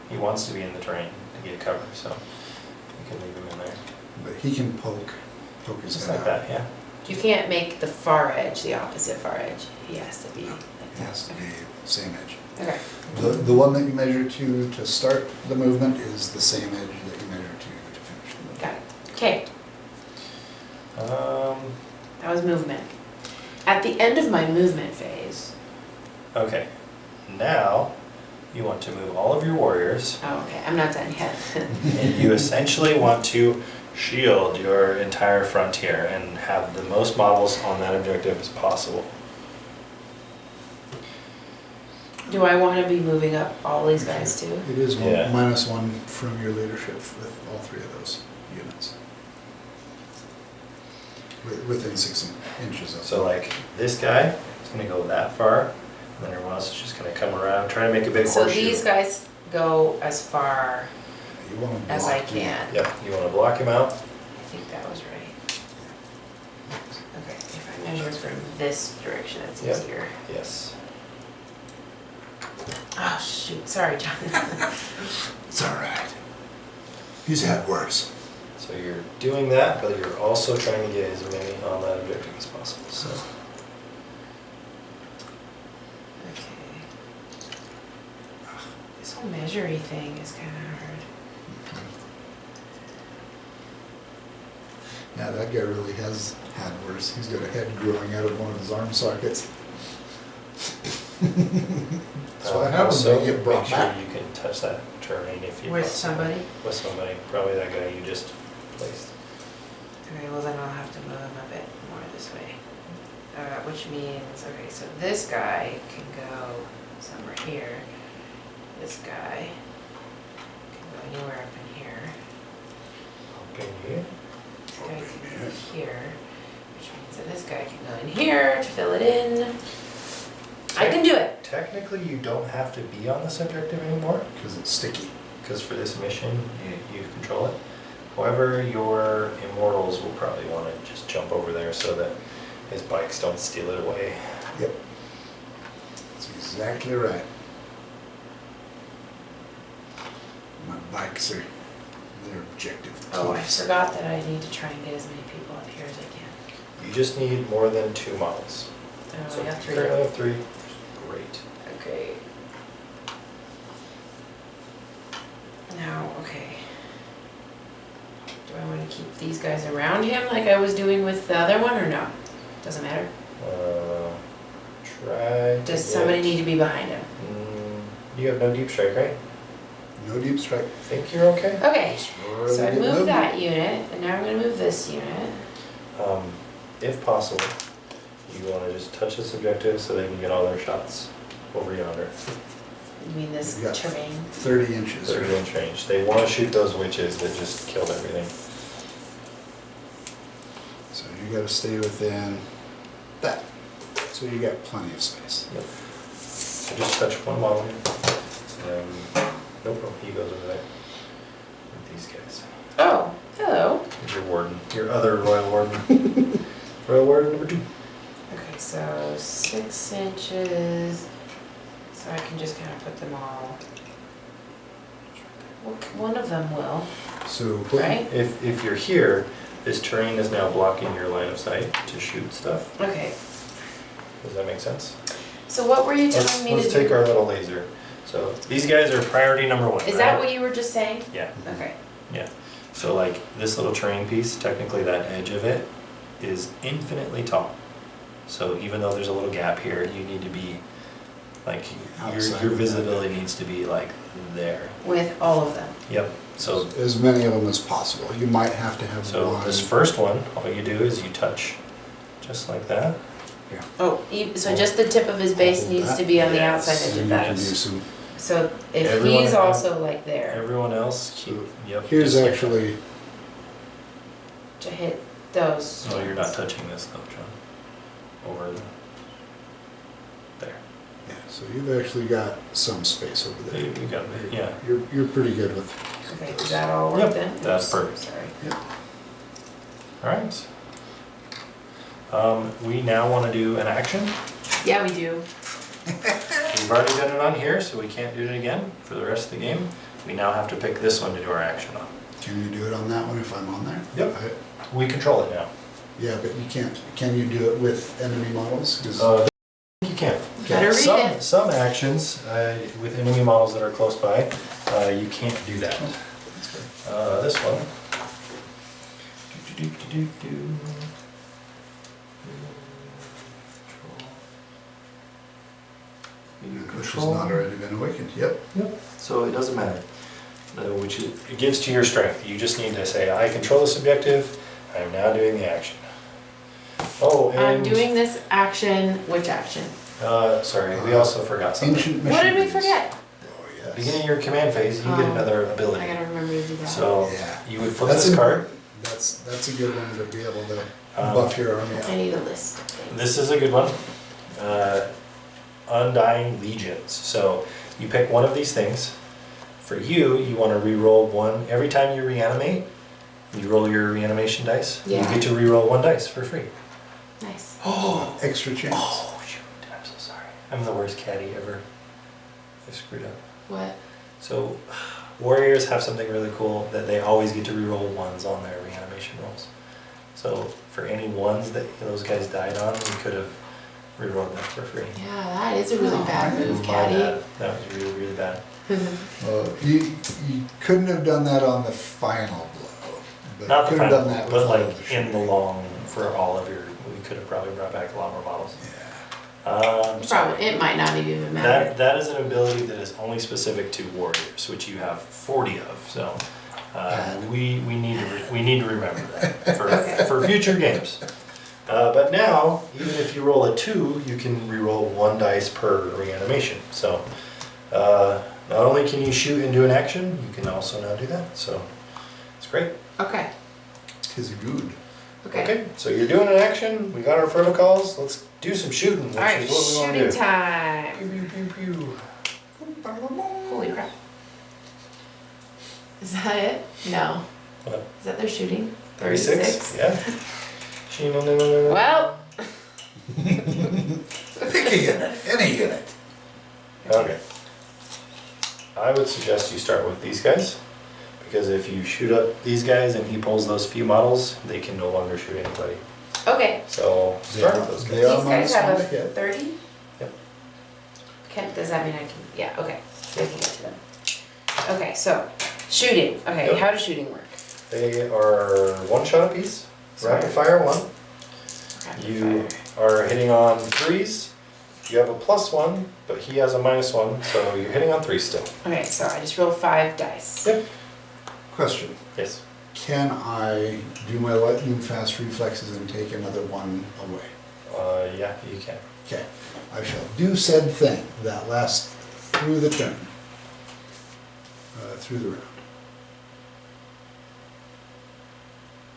He wants to be in the terrain to get cover, so you can leave him in there. But he can poke his Just head like out. that, yeah. You can't make the far edge the opposite far edge. He has to be like It that. has to be same edge. Okay. The one that you measure to start the movement is the same edge that you measure to finish the movement. Got it. Okay. That was movement. At the end of my movement phase. Okay. Now, you want to move all of your warriors, Oh, okay. I'm not done yet. and you essentially want to shield your entire frontier and have the most models on that objective as possible. Do I want to be moving up all these guys too? It is Yeah. -1 from your leadership with all 3 of those units. Within 6 inches of. So like, this guy is gonna go that far, and then everyone else is just gonna come around, try to make a big So horseshoe. these guys go as far You want to as I block him. can. Yep, you wanna block him out. I think that was right. Okay, if I measure from this direction, it's Yep. easier. Yes. Oh shoot, sorry John. It's all right. He's had worse. So you're doing that, but you're also trying to get as many on that objective as possible, so. Okay. This whole measuring thing is kind of hard. Yeah, that guy really has had worse. He's got a head growing out of one of his arm sockets. That's what happens when you get brought make sure back. you can touch that terrain if you With want. somebody? With somebody, probably that guy you just placed. Okay, well then I'll have to move him a bit more this way. Which means, okay, so this guy can go somewhere here. This guy can go anywhere up in here. Up in here. This guy can go here, which means that this guy can go in here to fill it in. I can do it. Technically, you don't have to be on this objective anymore, Because it's sticky. because for this mission, you control it. However, your immortals will probably want to just jump over there so that his bikes don't steal it away. Yep. That's exactly right. My bikes are their objective. Oh, I forgot that I need to try and get as many people up here as I can. You just need more than 2 models. Oh, So I got if 3. you currently have 3. Great. Okay. Now, okay. Do I want to keep these guys around him like I was doing with the other one or no? Doesn't matter. Try. Does somebody need to be behind him? You have no deep strike, right? No deep strike. Think you're okay? Okay, Just roar so I and get moved moving. that unit, and now I'm gonna move this unit. If possible, you want to just touch this objective so they can get all their shots over yonder. You mean this We've got terrain? 30 inches. 30-inch range. They want to shoot those witches that just killed everything. So you got to stay within that. So you got plenty of space. Yep. So just touch one model here. Nope, he goes over there. With these guys. Oh, hello. Here's your warden. Your other royal warden. Royal warden number 2. Okay, so 6 inches. So I can just kind of put them all. Well, one of them will, So right? If you're here, this terrain is now blocking your line of sight to shoot stuff. Okay. Does that make sense? So what were you telling me to do? Let's take our little laser. So these guys are priority number 1. Is that what you were just saying? Yeah. Okay. Yeah. So like this little terrain piece, technically that edge of it is infinitely tall. So even though there's a little gap here, you need to be like Outside your of visibility needs to be like there. With all of them. Yep. So As many of them as possible. You might have to have one. this first one, all you do is you touch just like that. Oh, so just the tip of his base Hold needs that. to be on the Yes. outside edge You of can that. do some. So if Everyone he's have- also like there, Everyone else keep. Yep. Here's just like actually, to hit those. that. No, you're not touching this though, John. Over there. yeah, so you've actually got some space over there. You got it. Yeah. You're pretty good with. Okay, does that all work Yep, then? that's Oops, perfect. Sorry. All right. We now want to do an action. Yeah, we do. We've already done it on here, so we can't do it again for the rest of the game. We now have to pick this one to do our action on. Can you do it on that one if I'm on there? Yep. We control it now. Yeah, but you can't, can you do it with enemy models? 'Cause- You can. Better read Some, it. some actions with enemy models that are close by, you can't do that. This one. Do-do-do-do-do. Which has not already been awakened. Yep. Yep. So it doesn't matter. Which it gives to your strength. You just need to say, I control this objective. I am now doing the action. Oh, and I'm doing this action. Which action? sorry, we also forgot something. Ancient What did we missionaries. forget? Oh, yes. Beginning of your command phase, you get Oh, another ability. I gotta remember to do that. So Yeah. you would flip That's this card. important. That's a good one to be able to Um, buff your army I up. need a list of things. This is a good one. Undying Legions. So you pick one of these things. For you, you want to re-roll one. Every time you reanimate, you roll your reanimation dice. Yeah. You get to re-roll one dice for free. Nice. Oh, Extra chance. oh shoot, I'm so sorry. I'm the worst caddy ever. I screwed up. What? So warriors have something really cool that they always get to re-roll ones on their reanimation rolls. So for any ones that those guys died on, we could have re-rolled them for free. Yeah, that is a really Oh, bad move, My Caddy. bad. That was really, really bad. You couldn't have done that on the final blow. But Not you the could have final, done that but with all like of the in the shooting. long, for all of your, we could have probably brought back a lot more models. Yeah. Probably, it might not even matter. That is an ability that is only specific to warriors, which you have 40 of. So we need to remember that for Okay. for future games. But now, even if you roll a 2, you can re-roll 1 dice per reanimation. So not only can you shoot and do an action, you can also now do that. So it's great. Okay, Tis good. okay. Okay, so you're doing an action. We got our protocols. Let's do some shooting, which Alright, is what we want to shooting do. time. Pew, pew, pew, pew. Holy crap. Is that it? No. What? Is that their shooting? 36? Yeah. Well, Pick a unit, any unit. Okay. I would suggest you start with these guys, because if you shoot up these guys and he pulls those few models, they can no longer shoot anybody. okay. So start with those They guys. are These guys minus have one a to hit. 30? Yep. Does that mean I can, yeah, okay. I can get to them. Okay, so, shooting. Okay, Yep. how does shooting work? They are 1 shot apiece, rapid fire 1. Rapid You fire. are hitting on 3s. You have a +1, but he has a -1, so you're hitting on 3s still. Okay, so I just roll 5 dice. Yep. Question, Yes. can I do my lightning fast reflexes and take another one away? Yeah, you can. Okay, I shall do said thing that lasts through the turn. Through the round,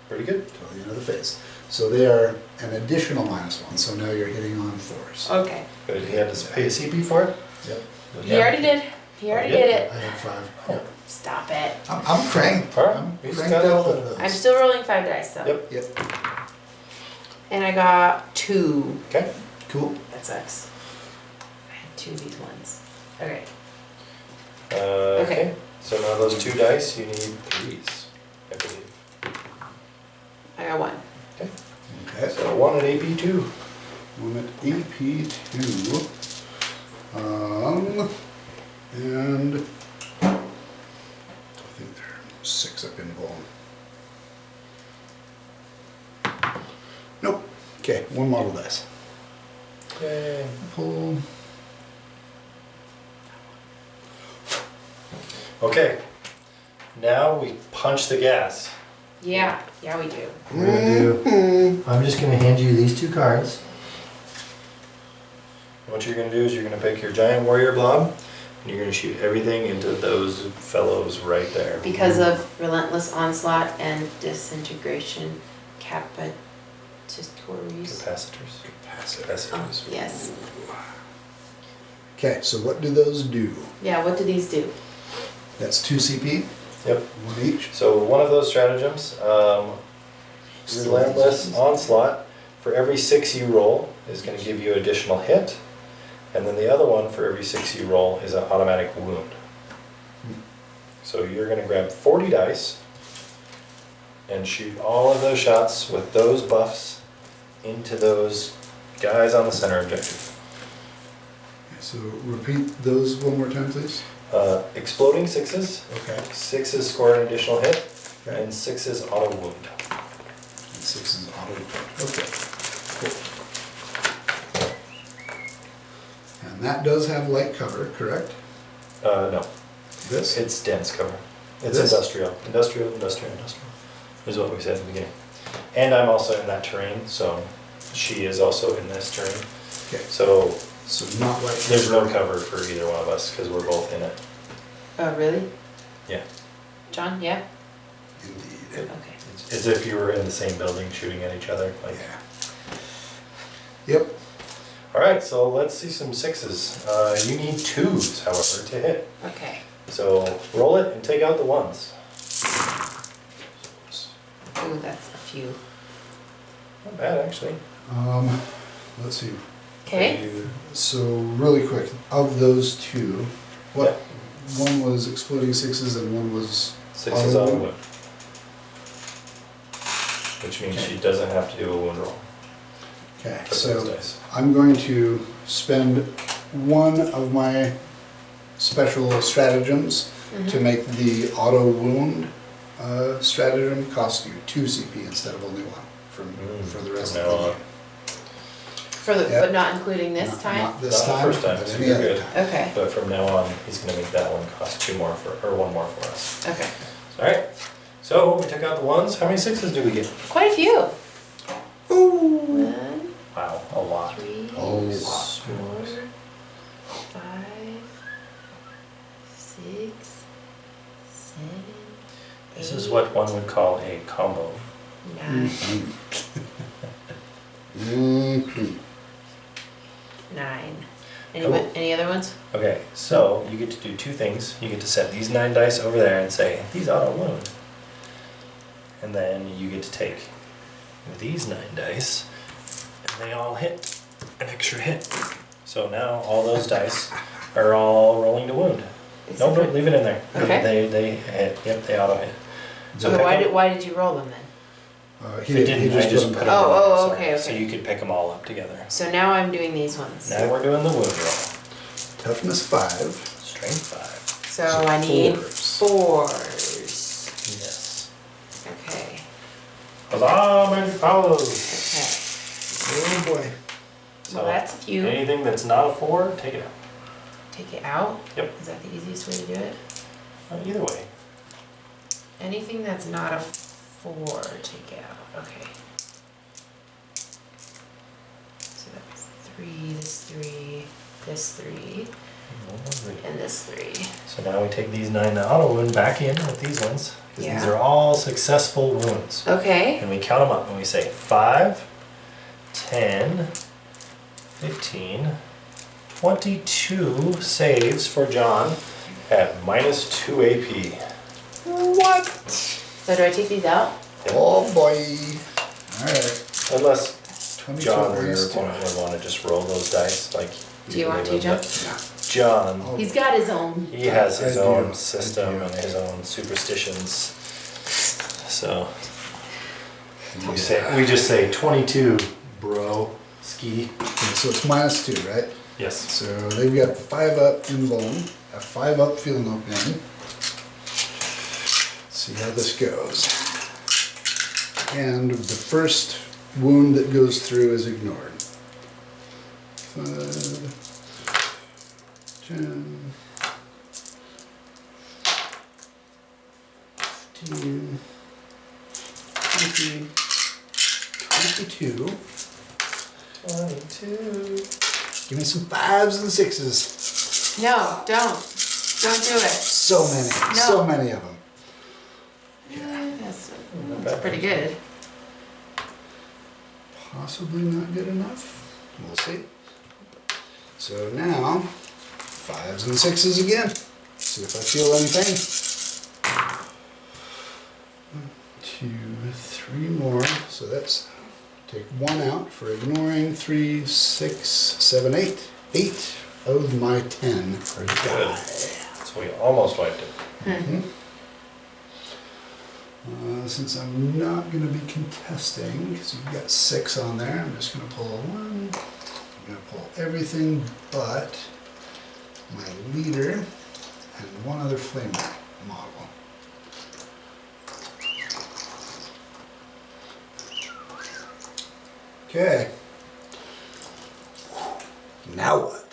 Pretty good. till the end of the phase. So they are an additional -1, so now you're hitting on 4s. Okay. But he had to pay a CP for it? Yep, He already did. He already Yeah. did it. I had 5. Oh. Yep. Stop it. I'm cranked. All right, I'm we just cranked got out it. with those. I'm still rolling 5 dice though. Yep. Yep, And I got 2. Okay. cool. That sucks. I had 2 of these ones. Okay. Okay. So now those 2 dice, you need 3s, I believe. I got 1. Okay, So 1 at AP2. one at AP2. And I think there are 6 up in bone. Nope. Okay, 1 model dice. Yay. Pull. Okay, now we punch the gas. Yeah, yeah we do. We're gonna do. I'm just gonna hand you these 2 cards. What you're gonna do is you're gonna pick your giant warrior blob, and you're gonna shoot everything into those fellows right there. Because of relentless onslaught and disintegration capacitors. Capacitors. Oh, yes. Okay, so what do those do? Yeah, what do these do? That's 2 CP, Yep. 1 each. So one of those stratagems, relentless onslaught, for every 6 you roll is going to give you additional hit, and then the other one for every 6 you roll is an automatic wound. So you're going to grab 40 dice and shoot all of those shots with those buffs into those guys on the center objective. So repeat those one more time, please. Exploding 6s, Okay. 6s score an additional hit, Okay. and 6s auto wound. And 6 is auto. Okay. Cool. And that does have light cover, correct? No, This? it's dense cover. It's This? industrial is what we said at the beginning. And I'm also in that terrain, so she is also in this terrain. Okay. So So not light cover. there's no cover for either one of us because we're both in it. Oh, really? Yeah. John, yeah? Indeed. Okay. It's as if you were in the same building shooting at each other. Like. Yeah. Yep. All right, so let's see some 6s. You need 2s, however, to hit. Okay. So roll it and take out the 1s. Ooh, that's a few. Not bad, actually. Let's see. Okay. So really quick, of those 2, what? One was exploding 6s and one was 6s auto auto wound? wound. Which means she doesn't have to do a wound roll. Okay, For those so dice. I'm going to spend 1 of my special stratagems to make the auto wound stratagem cost you 2 CP instead of only 1 for the rest From of now the on. game. But not including this time? Not this Not the time, first time, but so any you're other good. time. Okay. But from now on, he's gonna make that one cost 2 more or 1 more for us. Okay. All right. So we took out the 1s. How many 6s do we get? Quite a few. Ooh. 1, Wow, a lot. 3, A lot. 4, 5, 6, 7, 8. This is what one would call a combo. 9. Mhm. 9. Cool. Any other ones? Okay, so you get to do 2 things. You get to set these 9 dice over there and say, these auto wound. And then you get to take these 9 dice, and they all hit an extra hit. So now all those dice are all rolling to wound. Except No, for- leave it in there. Okay. They hit. Yep, they auto hit. So pick why up- why did you roll them then? He It didn't. I just them put back. them Oh, in there, oh, sorry. okay, So okay. you could pick them all up together. So now I'm doing these ones. Now we're doing the wound roll. Toughness 5. Strength 5. So So I need 4s. 4s. Yes. Okay. Huzzah, magic powers! Okay. Oh boy. So Well, that's a few. anything that's not a 4, take it out. Take it out? Yep. Is that the easiest way to do it? Either way. Anything that's not a 4, take it out. Okay. So that's 3, this 3, and this 3. So now we take these 9 auto wound back in with these ones. Because these Yeah. are all successful wounds. Okay. And we count them up and we say 5, 10, 15, 22 saves for John at -2 AP. What? So do I take these out? Oh boy. Alright. Unless 22 John or your ways to- opponent would want to just roll those dice. Like Do you want to, leave John? them, Yeah. but John, Oh. He's got his own. he has his I do. own I system do. and his own superstitions. So we just say 22, bro. Ski. Okay, so it's -2, right? Yes. So they've got 5 up in bone, a 5 up feel no pain. See how this goes. And the first wound that goes through is ignored. 5, 10, 15, 20, 22. 22. Give me some 5s and 6s. No, don't. Don't do it. So many, so many of them. That's pretty good. Possibly not good enough. We'll see. So now, 5s and 6s again. See if I feel anything. 1, 2, 3 more. So that's take 1 out for ignoring. 3, 6, 7, 8. 8 of my 10 Pretty die. good. So we almost wiped it. Mm-hmm. Since I'm not going to be contesting, because you've got 6 on there, I'm just going to pull 1. I'm going to pull everything but my leader and 1 other flame model. Okay. Now what?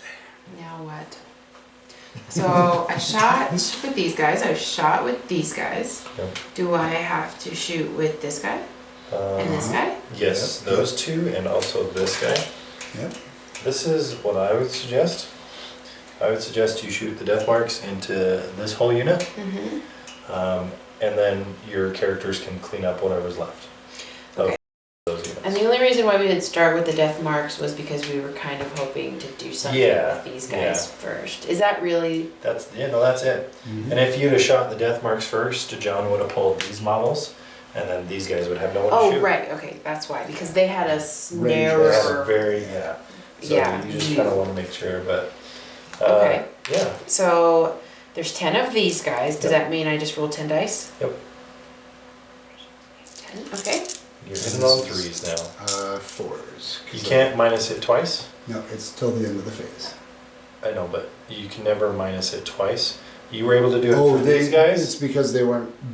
Now what? So I shot with these guys. I shot with these guys. Yep. Do I have to shoot with this guy and this guy? Yes, Yep. those two and also this guy. Yep. This is what I would suggest. I would suggest you shoot the death marks into this whole unit, Mm-hmm. and then your characters can clean up whatever's left. of Okay. Those units. And the only reason why we didn't start with the death marks was because we were kind of hoping to do something Yeah, with these guys first. Is that really? That's that's it. And if you'd have shot the death marks first, John would have pulled these models, and then these guys would have no one to Oh, shoot. right. Okay, that's why. Because they had a Range. They have a narrower. very So Yeah. you just kind of want to make sure, but Okay. yeah. So there's 10 of these guys. Does Yep. that mean I just roll 10 dice? Yep. 10. Okay. You're hitting on 3s now. 4s. You can't minus it twice. No, it's till the end of the phase. I know, but you can never minus it twice. You were able to do it Oh, for these guys. It's because they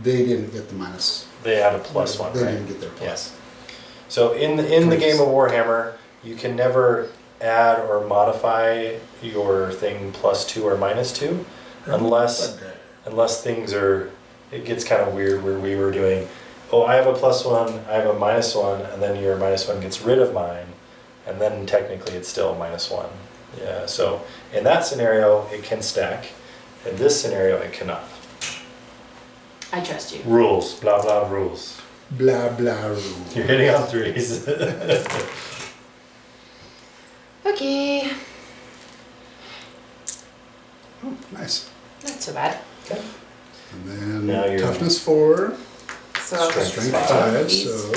didn't get the minus. They had a plus one, They right? didn't get their plus. Yes. So in the game of Warhammer, you can never add or modify your thing +2 or -2, unless things are. It gets kind of weird where we were doing. Oh, I have a +1, I have a -1, and then your -1 gets rid of mine, and then technically it's still -1. Yeah. So in that scenario, it can stack. In this scenario, it cannot. I trust you. Rules, blah blah rules. Blah blah rule. You're hitting on 3s. Okay. Oh, nice. Not so bad. Okay. And Now then you're- toughness 4, So Strength strength five. 5, These. so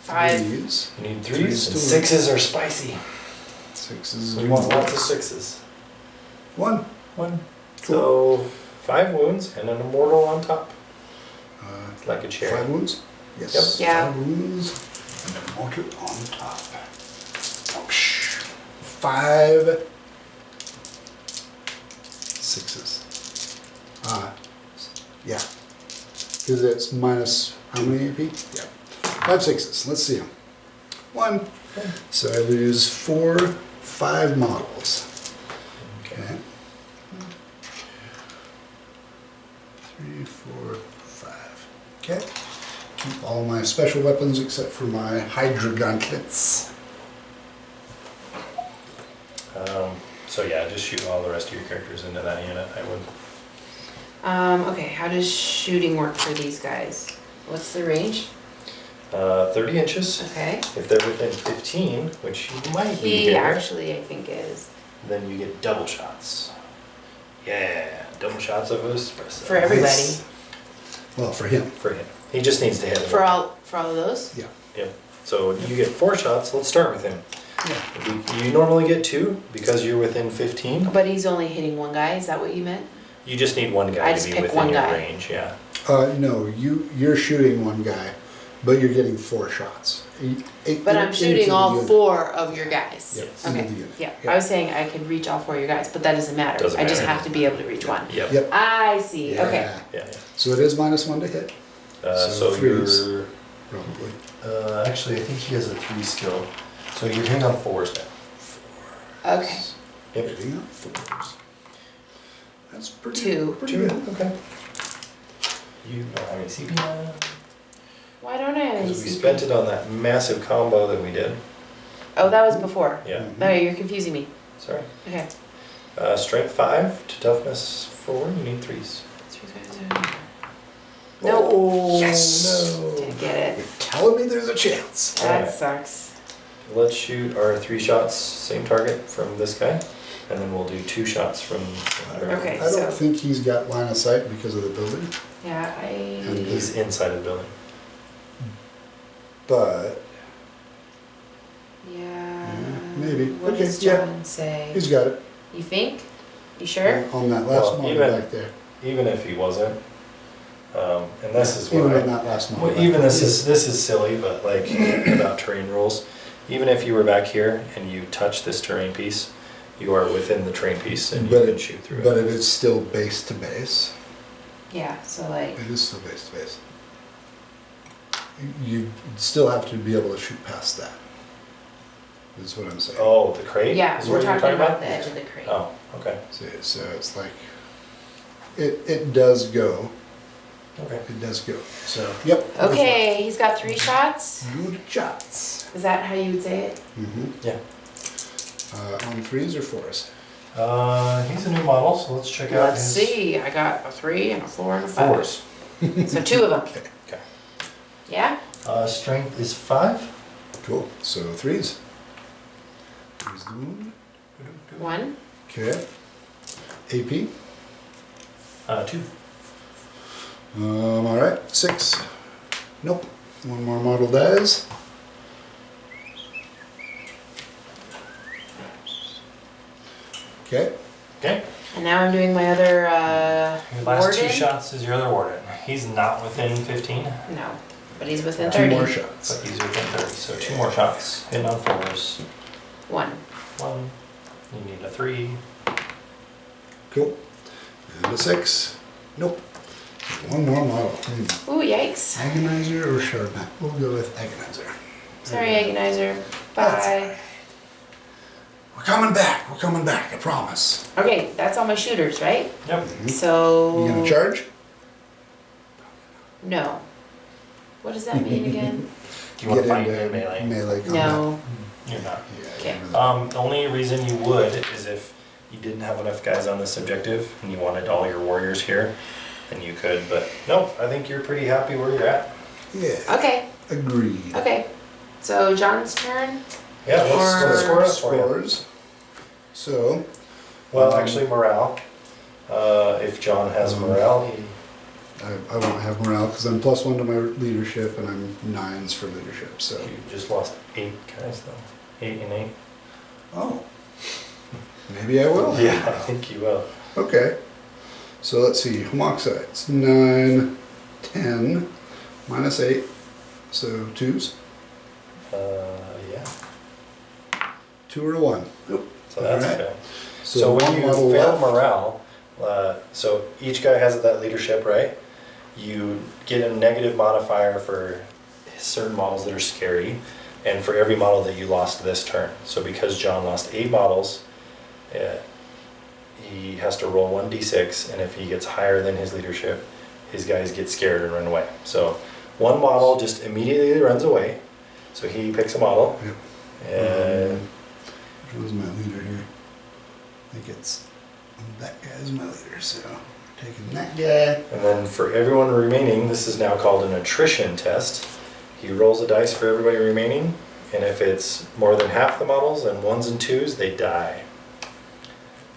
5. 3s. You need 3s, Threes and to 6s are spicy. 6s. So you want lots of 6s. 1. 1. So 5 wounds and an immortal on top. It's like a cherry. 5 wounds? Yes. Yep. Yeah. 5 wounds and a mortar on top. 5 6s. Yeah. Because it's minus how many AP? Yeah. 5 6s. Let's see them. 1. So I lose 4, 5 models. Okay. 3, 4, 5. Okay. Keep all my special weapons except for my Hydra gauntlets. So yeah, just shoot all the rest of your characters into that unit, I would. Okay, how does shooting work for these guys? What's the range? 30 inches. Okay. If they're within 15, which you might be He here, actually, I think, is. then you get double shots. Yeah, double shots of us. For everybody. Well, for him. For him. He just needs to hit For one. all of those? Yeah. Yep. So you get 4 shots. Let's start with him. Yeah. You normally get 2 because you're within 15. But he's only hitting one guy, is that what you meant? You just need one guy I to just be pick within one your guy. range. Yeah. No, you're shooting one guy, but you're getting 4 shots. But I'm shooting all 4 of your guys. Yes. Okay. Into the unit. Yeah. Yeah. I was saying I could reach all 4 of your guys, but that doesn't matter. Doesn't I just matter. have to be able to reach one. Yep. Yep. I see. Yeah. Okay. Yeah. So it is -1 to hit, So, So threes. you're probably. Actually, I think he has a 3 skill. So you're hitting on 4s now. Okay. Yep. Hitting up 4s. That's pretty, 2. pretty good. Okay. You don't have any CP now? Why don't I have any Because we CP? spent it on that massive combo that we did. Oh, that was before. Yeah. No, you're confusing me. Sorry. Okay. Strength 5 to toughness 4. You need 3s. Nope. Oh, Yes. no. Didn't get it. You're telling me there's a chance. That Alright. sucks. Let's shoot our 3 shots, same target from this guy, and then we'll do 2 shots from. Okay, I don't so- think he's got line of sight because of the building, Yeah, And He's inside the building. but Yeah. maybe. What Okay, does yeah. John say? he's got it. You think? You sure? On that last Well, model even- back there. Even if he wasn't, and this is Even what in that last model. well, back even there. this is silly, but like about terrain rules. Even if you were back here and you touch this terrain piece, you are within the terrain piece and you But can shoot through But it. it is still base to base. Yeah, so like, It is still base to base. You still have to be able to shoot past that. Is what I'm saying. Oh, the crate. yeah, is we're what you're talking about the edge of the crate. Oh, okay, So it's like, it does go. okay. It does go. So, yep. Okay, he's got 3 shots. Good shots. Is that how you would say it? Mm-hmm. Yeah. On 3s or 4s? He's a new model, so let's check out Let's his see. I got a 3 and a 4 and a 5. 4s. So 2 of them. Okay. Yeah? Strength is 5. Cool. So 3s. 3's the wound. 1. Okay. AP. 2. Alright. 6. Nope. 1 more model dies. Okay. Okay. And now I'm doing my other Your last 2 warden. shots is your other warden. He's not within 15, No, but he's within 2 30. more but shots. he's within 30. So 2 more shots. Hitting on 4s. 1. 1. You need a 3. Cool. And a 6. Nope. 1 more model. Ooh, yikes. Agonizer or Shardnet? We'll go with Agonizer. Sorry, Agonizer. That's Bye. alright. We're coming back. We're coming back. I promise. Okay, that's all my shooters, right? Yep. So. You gonna charge? No. What does that mean again? Do you want to Get fight into in melee? Melee combat. No. You're not. Yeah, Okay. remember that. The only reason you would is if you didn't have enough guys on this objective and you wanted all your warriors here, then you could. But no, I think you're pretty happy where you're at. Yeah. Okay, Agreed. okay. So John's turn. Yeah, let's score up for you. Scores. So, Well, actually, morale. If John has morale, he. I won't have morale because I'm +1 to my leadership and I'm 9s for leadership. So, You just lost 8 guys though. 8 and 8. oh, maybe I will. Yeah, I think you will. Okay. So let's see. Homoxides 9, 10, -8. So 2s. Yeah. 2 or a 1. Nope. So that's Alright. okay. So when one you model fail left. morale, so each guy has that leadership, right? You get a negative modifier for certain models that are scary, and for every model that you lost this turn. So because John lost 8 models, he has to roll 1d6, and if he gets higher than his leadership, his guys get scared and run away. So one model just immediately runs away. So he picks a model, Yep. and Which was my leader here? I think it's that guy's my leader. So we're taking that guy. And then for everyone remaining, this is now called an attrition test. He rolls a dice for everybody remaining, and if it's more than half the models and 1s and 2s, they die.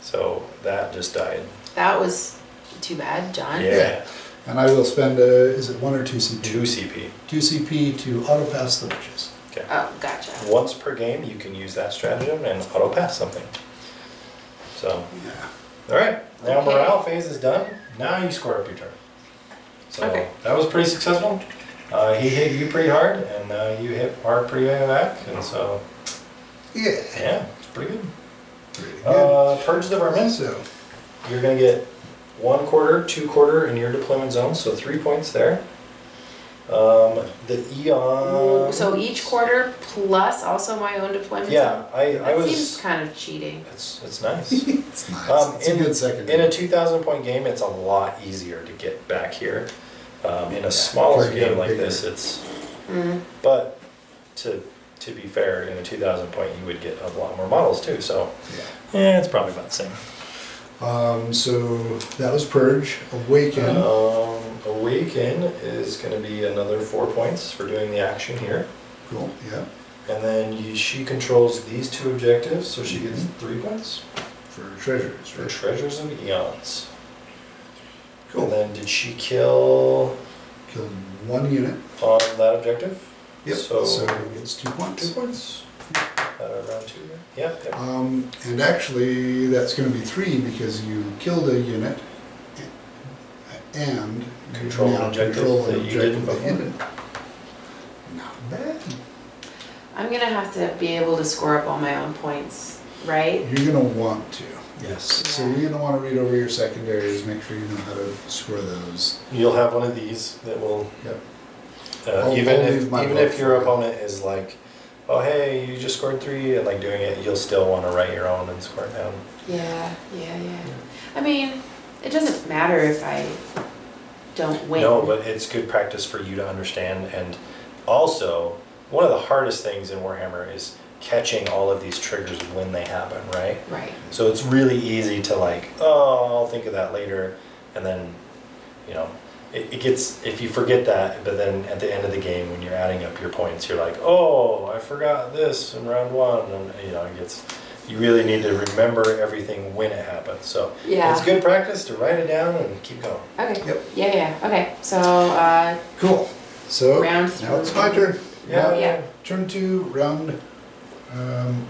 So that just died. That was too bad, John. Yeah. And I will spend is it 1 or 2 CP? 2 CP. 2 CP to auto pass the witches. Okay. Oh, gotcha. Once per game, you can use that stratagem and auto pass something. So, Yeah. all right. Now Okay. morale phase is done. Now you score up your turn. So Okay. that was pretty successful. He hit you pretty hard, and you hit hard pretty high back, and so Yeah. yeah, it's pretty good. Pretty good. Purge the vermin. So, You're gonna get 1 quarter, 2 quarter in your deployment zone, so 3 points there. The Eon. So each quarter plus also my own deployment Yeah, zone? I That was. seems kind of cheating. It's nice. it's nice. It's a good second. In a 2,000 point game, it's a lot easier to get back here. In a smaller because you game got like bigger. this, it's. Mm. But to be fair, in a 2,000 point, you would get a lot more models too. So yeah, it's probably about the same. So that was Purge. Awaken. Awaken is going to be another 4 points for doing the action here. Cool, yeah. And then she controls these 2 objectives, so she gets 3 points For treasures, for right? Treasures of Eons. Cool. And then did she kill Killed 1 unit. on that objective? Yep. So, it's 2 points. 2 points. Round 2 here. Yeah. Yep. And actually, that's going to be 3 because you killed a unit and Control you an now objective control an that you didn't objective that you before. didn't. Not bad. I'm gonna have to be able to score up all my own points, right? You're going to want to. Yes. So Yeah. you're going to want to read over your secondaries, make sure you know how to score those. You'll have one of these that will. Yep. I'll Even leave my if vote your for it. opponent is like, oh hey, you just scored 3, and like doing it, you'll still want to write your own and score it down. Yeah. I mean, it doesn't matter if I don't win. No, but it's good practice for you to understand. And also, one of the hardest things in Warhammer is catching all of these triggers when they happen, right? Right. So it's really easy to like, oh, I'll think of that later, and then, you know, it gets, if you forget that, but then at the end of the game when you're adding up your points, you're like, oh, I forgot this in round 1, and you know, it gets, you really need to remember everything when it happens. So Yeah. it's good practice to write it down and keep going. Okay. Yep. Yeah. Okay. So Cool. So round now it's 3. my turn. Yeah. Yeah. Turn 2, round,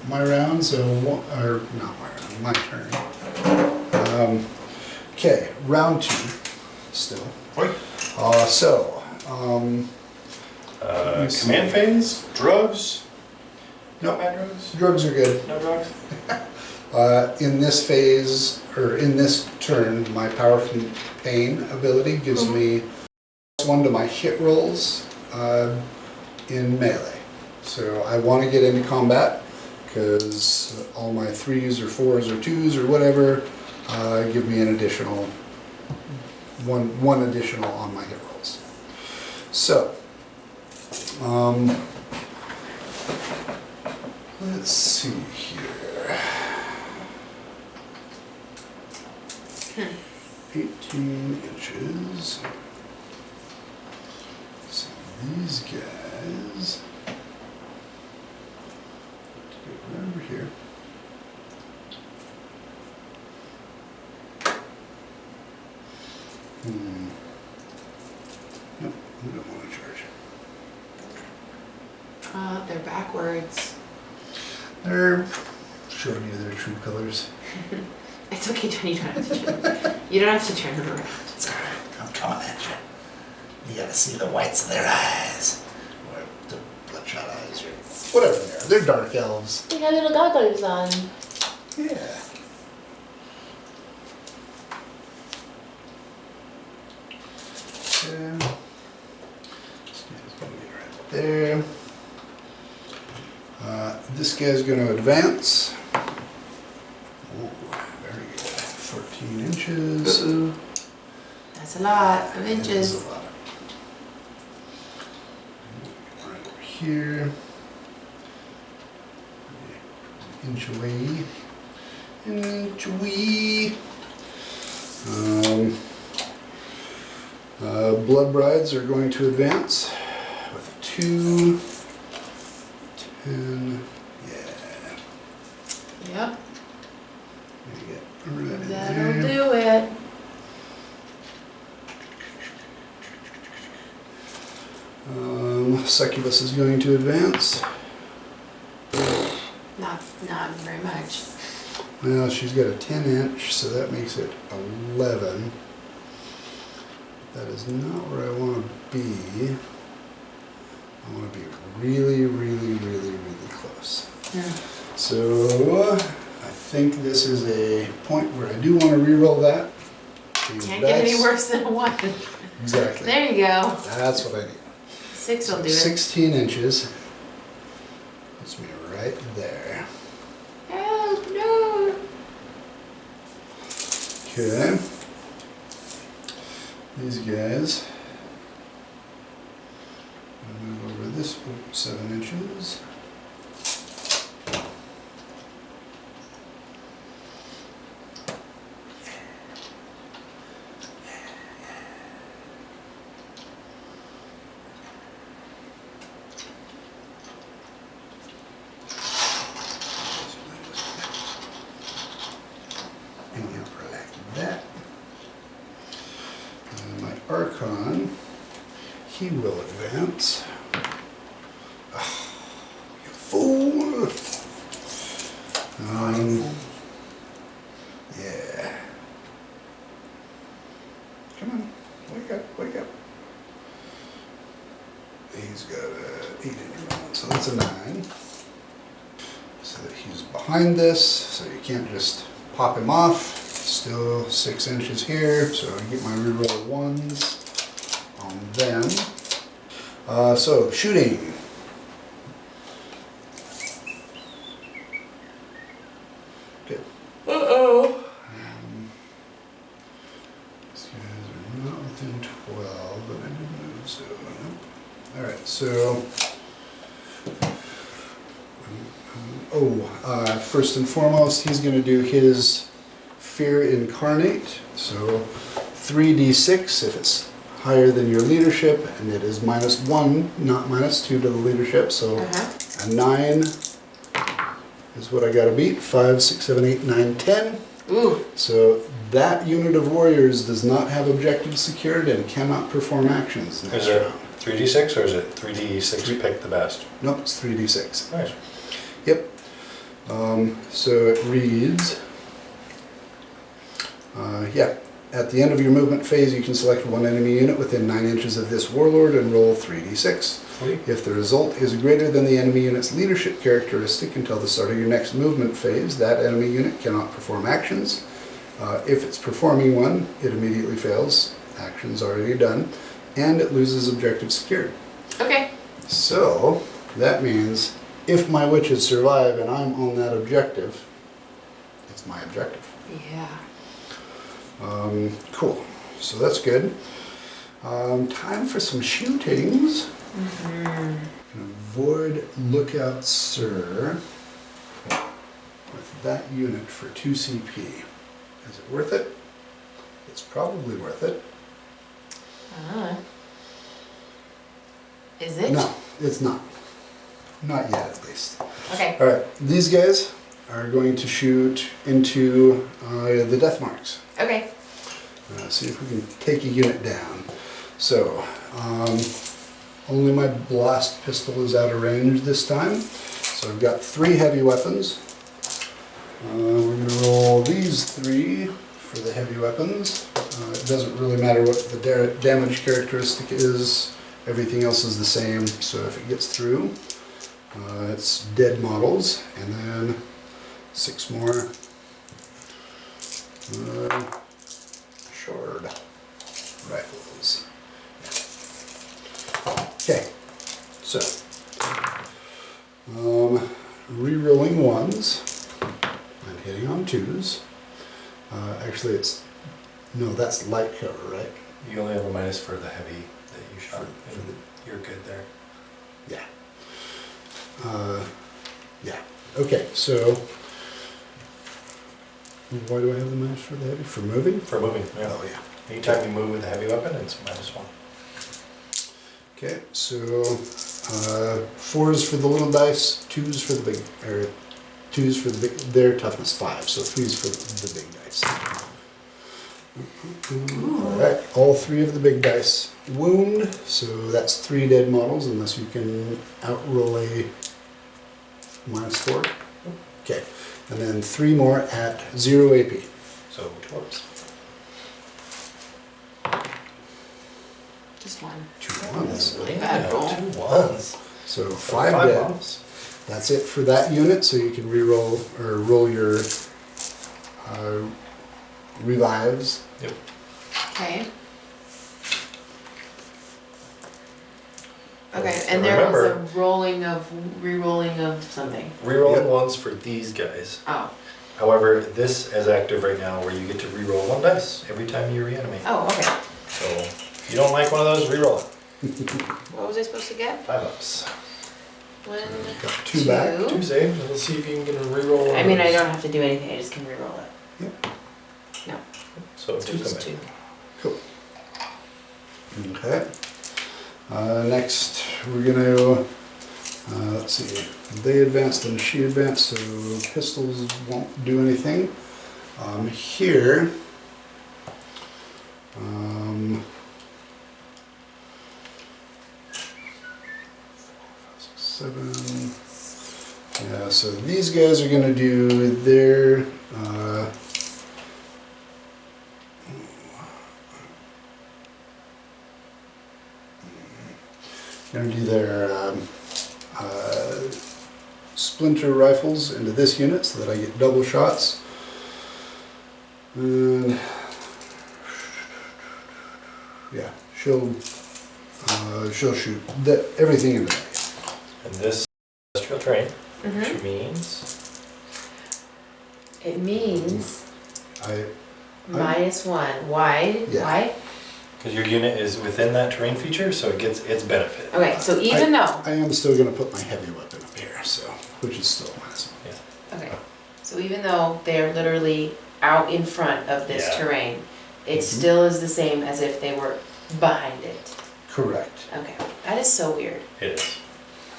my round, so, or not my round, my turn. Okay, round 2, still. Let me see. Command phase, drugs, no bad drugs, Drugs are good. no drugs. In this phase, or in this turn, my Power from Pain ability gives me +1 to my hit rolls in melee. So I want to get into combat because all my 3s or 4s or 2s or whatever give me an additional one additional on my hit rolls. So let's see here. 18 inches. So these guys. Get over here. Nope, we don't want to charge. They're backwards. They're showing you their true colors. It's okay, John. You don't have to turn. You don't have to turn them around. It's alright, I'm coming at you. You gotta see the whites of their eyes. Or the bloodshot eyes, or whatever they are. They're dark elves. They got little goggles on. Yeah. There. This guy's gonna be right there. This guy's gonna advance. Ooh, very good. 14 inches. Ooh. That's a lot of That is inches. a lot. Right over here. Inch away. Inch away. Blood Brides are going to advance with a 2, 10, yeah. Yep. Get right in That'll there. do it. Succubus is going to advance. Not very much. Well, she's got a 10 inch, so that makes it 11. That is not where I want to be. I want to be really, really, really, really close. Yeah. So I think this is a point where I do want to re-roll that. Can't get any worse than a 1. Exactly. There you go. That's what I need. 6 will do it. 16 inches. Puts me right there. Oh, no. Okay. These guys. I'll move over this 7 inches. That. And my Archon, he will advance. Oh, you fool! Yeah. Come on, wake up, wake up. He's got a 8 inch one, so that's a 9. So that he's behind this, so you can't just pop him off. Still 6 inches here, so I get my reroll 1s on them. So shooting. Okay. Uh-oh. These guys are not within 12, but I did move, so nope. Alright, so first and foremost, he's going to do his Fear Incarnate. So 3d6 if it's higher than your leadership, and it is -1, not -2 to the leadership. So a 9 is what I got to beat. 5, 6, 7, 8, 9, 10. Ooh. So that unit of warriors does not have objectives secured and cannot perform actions next Is it round. 3d6 or is it 3d6 pick the best? Nope, it's 3d6. Nice. Yep. So it reads, at the end of your movement phase, you can select one enemy unit within 9 inches of this warlord and roll 3d6. Sweet. If the result is greater than the enemy unit's leadership characteristic until the start of your next movement phase, that enemy unit cannot perform actions. If it's performing one, it immediately fails. Action's already done. And it loses objective secured. Okay. So, that means if my witches survive and I'm on that objective, it's my objective. Yeah. Cool. So that's good. Time for some shootings. Avoid Lookout Sir with that unit for 2 CP. Is it worth it? It's probably worth it. Is it? No, it's not. Not yet, at least. Okay. All right, these guys are going to shoot into the death marks. Okay. See if we can take a unit down. So, only my blast pistol is out of range this time. So I've got 3 heavy weapons. We're going to roll these 3 for the heavy weapons. It doesn't really matter what the damage characteristic is. Everything else is the same. So if it gets through, it's dead models. And then 6 more shard rifles. Okay, so re-rolling 1s. I'm hitting on 2s. Actually, that's light cover, right? You only have a minus for the heavy that you shot. For You're good there. Yeah. Yeah. Okay, so why do I have the minus for the heavy? For moving? For moving, yeah. Oh, yeah. Anytime you move with a heavy weapon, it's -1. Okay, so 4s for the little dice, 2s for the big, or 2s for the big, their toughness 5, so 3s for the big dice. Alright, all 3 of the big dice wound, so that's 3 dead models unless you can outroll a -4. Okay, and then 3 more at 0 AP. So 2 ups. Just one. 2 ones. Really bad roll. 2 ones. So So 5 5 dead. bombs. That's it for that unit, so you can re-roll or roll your revives. Yep. Okay. Okay, So and there was a remember- re-rolling of something. Rerolling Yep. ones for these guys. Oh, However, this is active right now where you get to reroll 1 dice every time you reanimate. oh, okay. So if you don't like one of those, reroll it. What was I supposed to get? 5 ups. 1, Got 2 back. 2 saves, and let's see if you can get a reroll. one I of mean, I those. don't have to do anything, I just can re-roll it. No, So 2 just come 2. in. Cool. Okay. Next, we're gonna, let's see, they advanced and she advanced, so pistols won't do anything. Here, 7. Yeah, so these guys are gonna do their, gonna do their splinter rifles into this unit so that I get double shots. And yeah, she'll shoot everything in the bag. And this industrial train, Mm-hmm. which means It means I -1. Why? Yeah. Why? because your unit is within that terrain feature, so it gets its benefit. Okay, so even though, I am still gonna put my heavy weapon up here, so which is still -1. okay, so even though they're literally out in front of this Yeah. terrain, it Mhm. still is the same as if they were behind it. Correct. Okay, that is so weird. It is.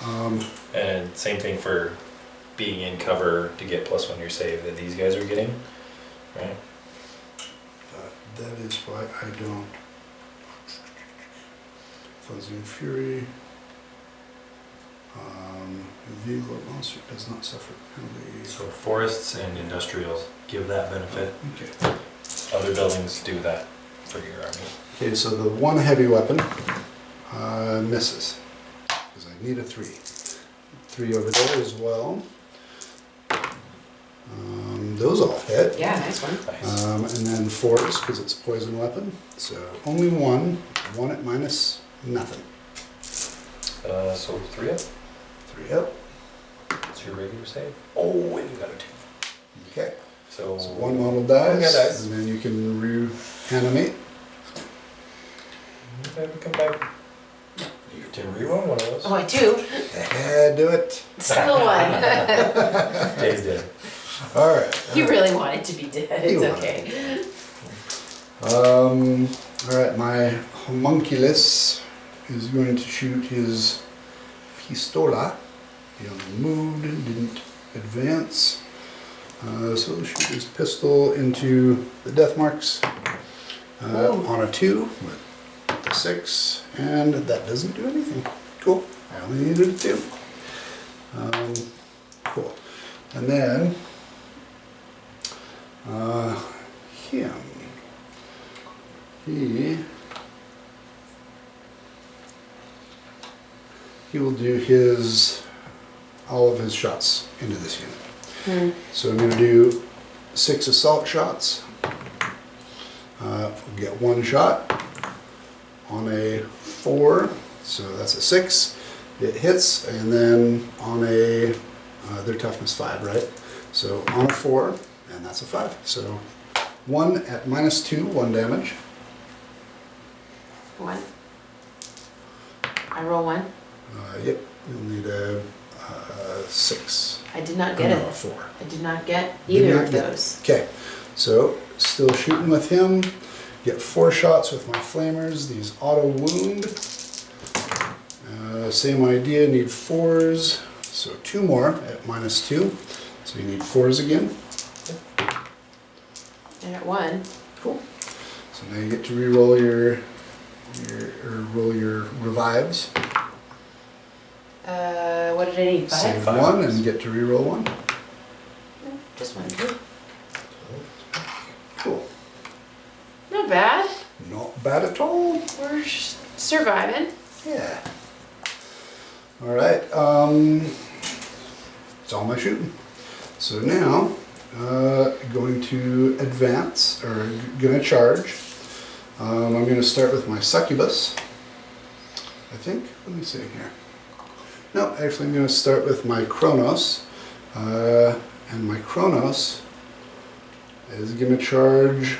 Um, And same thing for being in cover to get +1 your save that these guys are getting, right? that is why I don't. Fuzzy and Fury. Vehicle or monster does not suffer penalty. So forests and industrials give that benefit. Okay. Other buildings do that for your army. Okay, so the 1 heavy weapon misses because I need a 3. 3 over there as well. Those all hit. Yeah, nice one. Nice. And then 4s because it's a poison weapon. So only 1. 1 at minus nothing. So 3 up. 3 up. What's your regular save? Oh, and you got a 2. Okay. So, So 1 model dies, Okay, dies. and then you can reanimate. Okay, we come back. You can reroll one of those. Oh, I do? Yeah, do it. Still one. Dave's dead. All right. He really wanted to be dead, He it's wanted okay. All right, my homunculus is going to shoot his pistola. He only moved, didn't advance. So he'll shoot his pistol into the death marks Ooh. on a 2 with a 6, and that doesn't do anything. Cool. I only needed a 2. Cool. And then him. He will do all of his shots into this unit. So I'm going to do 6 assault shots. We'll get 1 shot on a 4, so that's a 6. It hits, and then on a their toughness 5, right? So on a 4, and that's a 5. So 1 at -2, 1 damage. 1. I roll 1. Yep, you'll need a 6. I did not Oh, get no, it. a 4. I did not get Did either not of get it. those. Okay, so still shooting with him. Get 4 shots with my flamers. These auto wound. Same idea, need 4s. So 2 more at -2. So you need 4s again. I got 1. Cool. So now you get to re-roll roll your revives. What did I need? 5? Save 5. 1 and get to re-roll 1. No, just 1. Cool. Not bad. Not bad at all. We're Surviving. Yeah. All right. It's all my shooting. So now, going to advance, or going to charge. I'm going to start with my succubus. I think. Let me see here. No, actually, I'm going to start with my Kronos. And my Kronos is going to charge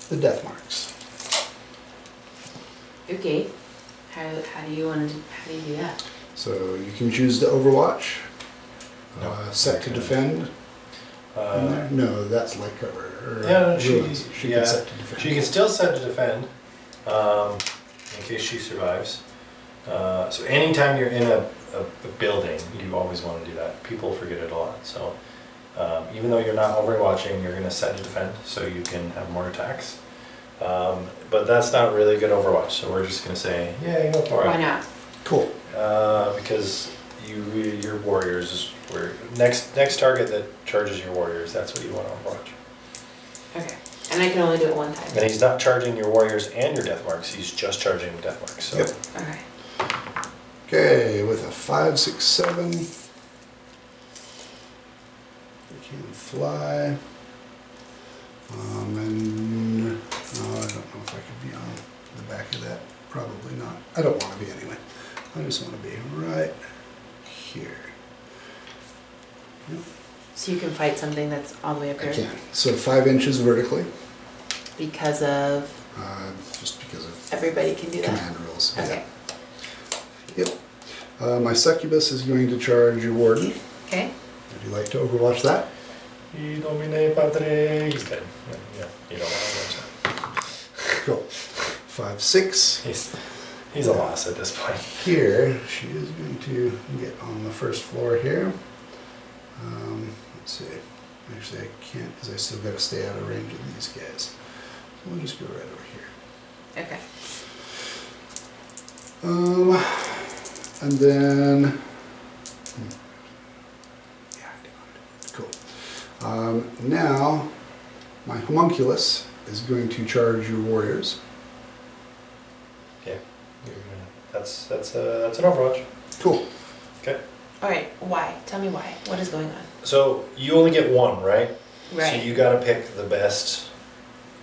the death marks. Okay. How do you do that? So you can choose to overwatch, No. set to defend. in there? No, that's light cover. Or Yeah, ruins. She yeah, can set to defend. she can still set to defend in case she survives. So anytime you're in a building, you always want to do that. People forget it a lot. So even though you're not overwatching, you're going to set to defend so you can have more attacks. But that's not really good Overwatch, so we're just going to say, yeah, go for it. Why not? Cool. Because your warriors is where next target that charges your warriors, that's what you want on Overwatch. Okay. And I can only do it one time. And he's not charging your warriors and your death marks, he's just charging the death marks. So Yep. Okay. Okay, with a 5, 6, 7. We can fly. And I don't know if I could be on the back of that. Probably not. I don't want to be anyway. I just want to be right here. Yep, So you can fight something that's all the way up I here can. So 5 inches vertically, because of just because of everybody can do that. command rules. Okay. Yeah. Yep. My succubus is going to charge your warden. Okay. Would you like to overwatch that? He domine padre. He's dead. Yeah, you don't want to watch that. Cool. 5, 6. He's a loss at this point. Here, she is going to get on the first floor here. Let's see. Actually, I can't because I still got to stay out of range of these guys. So we'll just go right over here. Okay. And then. Yeah, I do want to do it. Cool. Now, my homunculus is going to charge your warriors. Okay. That's an Overwatch. Cool. Okay. All right. Why? Tell me why. What is going on? So you only get one, right? Right. So you got to pick the best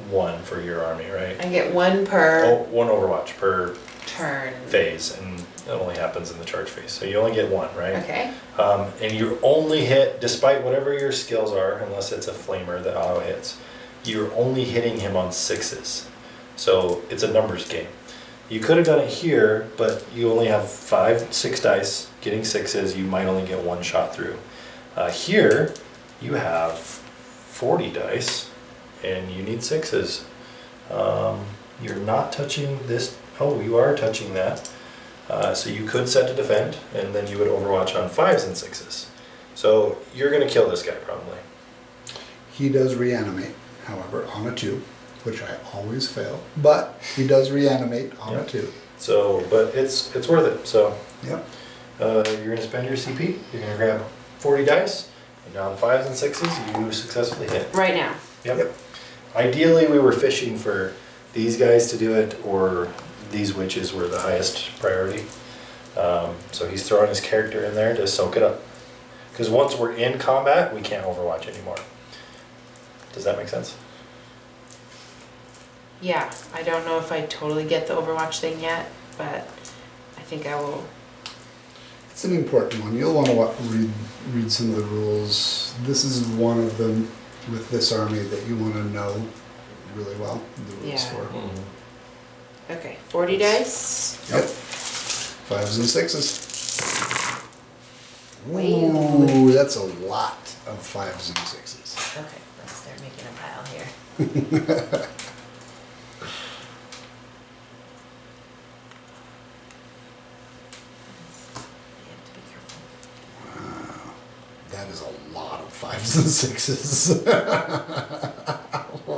one for your army, right? I get one per Oh, one Overwatch per turn. phase, and it only happens in the charge phase. So you only get one, right? Okay. And you're only hit, despite whatever your skills are, unless it's a flamer that auto hits, you're only hitting him on 6s. So it's a numbers game. You could have done it here, but you only have 5, 6 dice. Getting 6s, you might only get one shot through. Here, you have 40 dice, and you need 6s. You're not touching this. Oh, you are touching that. So you could set to defend, and then you would overwatch on 5s and 6s. So you're going to kill this guy probably. He does reanimate, however, on a 2, which I always fail. But he does reanimate on a 2. So, but it's worth it. So Yep. you're going to spend your CP. You're going to grab 40 dice, and on 5s and 6s, you successfully hit. Right now. Yep. Ideally, we were fishing for these guys to do it, or these witches were the highest priority. So he's throwing his character in there to soak it up. Because once we're in combat, we can't overwatch anymore. Does that make sense? Yeah. I don't know if I totally get the Overwatch thing yet, but I think I will. It's an important one. You'll want to read some of the rules. This is one of them with this army that you want to know really well, the rules Yeah. for. Okay. 40 dice. Yep. 5s and 6s. Wow. Ooh, that's a lot of 5s and 6s. Okay. Let's start making a pile here. You have to be careful. Wow. That is a lot of 5s and 6s.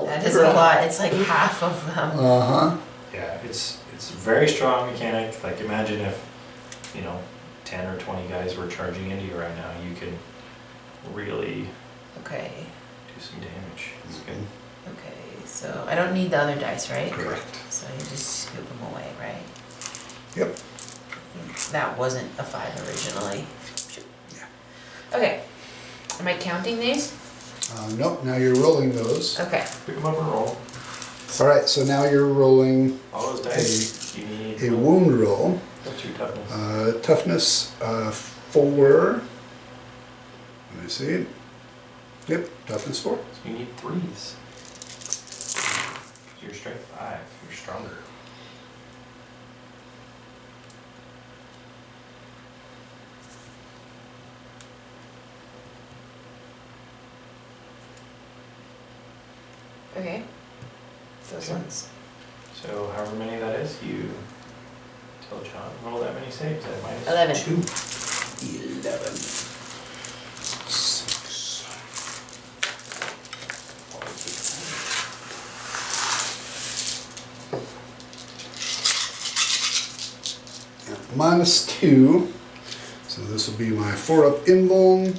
That is a lot. It's like half of them. Uh-huh. Yeah, it's a very strong mechanic. Like imagine if, 10 or 20 guys were charging into you right now, you could really Okay. do some damage. It's good. Okay, so I don't need the other dice, right? Correct. So you just scoop them away, right? Yep. That wasn't a 5 originally. Yeah. Okay. Am I counting these? Nope, now you're rolling those. Okay. Pick them up and roll. All right, so now you're rolling All those dice. You need a wound roll. What's your toughness? Toughness 4. Let me see. Yep, toughness 4. So you need 3s. You're strength 5. You're stronger. Okay. Those Okay. ones. So however many that is, you tell John roll that many saves at minus 11. 2. 11. 6. Minus 2. So this will be my 4-up invuln.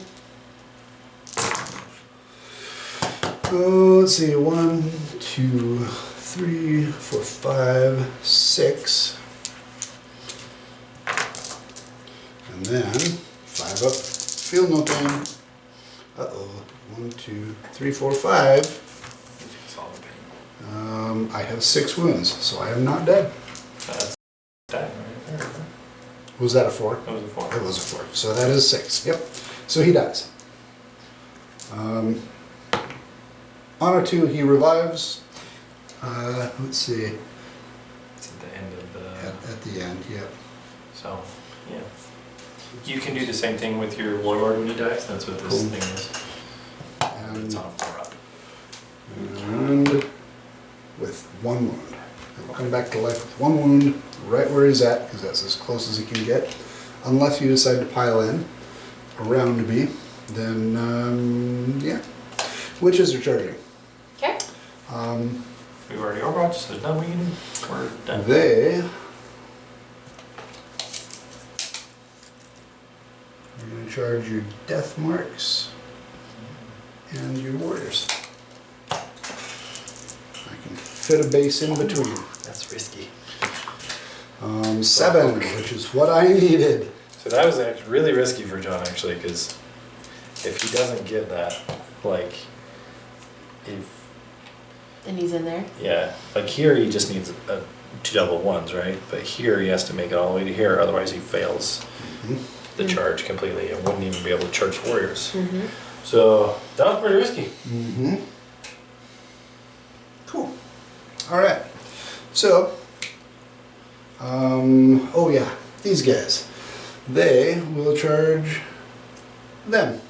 Let's see, 1, 2, 3, 4, 5, 6. And then 5 up, feel no pain. Uh-oh. 1, 2, 3, 4, 5. It's all the pain. I have 6 wounds, so I am not dead. That's dying right there. Was that a 4? That was a 4. It was a 4. So that is 6. Yep. So he dies. Honor 2, he revives. Let's see. It's at the end of the... At the end, yep. So, yeah. You can do the same thing with your warlord when he dies. That's what this Cool. thing is. And, It's on a 4-up. and with 1 wound. He'll come back to life with 1 wound, right where he's at, because that's as close as he can get. Unless you decide to pile in around me, then, yeah. Witches are charging. Okay. We've already overwatched, so there's nothing we can do. We're done. They are going to charge your death marks and your warriors. I can fit a base in between. That's risky. 7, which is what I needed. So that was actually really risky for John, actually, because if he doesn't get that, like, if And he's in there? yeah, like here he just needs 2 double 1s, right? But here he has to make it all the way to here, otherwise he fails the charge completely and wouldn't even be able to charge warriors. Mm-hmm. So that was pretty risky. Mm-hmm. Cool. All right. So, oh yeah, these guys. They will charge them.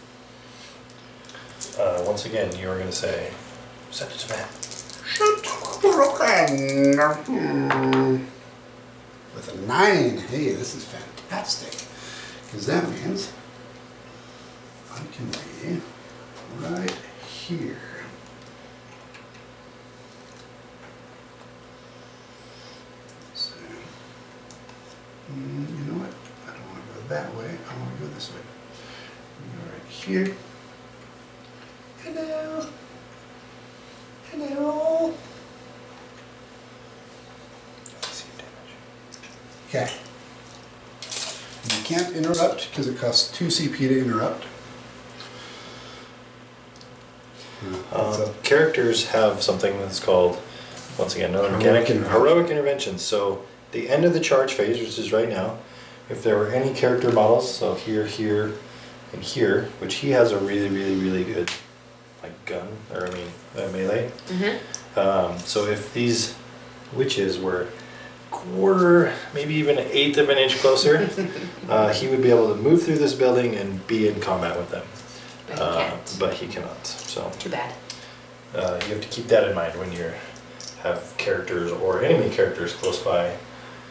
Once again, you were going to say, send it to Matt. With a 9. Hey, this is fantastic. Because that means I can be right here. So, you know what? I don't want to go that way. I want to go this way. Go right here. Hello. Hello. Okay. You can't interrupt because it costs 2 CP to interrupt. Characters have something that's called, once again, another mechanic, heroic interventions. So the end of the charge phase, which is right now, if there were any character models, so here, here, and here, which he has a really, really, really good, like gun, or I mean, melee. Mm-hmm. So if these witches were quarter, maybe even an eighth of an inch closer, he would be able to move through this building and be in combat with them. But he can't. But he cannot. So Too bad. you have to keep that in mind when you have characters or enemy characters close by.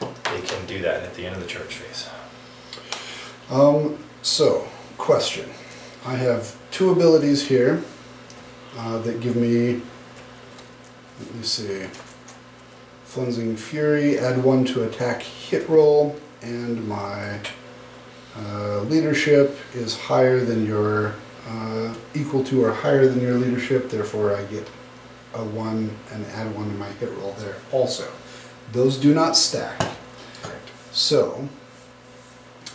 They can do that at the end of the charge phase. So, question. I have 2 abilities here that give me, let me see, Flensing Fury, add 1 to attack hit roll, and my leadership is higher than your, equal to or higher than your leadership, therefore I get a 1 and add 1 to my hit roll there also. Those do not stack. Correct. So,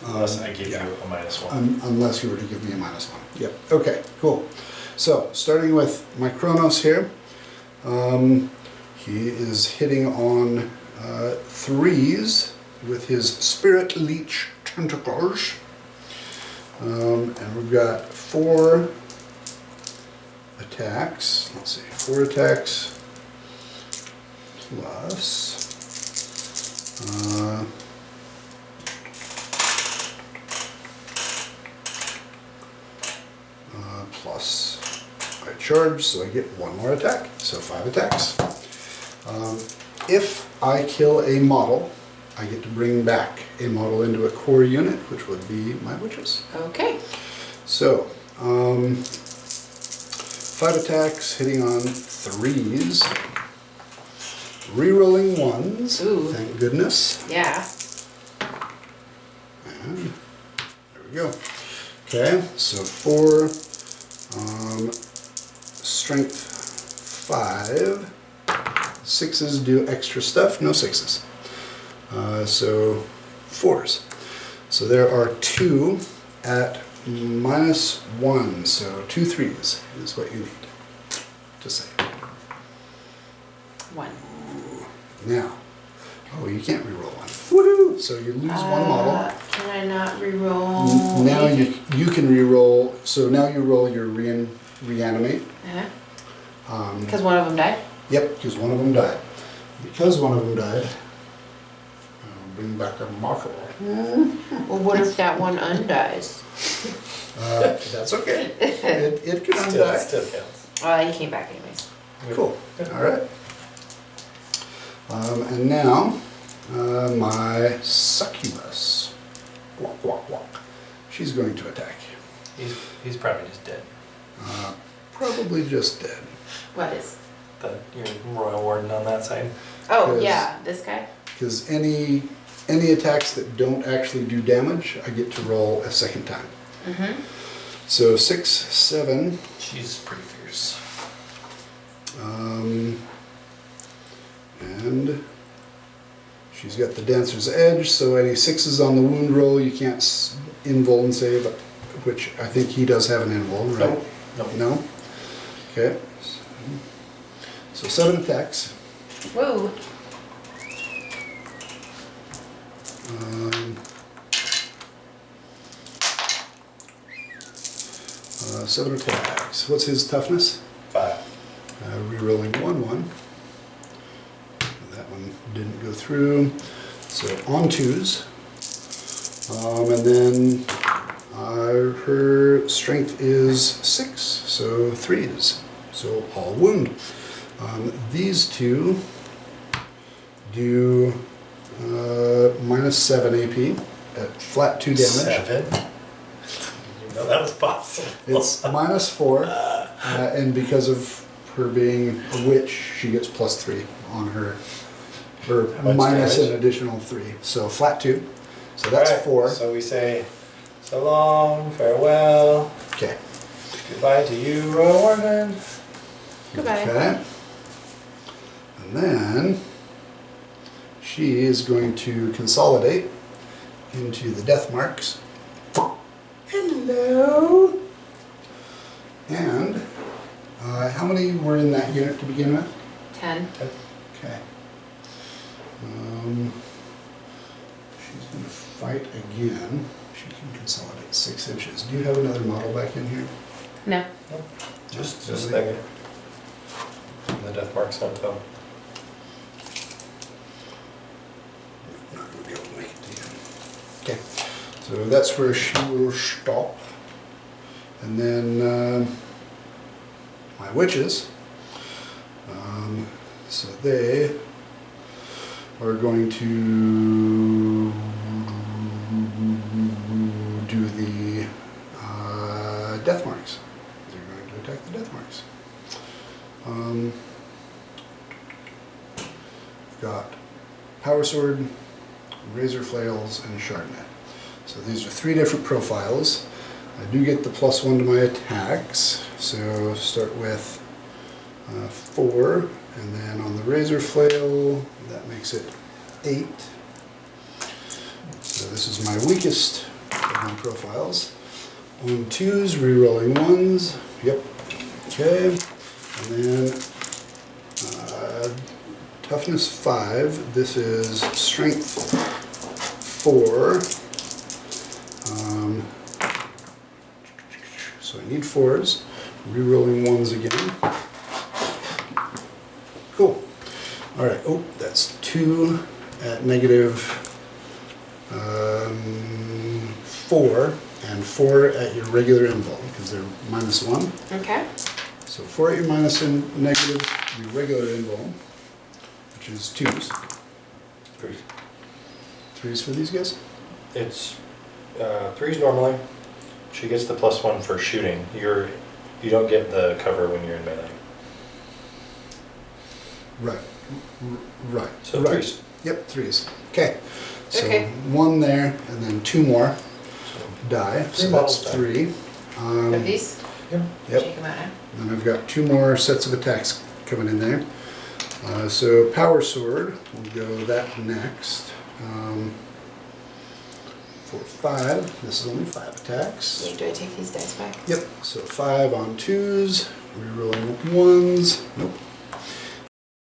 Unless I give yeah. you a -1. Unless you were to give me a -1. Yep. Okay, cool. So, starting with my Kronos here, he is hitting on 3s with his Spirit Leech Tentacles. And we've got 4 attacks. Let's see, 4 attacks plus plus I charge, so I get 1 more attack, so 5 attacks. If I kill a model, I get to bring back a model into a core unit, which would be my witches. Okay. So, 5 attacks, hitting on 3s, re-rolling 1s, Ooh. thank goodness. Yeah. And there we go. Okay, so 4, strength 5, 6s do extra stuff, no 6s. So 4s. So there are 2 at -1, so 2 3s is what you need to save. 1. Now, oh, you can't reroll 1. Woohoo! So you lose 1 model. Can I not reroll? Now you can reroll. So now you roll your reanimate. Because one of them died? Yep, because one of them died. Because one of them died, I'll bring back a model. Well, what if that one undies? That's okay. It can Still undie. counts. He came back anyways. Cool. All right. And now my succubus. Walk, walk, walk. She's going to attack. He's probably just dead. Probably just dead. What is? Your Royal Warden on that side. Oh, 'Cause- yeah, this guy? Because any attacks that don't actually do damage, I get to roll a second time. Mm-hmm. So 6, 7. She's pretty fierce. And she's got the Dancer's Edge, so any 6s on the wound roll, you can't invul and save, which I think he does have an invul, right? Nope. No? Okay. So 7 attacks. Whoa. 7 attacks. What's his toughness? 5. Rerolling 1-1. That one didn't go through. So on 2s. And then her strength is 6, so 3s. So all wound. These 2 do -7 AP at flat 2 damage. 7? You know that was possible. It's -4, and because of her being a witch, she gets +3 on her, or How much minus damage? an additional 3. So flat 2. So that's Alright, 4. So we say so long, farewell, Okay. goodbye to you, Royal Warden. Goodbye. Okay. And then she is going to consolidate into the death marks. Hello. And how many were in that unit to begin with? 10. Okay. She's going to fight again. She can consolidate 6 inches. Do you have another model back in here? No. Just Really? thinking. The death marks on top. Not going to be able to make it to you. Okay. So that's where she will stop. And then my witches. So they are going to do the death marks. They're going to attack the death marks. We've got power sword, razor flails, and shardnet. So these are 3 different profiles. I do get the +1 to my attacks. So start with 4, and then on the razor flail, that makes it 8. So this is my weakest of my profiles. On 2s, rerolling 1s. Yep. Okay. And then toughness 5. This is strength 4. So I need 4s. Rerolling 1s again. Cool. All right. Oh, that's 2 at negative 4, and 4 at your regular invul because they're -1. Okay. So 4 at your negative, your regular invul, which is 2s. 3s for these guys? It's 3s normally. She gets the +1 for shooting. You don't get the cover when you're in melee. Right. Right. So right. 3s. Yep, 3s. Okay. So Okay. 1 there, and then 2 more die. So Three that's models die. 3. Of these? Yep. Yep. Check them out. Then I've got 2 more sets of attacks coming in there. So power sword, we'll go that next. For 5, this is only 5 attacks. Yeah, do I take these dice back? Yep, so 5 on 2s, rerolling 1s, nope.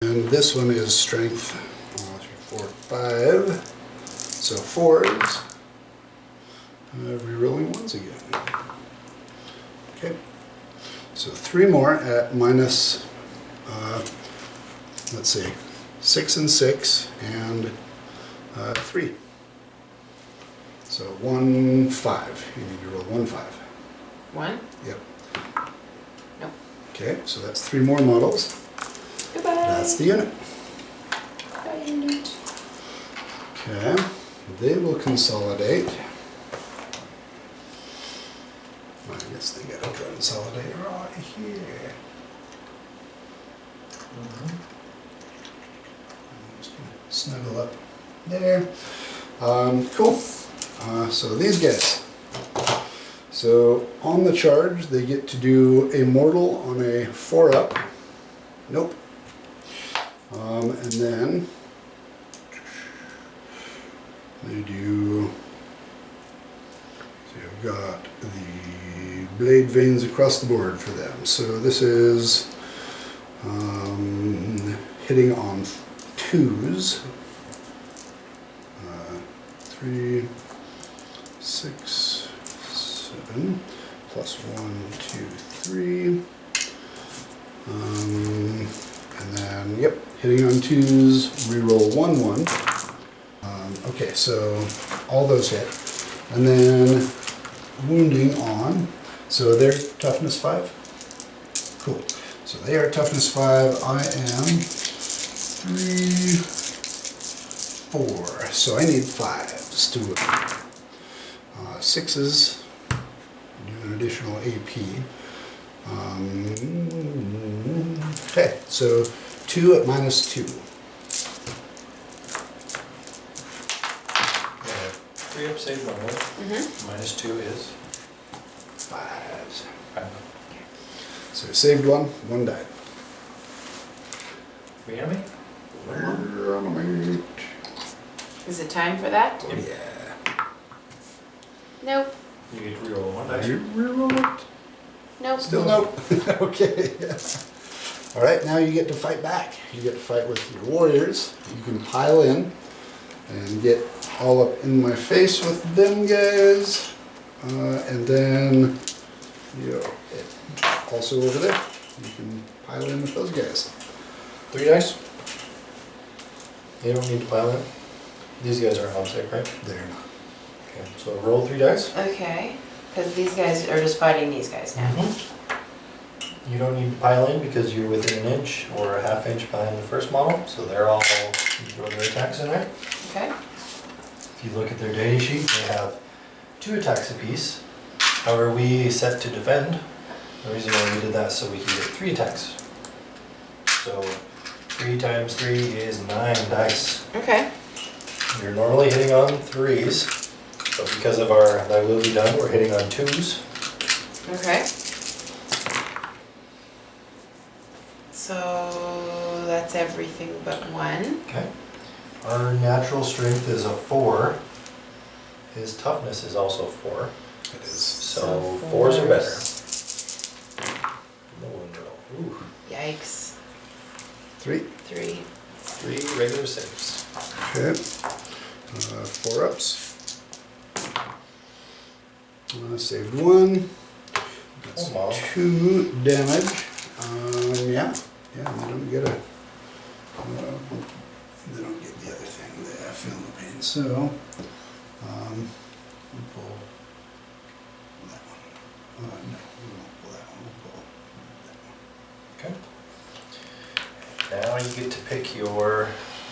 And this one is strength 3, 4, 5. So 4s, rerolling 1s again. Okay, so 3 more at minus, let's see, 6 and 6, and 3. So 1, 5. You need to roll 1, 5. 1? Yep. Nope. Okay, so that's 3 more models. Goodbye. That's the unit. Bye, unit. Okay, they will consolidate. I guess they gotta consolidate right here. I'm just gonna snuggle up there. Cool. So these guys. So on the charge, they get to do a mortal on a 4-up. Nope. And then they do. So you've got the blade veins across the board for them. So this is hitting on 2s. 3, 6, 7, plus 1, 2, 3. And then, yep, hitting on 2s, reroll 1, 1. Okay, so all those hit. And then wounding on, so they're toughness 5. Cool. So they are toughness 5. I am 3, 4. So I need 5s to 6s, do an additional AP. Okay, so 2 at -2. 3 up save normal. -2 is 5s. 5. So saved 1, 1 died. Enemy? Is it time for that? Oh yeah. Nope. You get to reroll 1 Did dice. you reroll it? Nope. Still nope. Okay. All right, now you get to fight back. You get to fight with your warriors. You can pile in and get all up in my face with them guys. And then, also over there, you can pile in with those guys. 3 dice. You don't need to pile in. These guys are homesick, right? They're not. Okay, so roll 3 dice. Okay. Because these guys are just fighting these guys now. You don't need to pile in because you're within an inch or a half inch behind the first model, so they're all, you throw their attacks in there. Okay. If you look at their data sheet, they have 2 attacks apiece. However, we set to defend. The reason why we did that is so we could get 3 attacks. So 3 times 3 is 9 dice. Okay. You're normally hitting on 3s, but because of our Thy Will Be Done, we're hitting on 2s. Okay. So that's everything but one. Okay. Our natural strength is a 4. His toughness is also 4. It is. So 4s are better. No one roll. Ooh. Yikes. 3. 3. 3 regular saves. Okay. 4 ups. Saved 1. That's Oh, wow. 2 damage. Yeah. Yeah, they don't get a. They don't get the other thing. They feel no pain. So, we'll pull that one. No, we won't pull that one. We'll pull that one. Okay. Now you get to pick your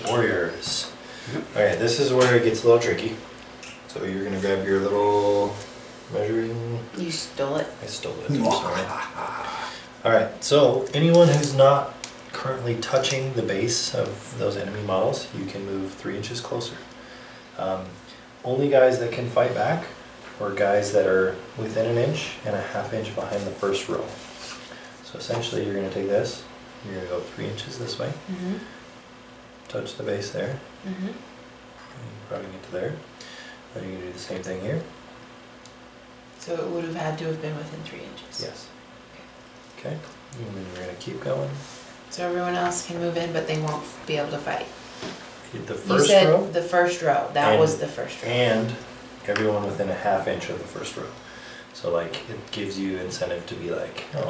warriors. Yep. Okay, this is where it gets a little tricky. So you're gonna grab your little measuring. You stole it. I stole it. I'm sorry. All right. So anyone who's not currently touching the base of those enemy models, you can move 3 inches closer. Only guys that can fight back, or guys that are within an inch and a half inch behind the first row. So essentially, you're going to take this. You're going to go 3 inches this way. Mm-hmm. Touch the base there. Mm-hmm. And you probably get to there. Then you're going to do the same thing here. So it would have had to have been within 3 inches. Yes. Okay. And then you're going to keep going. So everyone else can move in, but they won't be able to fight. The You first said row. the first row. That And- was the first row. And everyone within a half inch of the first row. So like it gives you incentive to be like, oh,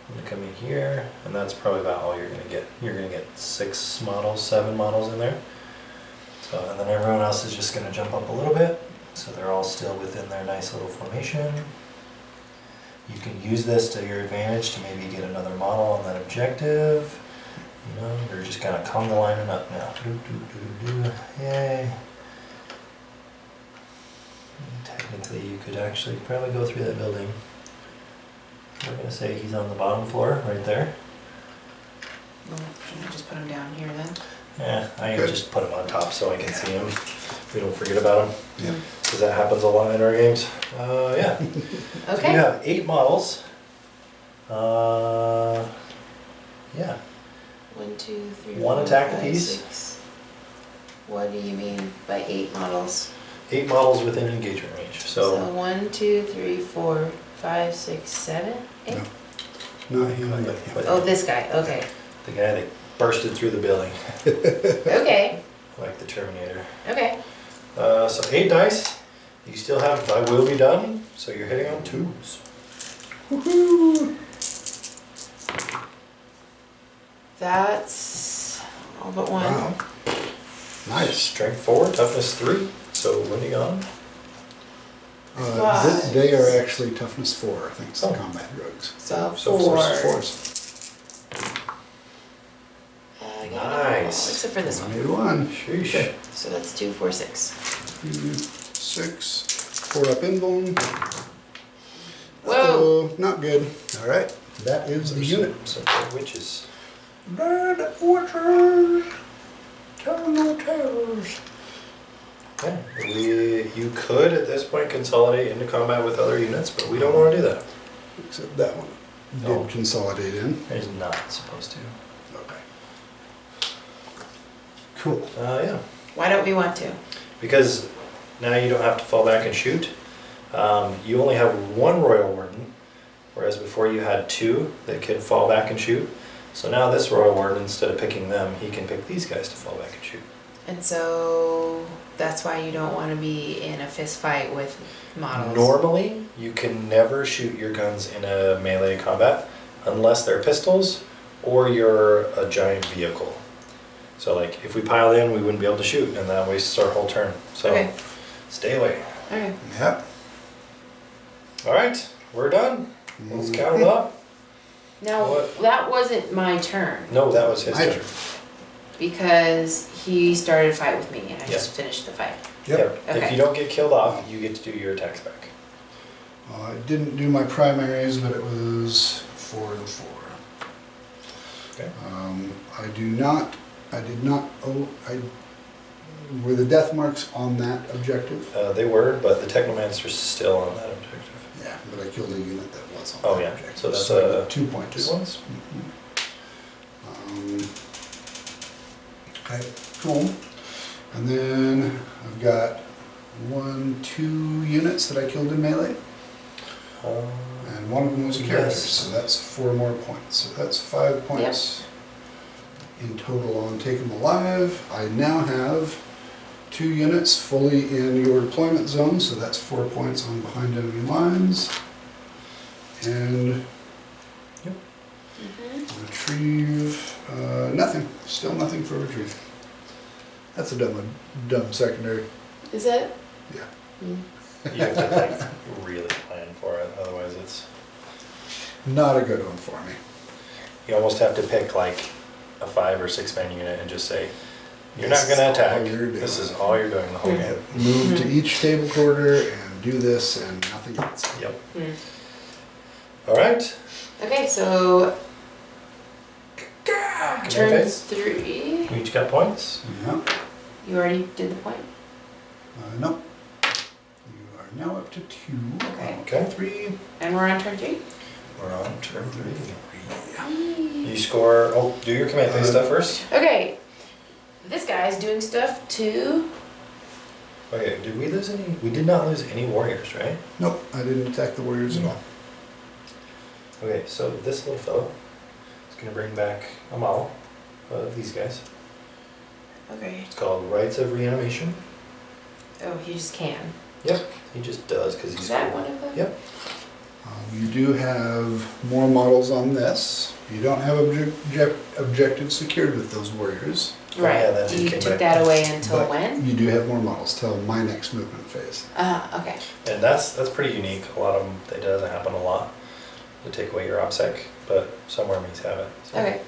I'm gonna come in here, and that's probably about all you're gonna get. You're gonna get 6 models, 7 models in there. So and then everyone else is just gonna jump up a little bit, so they're all still within their nice little formation. You can use this to your advantage to maybe get another model on that objective. You know, you're just kind of conga lining up now. Yay. Technically, you could actually probably go through that building. We're going to say he's on the bottom floor, right there. Well, shouldn't I just put them down here then? Yeah, I can Good. just put him on top so I can see him. We don't forget about him. Yeah. Because that happens a lot in our games. Yeah. So Okay. you have 8 models. Yeah. 1, 2, 3, One 4, attack 5, apiece. 6. What do you mean by 8 models? 8 models within engagement range. So So 1, 2, 3, 4, 5, 6, 7, 8. No. Not him, but him. Oh, this guy. Okay. the guy that bursted through the building, Okay. like the Terminator. Okay. So 8 dice. You still have I will be done, so you're hitting on 2s. Woohoo! That's all but one. Wow. Nice. Strength 4, toughness 3. So Wendy gone. They are actually toughness 4, thanks to Oh. combat drugs. So So four. Force. I got it all, Nice. except for this one. 181. Sheesh. So that's 2, 4, 6. 2, 6. 4 up invuln. Whoa. Uh-oh, not good. All right, that is the unit. Some dead witches. Dead witches. Tell no tales. Okay. You could at this point consolidate into combat with other units, but we don't want to do that. Except that one No. did consolidate in. It's not supposed to. Okay. Cool. Yeah. Why don't we want to? Because now you don't have to fall back and shoot. You only have 1 Royal Warden, whereas before you had 2 that could fall back and shoot. So now this Royal Warden, instead of picking them, he can pick these guys to fall back and shoot. And so that's why you don't want to be in a fist fight with models. Normally, you can never shoot your guns in a melee combat unless they're pistols or you're a giant vehicle. So like if we pile in, we wouldn't be able to shoot, and that wastes our whole turn. So Okay. stay away. Okay. Yep. All right, we're done. Let's count it up. Now, What? that wasn't my turn No, that was his My turn. turn. because he started a fight with me and I Yeah. just finished the fight. Yep. If Okay. you don't get killed off, you get to do your attacks back. I didn't do my primaries, but it was 4 and 4. Okay. Were the death marks on that objective? They were, but the Technomancer's still on that objective. Yeah, but I killed a unit that was on Oh, that yeah. objective. So that's I got a 2 points. 2 ones? Okay, cool. And then I've got 2 units that I killed in melee. And one of them was a character, Yes. so that's 4 more points. So that's 5 points in total on Take 'em Alive. I now have 2 units fully in your deployment zone, so that's 4 points on Behind Enemy Lines. And retrieve, nothing. Still nothing for retrieve. That's a dumb secondary. Is it? Yeah. You have to like really plan for it, otherwise it's. Not a good one for me. You almost have to pick like a 5 or 6 man unit and just say, you're not This gonna is all attack. you're doing. This is all you're doing the whole game. Move to each table quarter and do this and nothing else. Yep. Hmm. All right. Okay, so Command turn phase. 3. We each got points. Yeah. You already did the point? No. You are now up to 2. Okay. Okay. 3. And we're on turn 3? We're on turn 3. Yay. You score. Oh, do your command phase stuff first. Okay. This guy's doing stuff too. Okay. Did we lose any? We did not lose any warriors, right? Nope, I didn't attack the warriors at all. Okay. So this little fellow is gonna bring back a model of these guys. Okay. It's called Rites of Reanimation. Oh, he just can. Yep. He just does because he's Is that cool. one of them? Yep. You do have more models on this. You don't have objectives secured with those warriors. Right. Yeah, that just You came took back. that away until But when? you do have more models till my next movement phase. Okay. And that's pretty unique. A lot of them, it doesn't happen a lot to take away your OPSEC, but some armies have it. So. Okay.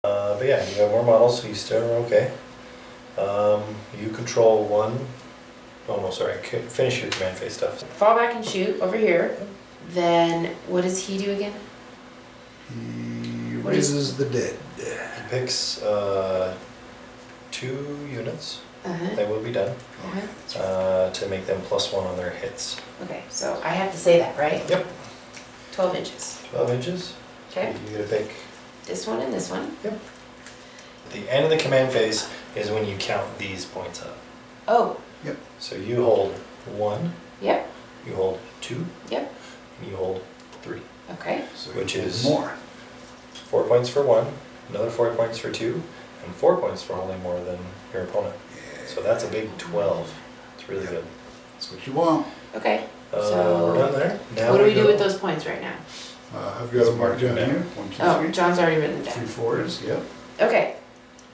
But yeah, you have more models, so you still are okay. You control 1. Oh no, sorry. Finish your command phase stuff. Fall back and shoot over here. Then what does he do again? He What is- raises the dead. He picks 2 units. Uh-huh. They will be done Uh-huh. to make them +1 on their hits. Okay, so I have to say that, right? Yep. 12 inches. 12 inches. Okay. You get to pick. This one and this one. At the end of the command phase is when you count these points up. Oh, So you hold 1, yep, you hold 2, yep. and you hold 3. Okay. So Which you is- hold more. 4 points for 1, another 4 points for 2, and 4 points for holding more than your opponent. So that's a big 12. It's really good. That's what you want. Okay. We're So done there. Now what do we do go- with those points right now? I've got a mark down down. here. 1, 2, Oh, 3. John's already written them 3 down. 4s. Yep. Okay.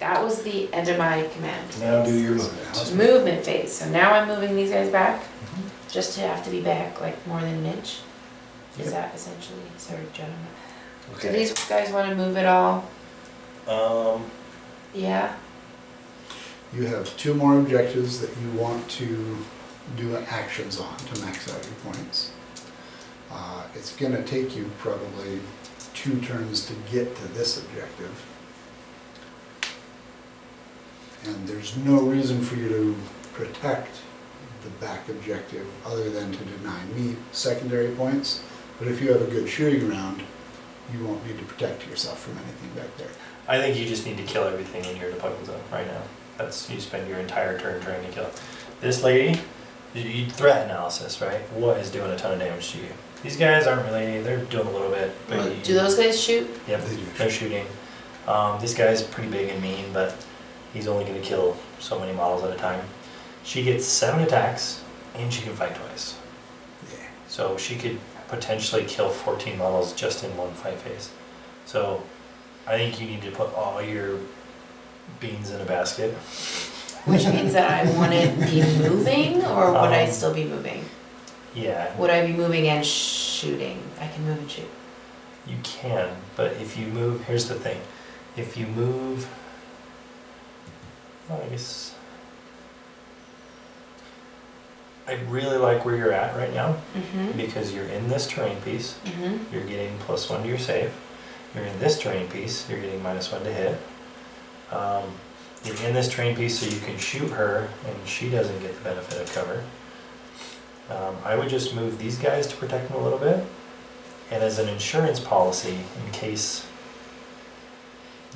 That was the end of my command. Now do phase. your Now movement. it's- Movement phase. So now I'm moving these guys back, Mhm. just to have to be back like more than an inch. Is Yep. that essentially, sorry, John. Do Okay. these guys want to move at all? Um, Yeah? You have 2 more objectives that you want to do actions on to max out your points. It's gonna take you probably 2 turns to get to this objective. And there's no reason for you to protect the back objective other than to deny me secondary points. But if you have a good shooting ground, you won't need to protect yourself from anything back there. I think you just need to kill everything in your deployment zone right now. You spend your entire turn trying to kill. This lady, you threat analysis, right? What is doing a ton of damage to you? These guys aren't really, they're doing a little bit. But you, Do those guys shoot? Yep, They do. they're shooting. This guy's pretty big and mean, but he's only going to kill so many models at a time. She gets 7 attacks, and she can fight twice. Yeah. So she could potentially kill 14 models just in one fight phase. So I think you need to put all your beans in a basket. Which means that I wouldn't be moving, or would I still be moving? Yeah, Would I be moving and shooting? I can move and shoot. you can, but if you move, here's the thing. If you move, well, I guess, I really like where you're at right now Mm-hmm. because you're in this terrain piece. Mm-hmm. You're getting +1 to your save. You're in this terrain piece, you're getting -1 to hit. You're in this terrain piece so you can shoot her and she doesn't get the benefit of cover. I would just move these guys to protect them a little bit. And as an insurance policy, in case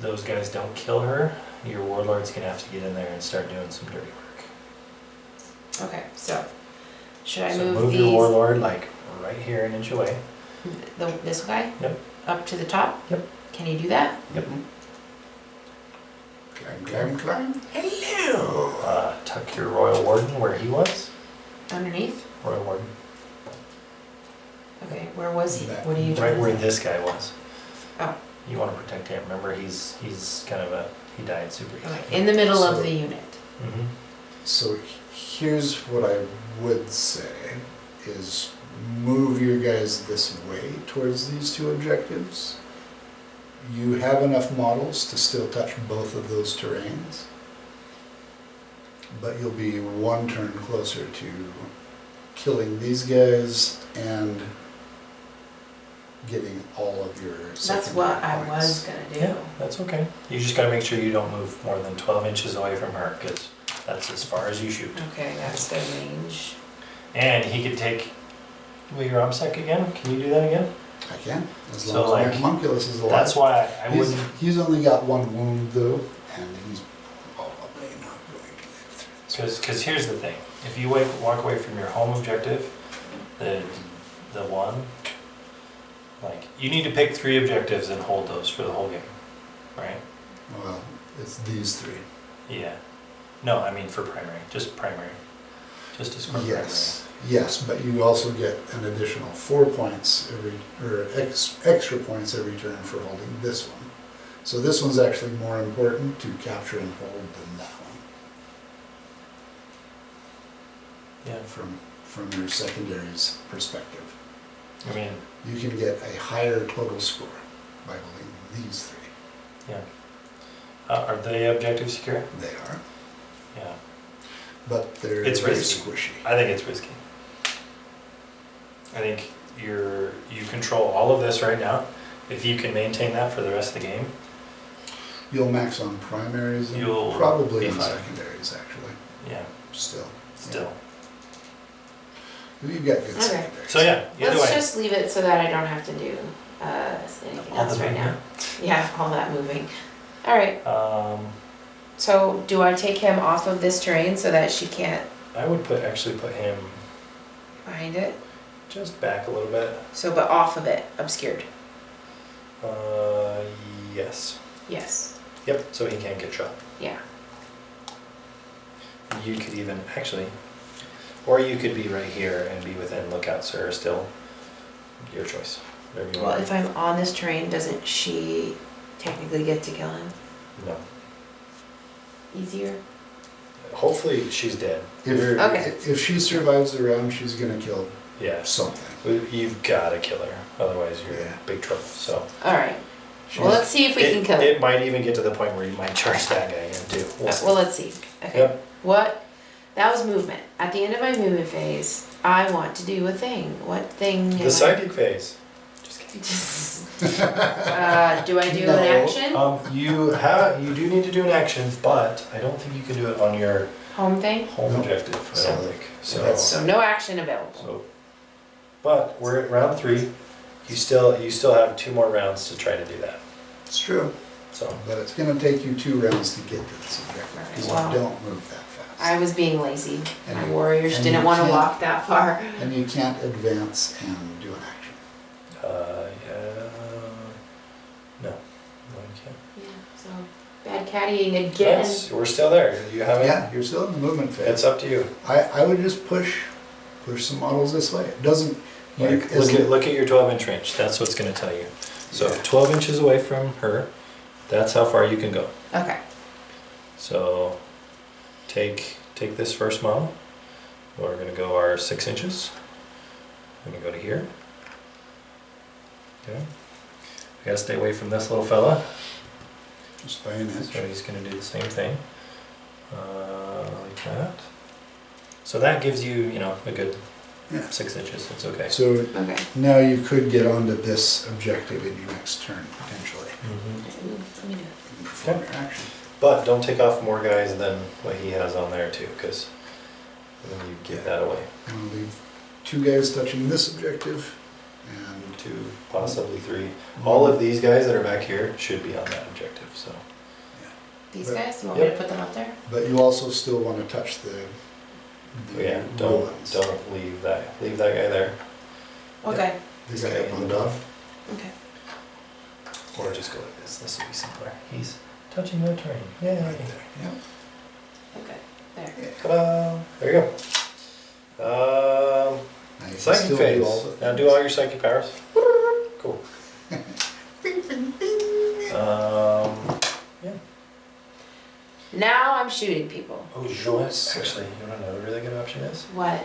those guys don't kill her, your warlord's gonna have to get in there and start doing some dirty work. Okay, so should I So move move these? your warlord like right here an inch away. This guy? Yep. Up to the top? Yep. Can you do that? Yep. Climb, climb, climb. Hello. Tuck your royal warden where he was. Underneath? Royal warden. Okay, where was he? That- What are you Right doing? where this guy was. Oh. You want to protect him. Remember, he's kind of he died super easy. Okay, in the middle of So- the unit. Mm-hmm. So here's what I would say is move your guys this way towards these two objectives. You have enough models to still touch both of those terrains, but you'll be one turn closer to killing these guys and getting all of your That's what I secondary was points. gonna do. Yeah, that's okay. You just got to make sure you don't move more than 12 inches away from her, because that's as far as you shoot. Okay, that's the range. And he could take. Will your OMSEC again? Can you do that again? I can, as So, long as like, my homunculus is alive. That's why I He's- wouldn't. He's only got one wound though, and he's probably not going to live through this. Because here's the thing: if you walk away from your home objective, the one, like you need to pick 3 objectives and hold those for the whole game, right? Well, it's these three. Yeah. No, I mean for primary, just primary, just to score Yes, yes, but you also get an additional 4 points extra points every turn for holding this one. So this one's actually more important to capture and hold than that one primary. from your secondary's perspective. Yeah. I mean, You can get a higher total score by holding these 3. yeah. Are they objective secure? They are, Yeah. but they're It's very risky. squishy. I think it's risky. I think you control all of this right now. If you can maintain that for the rest of the game, You'll max on primaries and You'll probably be on fine. secondaries actually, yeah, still. still. You've got good Okay. secondaries. So yeah, either Let's way. just leave it so that I don't have to do anything All else the right now. movement. Yeah, all that moving. All right, Um, so do I take him off of this terrain so that she can't I would actually put him behind it? just back a little bit. So, but off of it, obscured. Yes. Yes. Yep. So he can't get shot. Yeah. You could even actually, or you could be right here and be within lookout, sir. Still, your choice. Whatever you Well, want. if I'm on this terrain, doesn't she technically get to kill him? No. Easier? Hopefully she's dead. If, Okay. if she survives the round, she's gonna kill Yeah. something. You've got to kill her, otherwise you're in Yeah. big trouble. So All right. She's- Well, let's see if we can kill it him. might even get to the point where you might charge that guy in too. We'll see. Well, let's see. Okay. Yep. What? That was movement. At the end of my movement phase, I want to do a thing. What thing? The psychic phase. Just kidding. Do I do No. an action? You do need to do an action, but I don't think you can do it on your Home thing? home No. objective. I So don't think. So, that's- So no action available. so, but we're at round 3. You still have 2 more rounds to try to do that. It's true, So but it's gonna take you 2 rounds to get to this objective, because Wow. you don't move that fast. I was being lazy. My And- warriors and didn't you want to can't- walk that far. And you can't advance and do an action. no, you can't. Yeah, so bad caddying again. Yes, we're still there. You haven't. Yeah, you're still in the movement phase. It's up to you. I would just push some models this way. It doesn't, Like, look at your 12-inch range. That's what's going to tell you. So Yeah. 12 inches away from her, that's how far you can go. Okay. So take this first model. We're going to go our 6 inches. I'm going to go to here. Okay. We got to stay away from this little fella. just by an inch. So he's going to do the same thing. Like that. So that gives you, a good Yeah. 6 inches. It's okay. So Okay. now you could get onto this objective in your next turn, potentially. Mhm. Let me do it. You can perform your action. But don't take off more guys than what he has on there too, because then you give that away. I'm gonna leave 2 guys touching this objective, And 2, possibly 3. All of these guys that are back here should be on that objective. So These But- guys, you want me to Yep. put them up there? but you also still want to touch the yeah, ruins. don't leave that. Leave that guy there, Okay, The guy up on top. okay. or just go like this. This will be simpler. He's touching the terrain. Yeah. Right there. Yeah. Okay, there. Ta-da! There you go. Now you can Psychic still phase. do all the Now things. do all your psychic powers. Cool. Yeah. Now I'm shooting people. Oh, you know what? Actually, you know what another really good option is? What?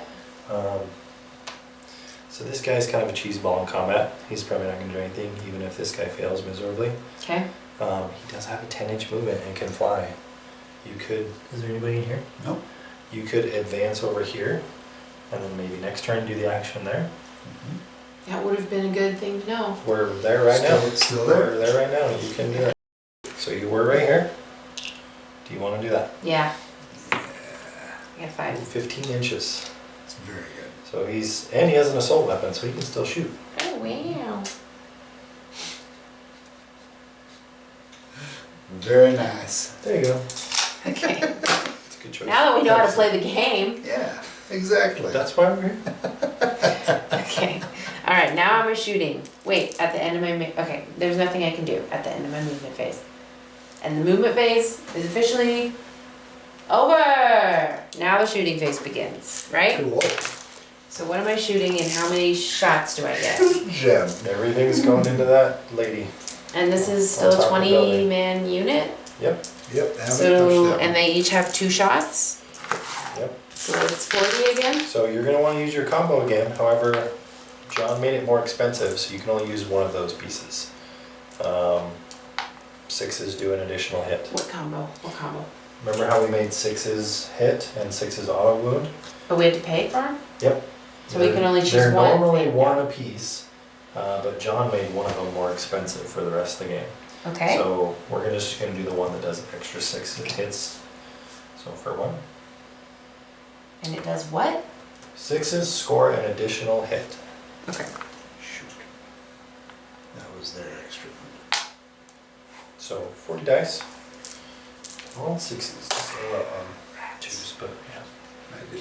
So this guy's kind of a cheese ball in combat. He's probably not going to do anything, even if this guy fails miserably. Okay. He does have a 10-inch movement and can fly. You could. Is there anybody in here? Nope. You could advance over here, and then maybe next turn do the action there. Mhm. That would have been a good thing to know. We're there right now. Still there. We're there right now. You can do it. So you were right here. Do you want to do that? Yeah, Yeah, I got 5. 15 inches. it's very good. So he has an assault weapon, so he can still shoot. Oh, wow. Very nice. There you go. Okay. It's a good choice. Now that we know how to play the game. Yeah, exactly. That's why we're here. Okay. All right, now I'm a shooting. Wait, at the end of my, okay, there's nothing I can do at the end of my movement phase. And the movement phase is officially over. Now the shooting phase begins, right? Cool. So what am I shooting and how many shots do I get? Gem. Everything's going into that lady. And this is On still top a of the building. 20-man unit? Yep. Yep. Haven't So, touched that and they each have 2 shots? Yep. So it's 40 again? So you're going to want to use your combo again. However, John made it more expensive, so you can only use one of those pieces. 6s do an additional hit. What combo? What combo? Remember how we made 6s hit and 6s auto wound? Oh, we had to pay for them? Yep. So we can only choose They're one normally thing. one apiece, but John made one of them more expensive for the rest of the game. Okay. So we're just going to do the one that does an extra 6 hits. So for 1. And it does what? 6s score an additional hit. Okay. Shoot. That was their extra. So 40 dice. All 6s. Well, 2s, but yeah.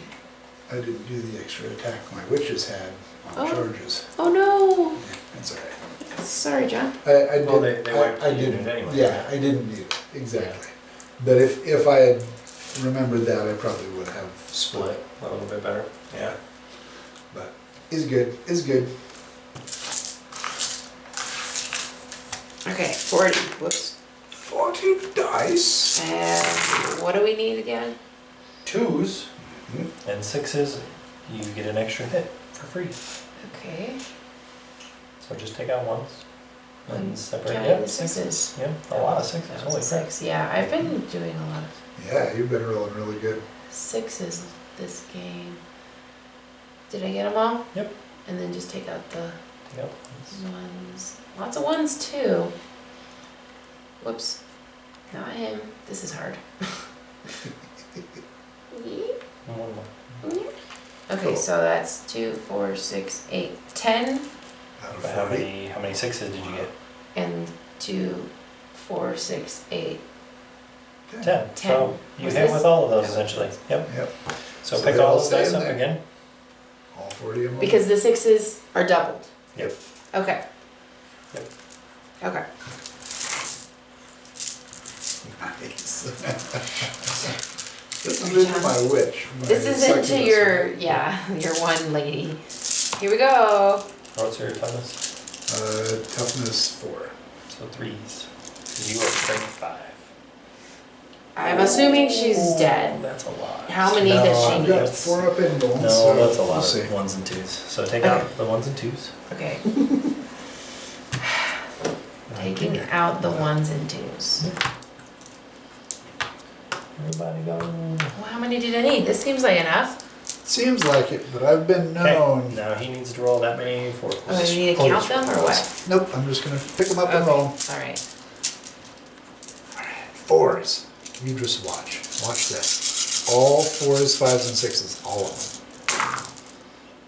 I didn't do the extra attack my witches had on Oh. charges. Oh no! Yeah, that's alright. Sorry, John. I Well, did. they wiped I the unit didn't. anyway. Yeah, I didn't need it exactly. But if I had remembered that, I probably would have split. Split a little bit better. Yeah. But is good. Is good. Okay, 40. Whoops. 40 dice. And what do we need again? 2s Mhm. and 6s, you get an extra hit for free. Okay. So just take out 1s and I'm separate. counting Yep, the 6s. Yep, a lot of 6s. That Holy was a crap. 6. Yeah, I've been doing a lot of Yeah, you've been rolling really good. 6s this game. Did I get them all? Yep. And then just take out the Yep. 1s. Lots of 1s too. Whoops. Not him. This is hard. And 1 more. Okay, Cool. so that's 2, 4, 6, 8, 10, Out of But how 40. many 6s did you get? and 2, 4, 6, 8. 10. 10. So you Was hit this- with all of those Yeah. essentially. Yep. Yep. So So pick they all all those stay dice in up there? again. All 40 of them. Because the 6s are doubled. Yep. Okay. Yep. Okay. Nice. This is into my witch. my This is succubus, into your, right? yeah, your one lady. Here we go. What's your toughness? Toughness 4. So 3s. You are strength 5. I'm assuming she's Ooh, dead. That's a lot. How many does she I've need? got 4 up in bones. No, so that's a we'll lot see. of 1s and 2s. So take Okay. out the 1s and 2s. Okay. Taking out the 1s and 2s. Everybody go. Well, how many did I need? This seems like enough. Seems like it, but I've been Okay, known. now he needs to roll that many 4s. Oh, I need to Oh, count yes. them or what? Nope, I'm just gonna pick them up and Okay. roll. Alright. 4s. You just watch. Watch this. All 4s, 5s, and 6s. All of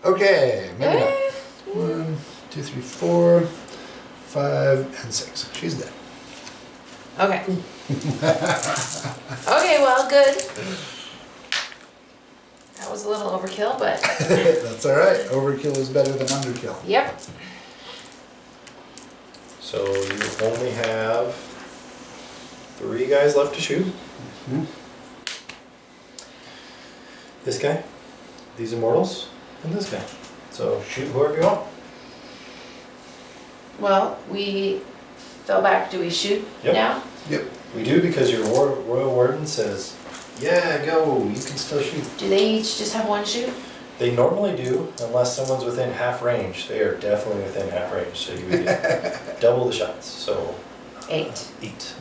them. Okay, maybe not. Eh, 1, 2, 3, 4, 5, and 6. She's dead. Okay. Okay, well, good. That was a little overkill, but That's alright. Overkill is better than underkill. yep. So you only have 3 guys left to shoot. Mhm. This guy, these immortals, and this guy. So shoot whoever you want. Well, we fell back. Do we shoot Yep. now? Yep. We do because your Royal Warden says, yeah, go, you can still shoot. Do they each just have 1 shoot? They normally do, unless someone's within half range. They are definitely within half range, so you would get double the shots. So 8. 8.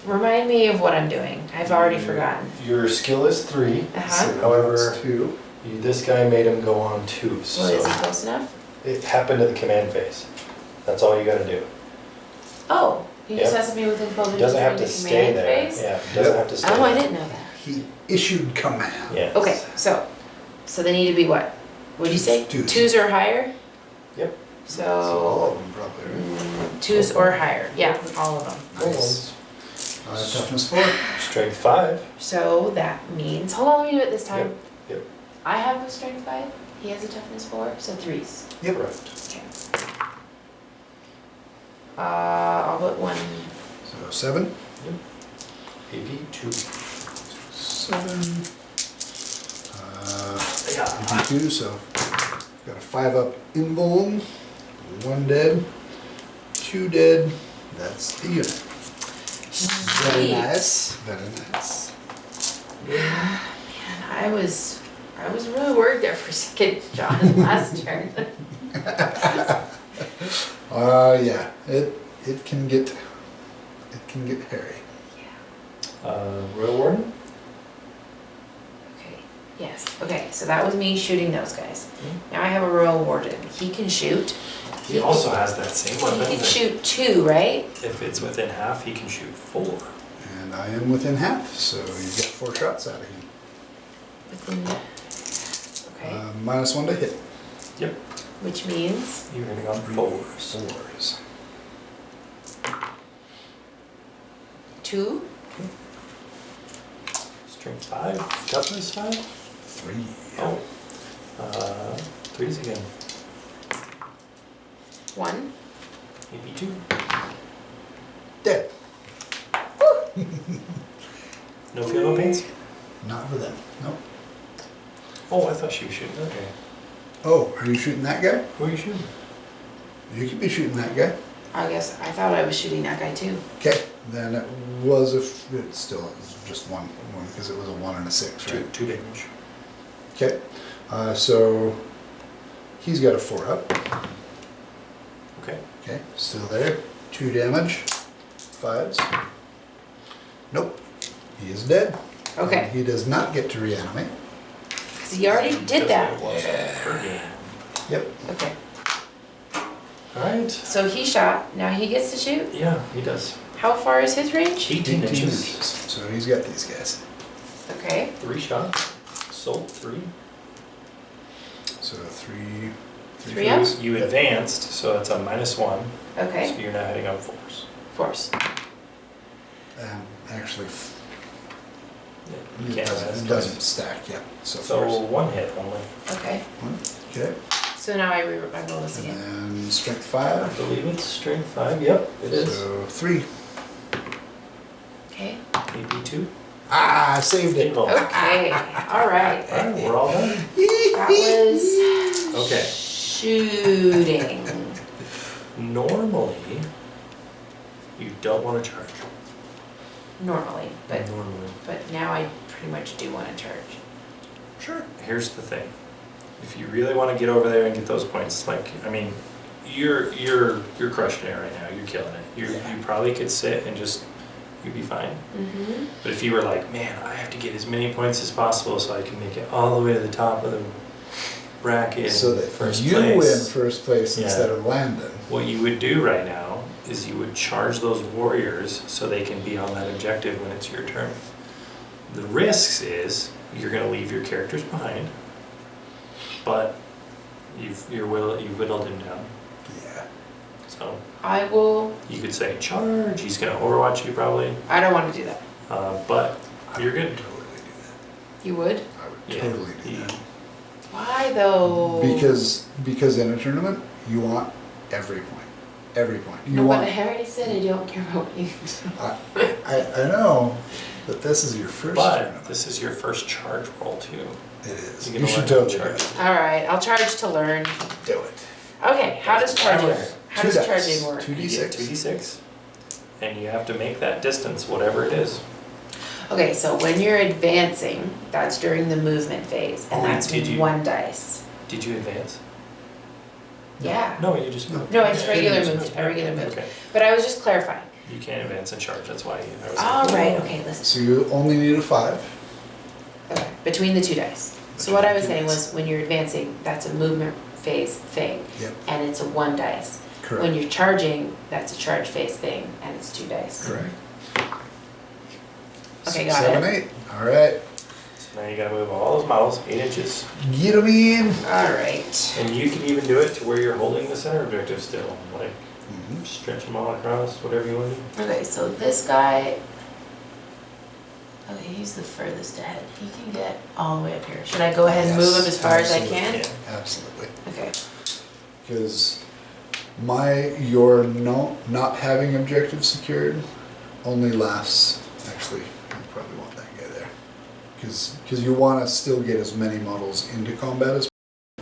Remind me of what I'm doing. I've already forgotten. Your skill is 3. Uh-huh. However, That's 2. this guy made him go on 2. Well, So is he close enough? it happened at the command phase. That's all you gotta do. Oh, he just Yep. has to be within 12 He inches doesn't have of to the stay command there. phase? Yeah, he doesn't Yep. have to stay Oh, I there. didn't know that. He issued command. Yeah. Okay, so they need to be what? What'd you say? 2s. 2s or higher? Yep. So all So of them probably, right? 2s or higher. Yeah, all of them. Nice. Toughness 4. Strength 5. So that means, hold on, let me do it this time. Yep. I have a strength 5, he has a toughness 4, so 3s. Yep. Correct. Okay. I'll put 1. So 7. AP 2. 7. AP 2, so got a 5 up invuln. 1 dead. 2 dead. That's the unit. Very Sweet. nice. Very nice. Man, I was really worried there for a second, John, last turn. Yeah. It can get hairy. Royal Warden. Okay, yes, okay, so that was me shooting those guys. Now I have a Royal Warden, he can shoot. He also has that same He weapon. can but shoot 2, right? If it's within half, he can shoot 4. And I am within half, so you've got 4 shots out of him. Within, okay, -1 to hit. Yep. which means, You're hitting on 4s. 4s. 2, Strength 5. Toughness 5. 3. Oh. 3s again. 1. AP 2. Dead. No feel, no pains? Not for them. Nope. Oh, I thought she was shooting that guy. Oh, are you shooting that guy? Who are you shooting? You could be shooting that guy. I guess, I thought I was shooting that guy too. Okay, then it was it still is just one because it was a 1 and a 6, right? 2 damage. Okay, so he's got a 4 up. Okay. Okay, still there. 2 damage. 5s. Nope, he is dead. Okay, He does not get to reanimate. because he already did that. Per game. Yep. Okay, Alright. so he shot, now he gets to shoot? Yeah, he does. How far is his range? 18 inches. So he's got these guys. Okay, 3 shots. Sold 3. So 3. 3 up? threes. You advanced, so it's a -1. So okay, you're now hitting on 4s. force. And actually, Yeah, you it can't doesn't, advance it twice. doesn't stack yet. So, So first. 1 hit only. Okay, Okay. so now I roll this And again. then strength I 5. believe it's strength 5. Yep, it is. So 3. Okay, AP 2. Ah, I saved it. Invuln. okay, all right. Alright, we're all done. That was Okay. shooting. Normally, you don't want to charge. Normally, Normally. but now I pretty much do want to charge. Sure. Here's the thing. If you really want to get over there and get those points, like, I mean, you're crushing it right now. You're killing it. You probably could sit and just, you'd be fine. Mm-hmm. But if you were like, man, I have to get as many points as possible so I can make it all the way to the top of the bracket So in that first you place. win first place Yeah. instead of Landon. What you would do right now is you would charge those warriors so they can be on that objective when it's your turn. The risks is you're going to leave your characters behind. but you've whittled him down. Yeah. So I will. you could say charge. He's gonna overwatch you probably, I don't want to do that. but you're good. Totally do that. You would? I would Yeah. totally do He- that. Why though? Because in a tournament, you want every point. Every point. You No, want. but I already said I don't care about what you do. I know, but this is your first But tournament. this is your first charge roll too. It is. You You, can should learn totally do charge. it. Alright, I'll charge to learn. Do it. Okay, how does charging Timer. how Two does dice, charging work? 2d6. 2d6, and you have to make that distance, whatever it is. Okay, so when you're advancing, that's during the movement phase, and Oh, that's did you- one dice. Did you advance? Yeah. No, you just moved. No, I just Yeah, regular you just moved. I regular moved. Okay. But I was just clarifying. You can't advance and charge. That's why I was. Alright, okay, listen. So you only need a 5. Okay, between the two dice. So Between what I the was two saying dice. was when you're advancing, that's a movement phase thing. Yep. And it's a one dice. Correct. When you're charging, that's a charge phase thing, and it's two dice. Correct. Okay, 6, got 7, it. 8. All right. So now you gotta move all those models 8 inches, Get 'em in. Alright. and you can even do it to where you're holding the center objective still, like Mhm. stretch them all across, whatever you want to do. Okay, so this guy. Okay, he's the furthest ahead. He can get all the way up here. Should I go ahead and move him as far as I can? Yeah. Absolutely. Okay. Because your not having objectives secured only lasts. Actually, you probably want that guy there. Because you want to still get as many models into combat as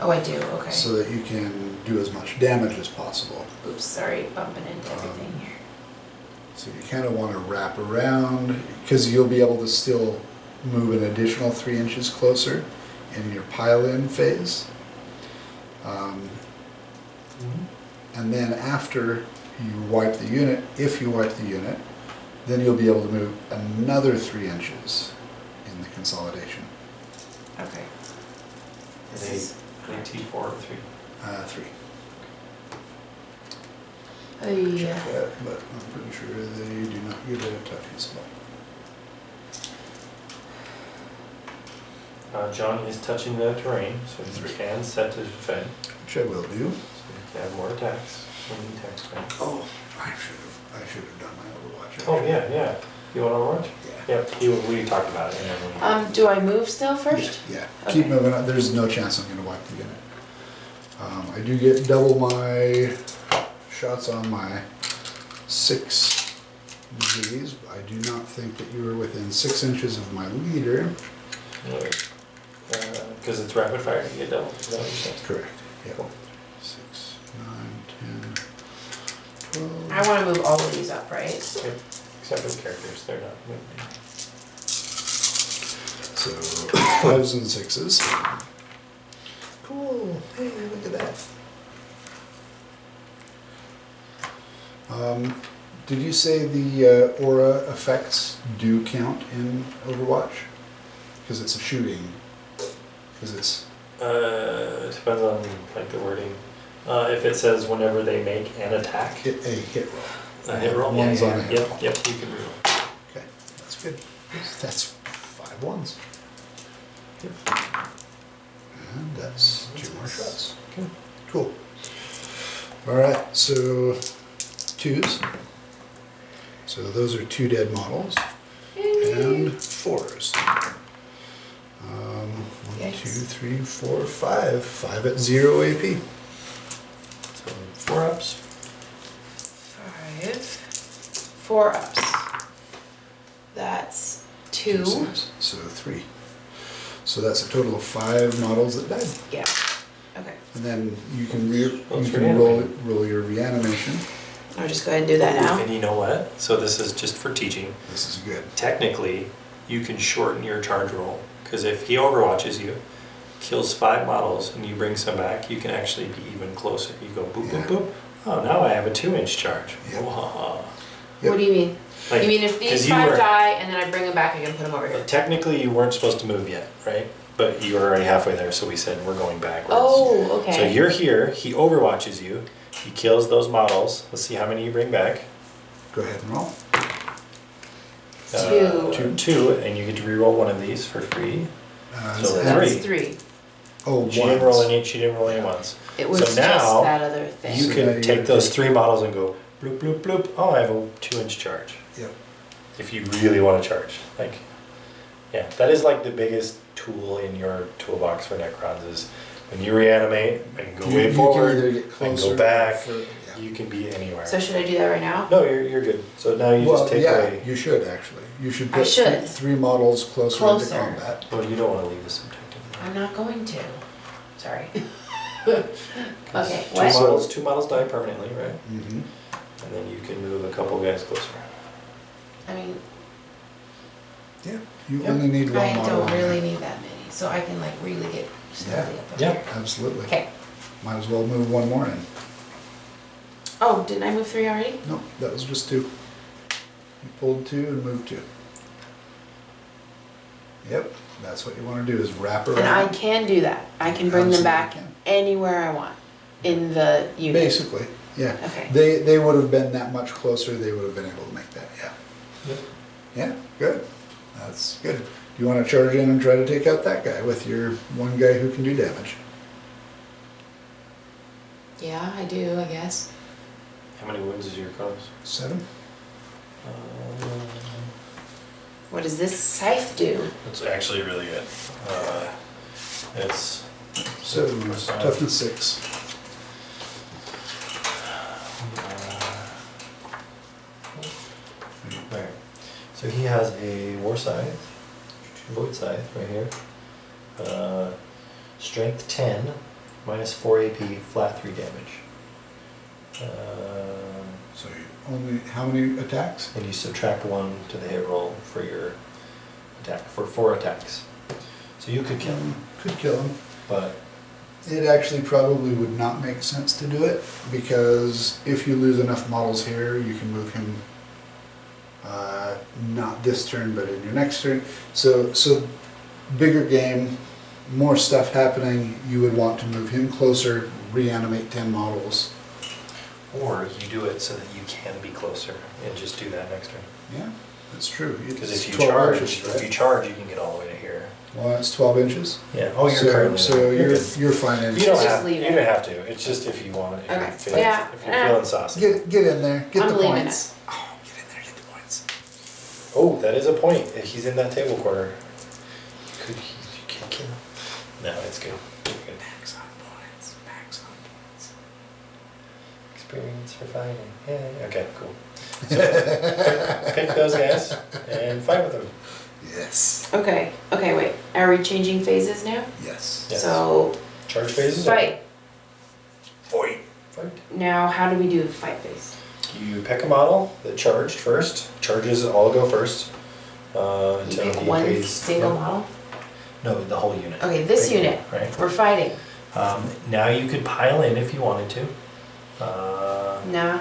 Oh, I do. Okay. so that you can do as much damage as possible. Oops, sorry, bumping into everything here. So you kind of want to wrap around because you'll be able to still move an additional 3 inches closer in your pile-in phase. And then after you wipe the unit, if you wipe the unit, then you'll be able to move another 3 inches in the consolidation. Okay. This They- is. They T4 or 3. 3. Oh, yeah. Check that, but I'm pretty sure they do not give it a touching spell. John is touching the terrain, so you 3. can set to defend. Which I will do. So you can have more attacks when you attack spend. Oh, I should have done my Overwatch. Oh, actually. yeah. You want to watch? Yeah. Yep, we talked about it. And then Do I move still first? Yeah, Okay. keep moving on. There's no chance I'm gonna wipe the unit. I do get double my shots on my 6 Gs. I do not think that you are within 6 inches of my leader. because it's rapid fire, you get double. Is that what you said? Correct. Yeah. 6, 9, 10, 12. I want to move all of these up, right? Yep. Except for the characters, they're not moving. So 5s and 6s. Cool. Hey, look at that. Did you say the aura effects do count in Overwatch? Because it's a shooting. Because it's It depends on like the wording. If it says whenever they make an attack, a hit roll. a hit roll. One's yeah, on a hit roll. Yep, you can reroll. Okay, that's good. That's 5 ones. Yep. And that's 2 more shots. Okay. Cool. Alright, so 2s. So those are 2 dead models. And 4s. 1, 2, Yikes. 3, 4, 5. 5 at 0 AP. So 4 ups. 5. 4 ups. That's 2. 6, so 3. So that's a total of 5 models that died. Yeah. Okay. And then you can Let's roll your reanimation. I'll just go ahead and do that now. And you know what? So this is just for teaching. This is good. Technically, you can shorten your charge roll. Because if he overwatches you, kills 5 models, and you bring some back, you can actually be even closer. You go boop, Yeah. boop, boop. Oh, now I have a 2-inch charge. Yep. Wah-ha-ha. Yep. What do you mean? Like, You mean if 'cause these you 5 were- die and then I bring them back, I can put them over here? Technically, you weren't supposed to move yet, right? But you were already halfway there, so we said we're going backwards. Oh, okay. So you're here, he overwatches you, he kills those models. Let's see how many you bring back. Go ahead and roll. 2. 2, and you get to reroll one of these for free. Uh, So and- That's three. 3. Oh, She didn't roll ones. any. She didn't roll any ones. It was So just now, that other thing. You So now can you take gotta those take- 3 models and go bloop bloop bloop. Oh, I have a 2-inch charge. Yep. If you really want to charge, like, yeah, that is like the biggest tool in your toolbox for Necrons is when you reanimate, I can go You way can forward, either get I can closer go back. or yeah. You can be anywhere. So should I do that right now? No, you're good. So now you Well, just take yeah, away. you should actually. You should I put should. three models closer Closer. into combat. Well, you don't want to leave this objective. I'm not going to. Sorry. 'Cause Okay, Two what? models, 2 models die permanently, right? Mm-hmm. And then you can move a couple guys closer. I mean, Yeah, you Yeah. only need one I model. don't on really there. need that many, so I can like really get slowly up Yeah. there. Absolutely. Okay. Might as well move one more in. Oh, didn't I move 3 already? No, that was just 2. You pulled 2 and moved 2. Yep, that's what you want to do is wrap around. And I can do that. I can bring them Absolutely back can. anywhere I want in the unit. Basically, yeah. Okay. They would have been that much closer, they would have been able to make that, yeah. Yep. Yeah, good. That's good. Do you want to charge in and try to take out that guy with your one guy who can do damage? Yeah, I do, I guess. How many wounds is your Kronos? 7? What does this scythe do? It's actually really good. It's So, toughness 6. Right. So he has a war scythe, void scythe right here. Strength 10, minus 4 AP, flat 3 damage. So you only, how many attacks? And you subtract 1 to the hit roll for your attack, for 4 attacks. So you could kill him, Could kill him. but It actually probably would not make sense to do it, because if you lose enough models here, you can move him, not this turn, but in your next turn. So bigger game, more stuff happening, you would want to move him closer, reanimate 10 models. or you do it so that you can be closer and just do that next turn. Yeah, that's true. Because It's if you 12 charge, inches, if you right? charge, you can get all the way to here. Well, it's 12 inches. Yeah. Oh, you're So- currently. So you're good. you're fine in. You don't Just have. leave You it. don't have to. It's just if you want it. If Okay. you're feeling, Yeah. if you're feeling saucy. Get in there, get I'm the leaving points. Oh, get in there, get the points. Oh, that is a point. If he's in that table corner. You can't kill him. No, it's good. Good. Max on points, max on points. Experience for fighting. Yeah. Okay. Cool. So pick those guys and fight with them. Yes, Okay, wait. Are we changing phases now? yes. Yes. So, Charge phases. fight. Fight. Fight. Now, how do we do the fight phase? You pick a model that charged first. Charges all go first. You Until pick he one pays. single model? No, the whole unit. Okay, this Pick unit. one, right. We're fighting. Now you could pile in if you wanted to. Nah,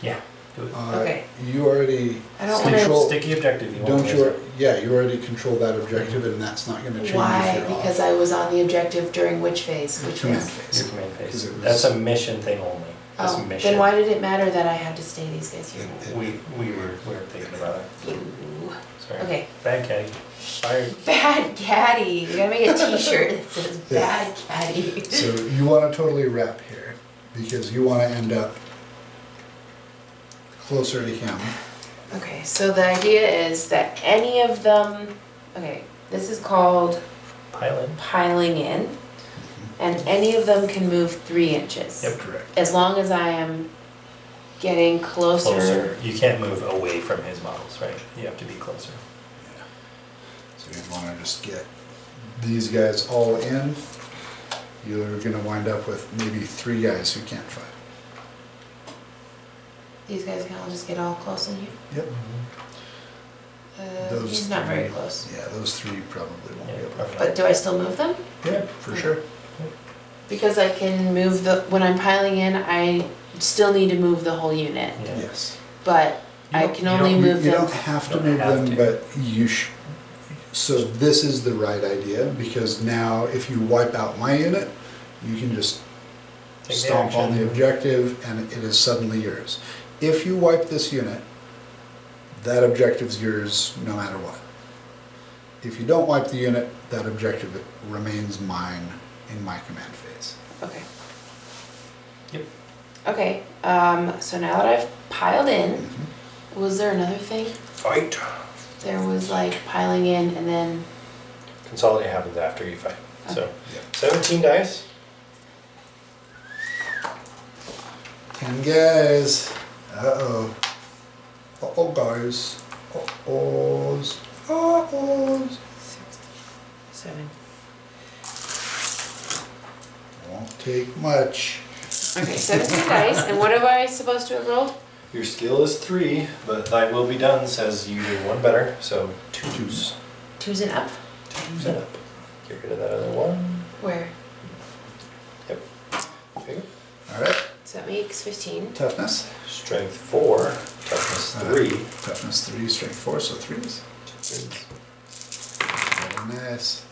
Yeah, do it. Okay. You already I don't control. Sticky objective. You Don't want you? Yeah, you already control that objective, and that's not going to change. why? If you're Because off. I was on the objective during which phase? Which Command phase? phase. Your command 'Cause phase. it was- That's a mission thing only. That's Oh, mission. then why did it matter that I had to stay these guys here? We were thinking about it. You. Sorry. Okay. Bad caddy. Fired. Bad caddy. We gotta make a t-shirt that says bad caddy. So you want to totally wrap here, because you want to end up closer to him. Okay, so the idea is that any of them, okay, this is called Pile in. piling in, and any of them can move 3 inches. Yep. Correct. As long as I am getting Closer. You can't move away from his models, right? You have to be closer. Yeah. So you want to just get these guys all in. You're going to wind up with maybe 3 guys who can't fight. These guys can all just get all close in here. Yep. Those He's not very 3 close. Yeah, those 3 probably won't Yeah, be able to probably. fight. But do I still move them? Yeah, for sure. Because I can move when I'm piling in, I still need to move the whole unit. Yeah. Yes. But I don't- can you only don't- move You them. don't have to Don't move have them, to. but you so this is the right idea, because now if you wipe out my unit, you can just Take the stomp on the action. objective and it is suddenly yours. If you wipe this unit, that objective's yours no matter what. if you don't wipe the unit, that objective remains mine in my command phase. Okay. Yep. Okay, so now that I've piled in, was there another thing? Fight. There was like piling in and then, Consolidate happens after you fight. So, Yeah. 17 dice. 10 guys. Uh-oh. Uh-oh, guys. Uh-ohs. Uh-ohs. 7. Won't take much. Okay, 17 dice, and what am I supposed to have rolled? Your skill is 3, but thy will be done says you do 1 better, so 2 twos. 2s and up? 2s and up. Get rid of that other 1. Where? Yep. Figure. Alright. So that makes 15. Toughness. Strength 4, toughness 3. Toughness 3, strength 4, so 3s. 2 threes. Very nice.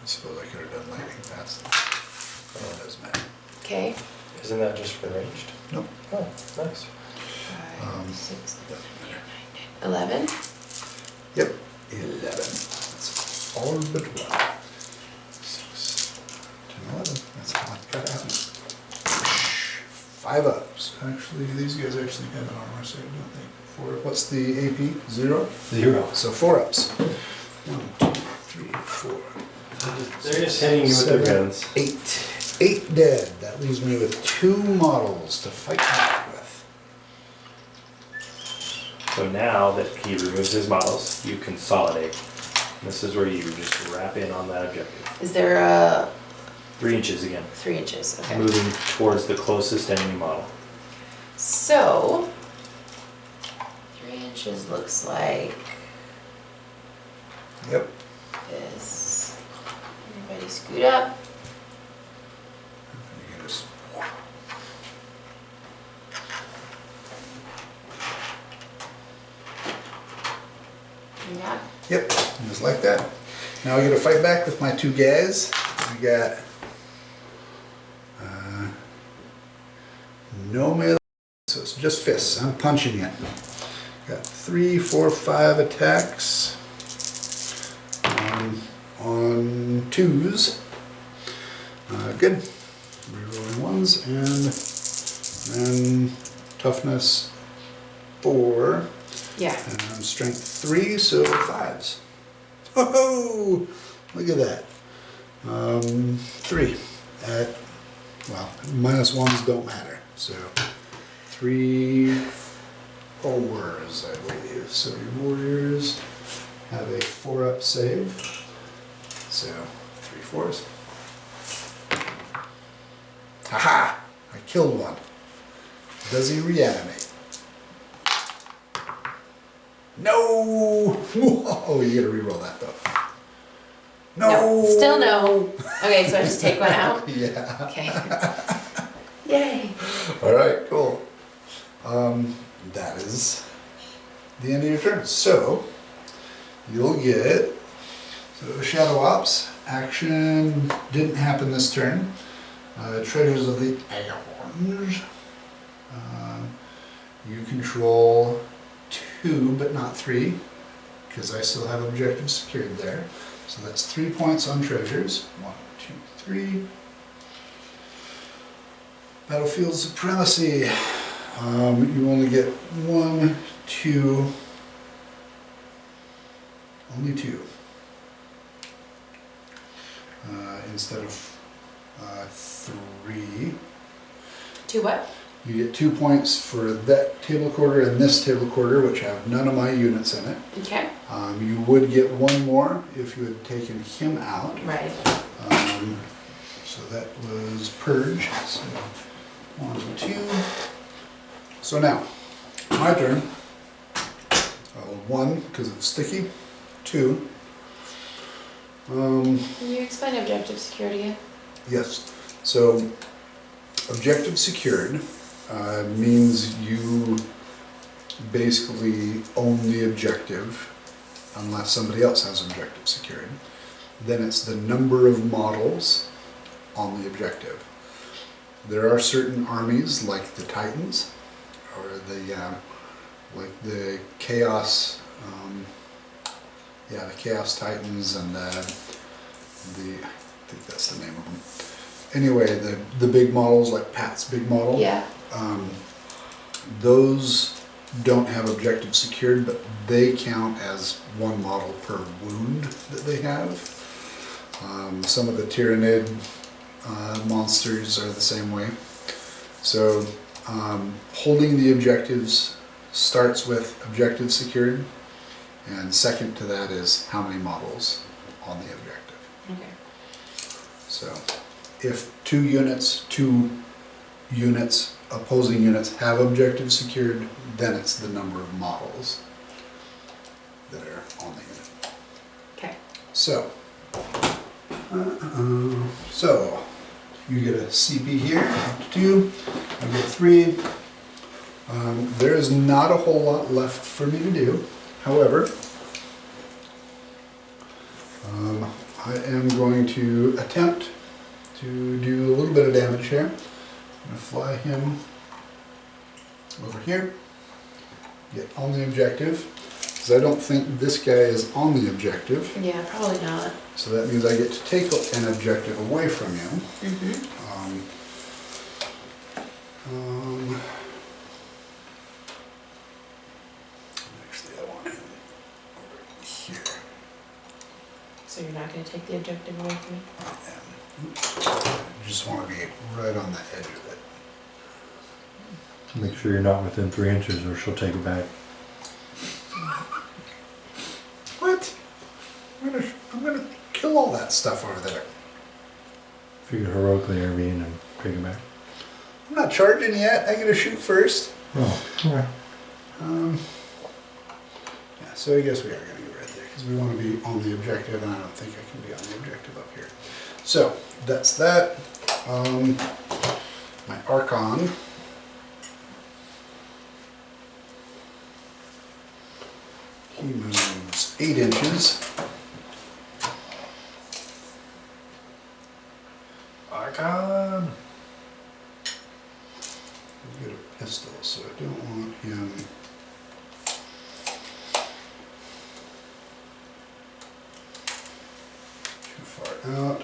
I suppose I could have done lightning fast. Oh, it doesn't matter. Okay. Isn't that just for ranged? Nope. Oh, nice. 5, 6, Doesn't matter. 11. Yep. 11. That's all but 1. 6, 10, 11. That's all I've got out. 5 ups. Actually, these guys actually have an armor save, don't they? 4. What's the AP? 0? 0. So 4 ups. 1, 2, 3, 4. They're just hitting you with their 7, guns. 8. 8 dead. That leaves me with 2 models to fight back with. So now that he removes his models, you consolidate. This is where you just wrap in on that objective. Is there a 3 inches again. 3 inches? Okay. Moving towards the closest enemy model. So, 3 inches looks like Yep. this. Everybody scoot up. You can just Yeah. Yep, just like that. Now I get to fight back with my 2 guys. We got no melee, so it's just fists. I'm punching it. Got 3, 4, 5 attacks on 2s. Good. Rerolling 1s and then toughness 4. Yeah. And strength 3, so 5s. Oh, look at that. 3 at, well, -1s don't matter. So 3 4s, I believe. So your warriors have a 4-up save. So 3 4s. Haha! I killed one. Does he reanimate? No! Oh, you gotta reroll that though. No! Still no. Okay, so I just take one out? Yeah. Okay. Yay. Alright, cool. That is the end of your turn. So, you'll get, so Shadow Ops, action didn't happen this turn. Treasures of the Aeons. You control 2, but not 3, because I still have objectives secured there. So that's 3 points on treasures. 1, 2, 3. Battlefield Supremacy. You only get 1, 2, only 2. Instead of 3. 2 what? You get 2 points for that table quarter and this table quarter, which have none of my units in it. Okay. You would get 1 more if you had taken him out. Right. So that was Purge. So 1, 2. So now, my turn. 1, because it's sticky. 2. Can you explain objective security again? Yes. So, objective secured means you basically own the objective unless somebody else has objective secured. Then it's the number of models on the objective. There are certain armies like the Titans or the like the Chaos, the Chaos Titans and I think that's the name of them. Anyway, the big models like Pat's big model. Yeah. Those don't have objectives secured, but they count as one model per wound that they have. Some of the Tyrannid monsters are the same way. So holding the objectives starts with objectives secured, and second to that is how many models on the objective. Okay. So if two units, opposing units have objectives secured, then it's the number of models that are on the unit. Okay. So, you get a CP here, up to 2, I get 3. There is not a whole lot left for me to do. However, I am going to attempt to do a little bit of damage here. I'm going to fly him over here, get on the objective, because I don't think this guy is on the objective. Yeah, probably not. So that means I get to take an objective away from you. Mm-hmm. Actually, I want him over here. So you're not going to take the objective away from me? I just want to be right on the edge of it. Make sure you're not within 3 inches or she'll take it back. What? I'm gonna kill all that stuff over there. If you could heroically intervene and take it back. I'm not charging yet. I gotta shoot first. Oh, okay. Yeah, so I guess we are gonna go right there because we want to be on the objective, and I don't think I can be on the objective up here. So that's that. My Archon. He moves 8 inches. Archon! He's got a pistol, so I don't want him. Too far out.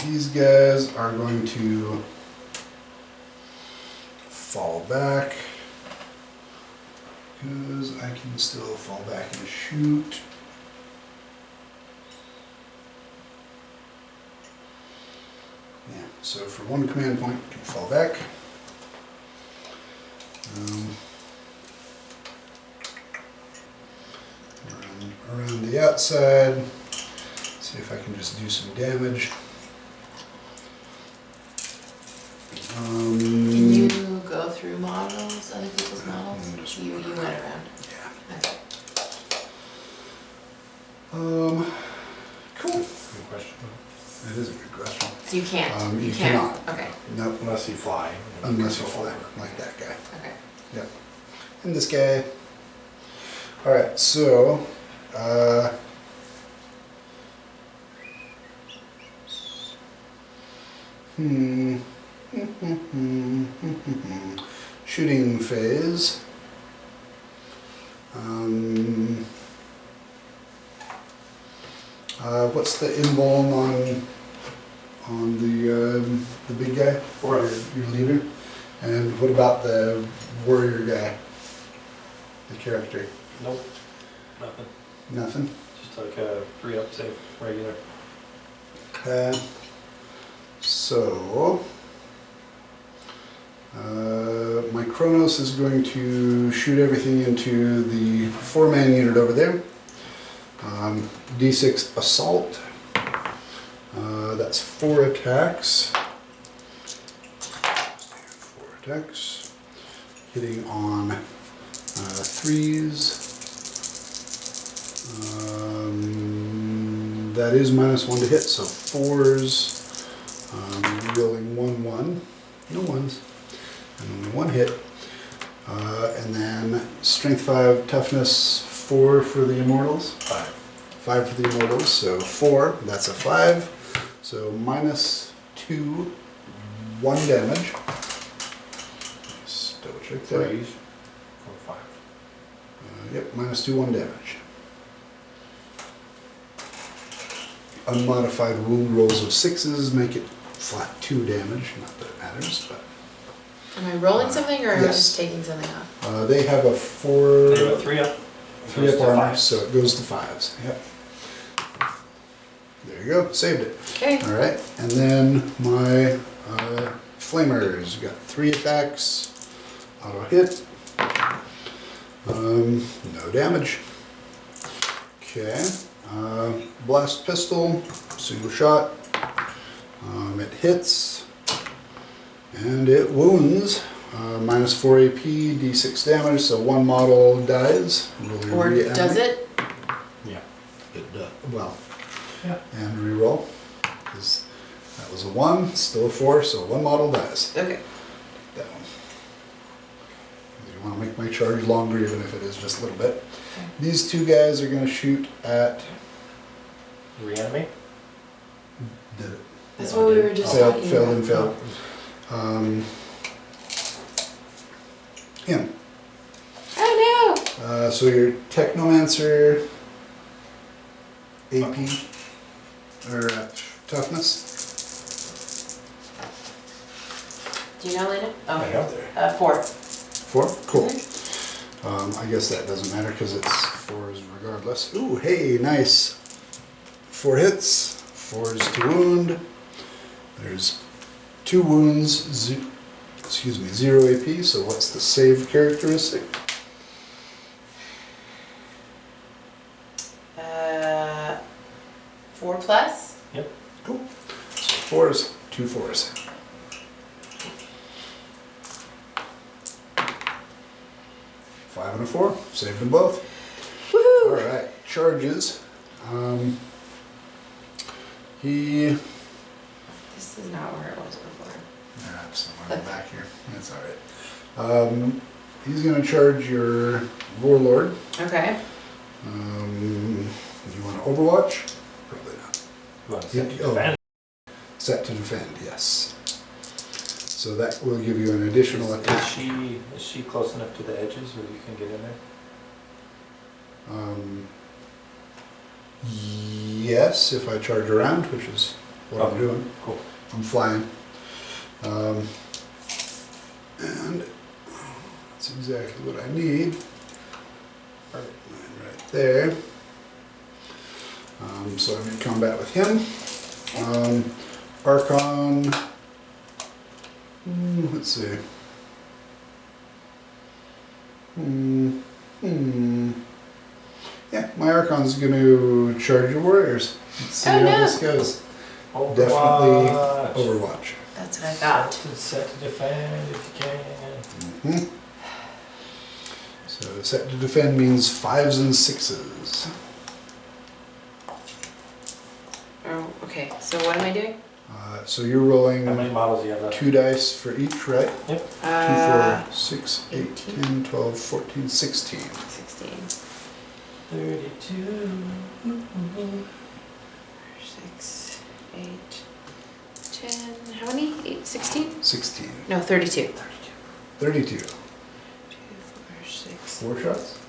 These guys are going to fall back because I can still fall back and shoot. Yeah, so for 1 command point, you can fall back. Around the outside, see if I can just do some damage. Can you go through models, other people's models? Just You went around. Yeah. Okay. Cool. Good question. That is a good question. So you can't? You can't? cannot. Okay. Nope. Unless you fly. Unless you fly, like that guy. Okay. Yep. And this guy. Alright, so shooting phase. What's the invuln on the big guy? Or your leader? And what about the warrior guy? The character? Nope. Nothing. Nothing? Just like a 3-up save, regular. Okay. So, my Kronos is going to shoot everything into the 4-man unit over there. D6 assault. That's 4 attacks. 4 attacks. Hitting on 3s. That is -1 to hit, so 4s. Rolling 1-1. No 1s. And only 1 hit. And then strength 5, toughness 4 for the immortals. 5 for the immortals, so 4, that's a 5. So -2, 1 damage. Check that. Freeze. 4, 5. Yep, -2, 1 damage. Unmodified wound rolls of 6s make it flat 2 damage. Not that it matters, but Am I rolling something or am I yes. just taking something off? they have a 4. They have a 3 up. 3 Goes up to armor, 5s. so it goes to 5s. Yep. There you go, saved it. Okay. All right, and then my flamers got 3 attacks, auto hit, no damage. Okay, blast pistol, single shot. It hits and it wounds. -4 AP, D6 damage, so 1 model dies. Or does it? Yeah. It does. Well, Yeah. and reroll. Because that was a 1, still a 4, so 1 model dies. Okay. That one. You want to make my charge longer, even if it is just a little bit. Okay. These 2 guys are going to shoot at. Reanimate? Did it? That's Yeah, what we did. were just Failed, talking failed, about. and failed. Him. Oh So your Technomancer AP or toughness. no! Do you know, Lena? Oh, I here. know. 4. 4? Cool. I guess that doesn't matter because it's 4s regardless. Ooh, hey, nice. 4 hits, 4s to wound. There's 2 wounds, 0 AP, so what's the save characteristic? 4 plus? Yep. Cool. So 4s, 2 4s. Five and a 4, saved them both. Woohoo! Alright, charges. He. This is not where it was before. Somewhere back here. That's alright. He's gonna charge your warlord. Okay. Do you want to overwatch? Probably not. You want to set to Oh. defend? Set to defend, yes. So that will give you an additional attack. Is she close enough to the edges where you can get in there? Yes, if I charge around, which is what I'm Okay, doing. Cool. I'm flying. And that's exactly what I need. Perfect. Right there. So I'm in combat with him. Archon. Let's see. Yeah, my Archon's going to charge your warriors. Let's see Oh, how no. this goes. Overwatch. Definitely Overwatch. That's what I thought. Set to defend if you can. So set to defend means 5s and 6s. Oh, okay. So what am I doing? So you're rolling How many models do you have left? 2 dice for each, right? Yep. 2, 4, 6, 8, 18. 10, 12, 14, 16. 16. 32. 6, 8, 10. How many? 8, 16? 16. No, 32. 32. 2, 4, 6. 4 shots?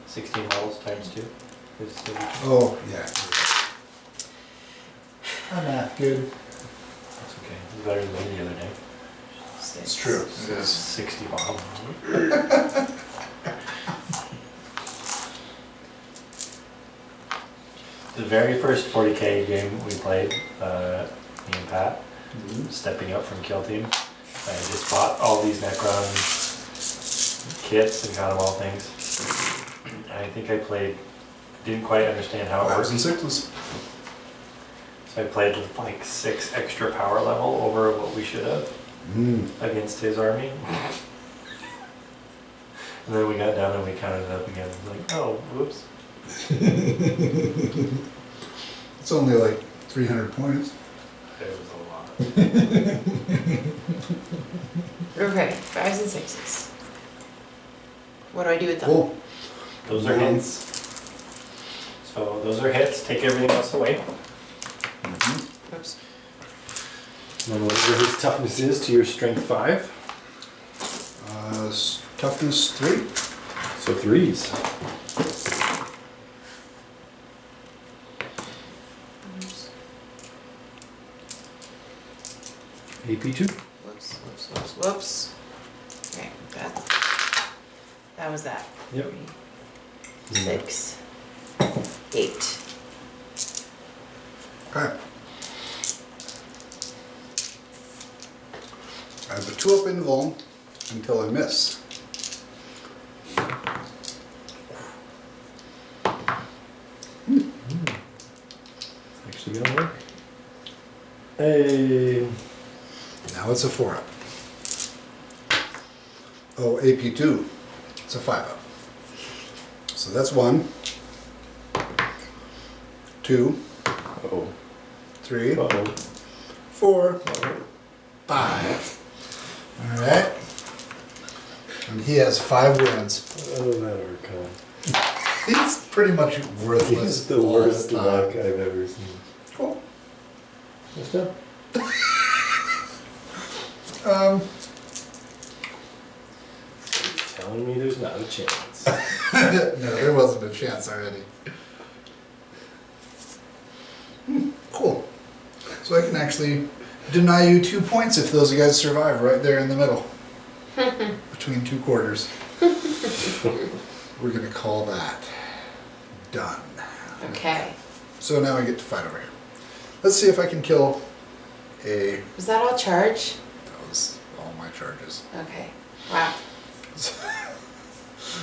16 models times 2 is 32. Oh, yeah. I'm math good. That's okay. It's better than me the other day. It's true. It is. 60 models. The very first 40k game we played, me and Pat, stepping up from Kill Team, I just bought all these Necron kits and got them all things. I think I played, didn't quite understand how it 5s and worked. 6s. So I played with like 6 extra power level over what we should have against his army. And then we got down and we counted it up again. It was like, oh, whoops. It's only like 300 points. It was a lot. Okay, 5s and 6s. What do I do with them? Cool. Those are hits. So those are hits. Take everything else away. Oops. And whatever his toughness is to your strength 5. Toughness 3. So 3s. AP2. Whoops, whoops, whoops, whoops. Okay, that was that. Yep. 6, 8. Okay. I have a 2-up invuln until I miss. Actually gonna work. Hey. Now it's a 4-up. Oh, AP2. It's a 5-up. So that's 1, 2, Uh-oh. 3, Uh-oh. 4, Uh-oh. 5. Alright. And he has 5 wins. Oh, that Archon. He's pretty much worthless. He's the all worst the time. luck I've ever seen. Cool. What's up? Telling me there's not a chance. No, there wasn't a chance already. Cool. So I can actually deny you 2 points if those guys survive right there in the middle. Between 2 quarters. We're gonna call that done. Okay. So now I get to fight over here. Let's see if I can kill a... Was that all charge? That was all my charges. Okay. Wow.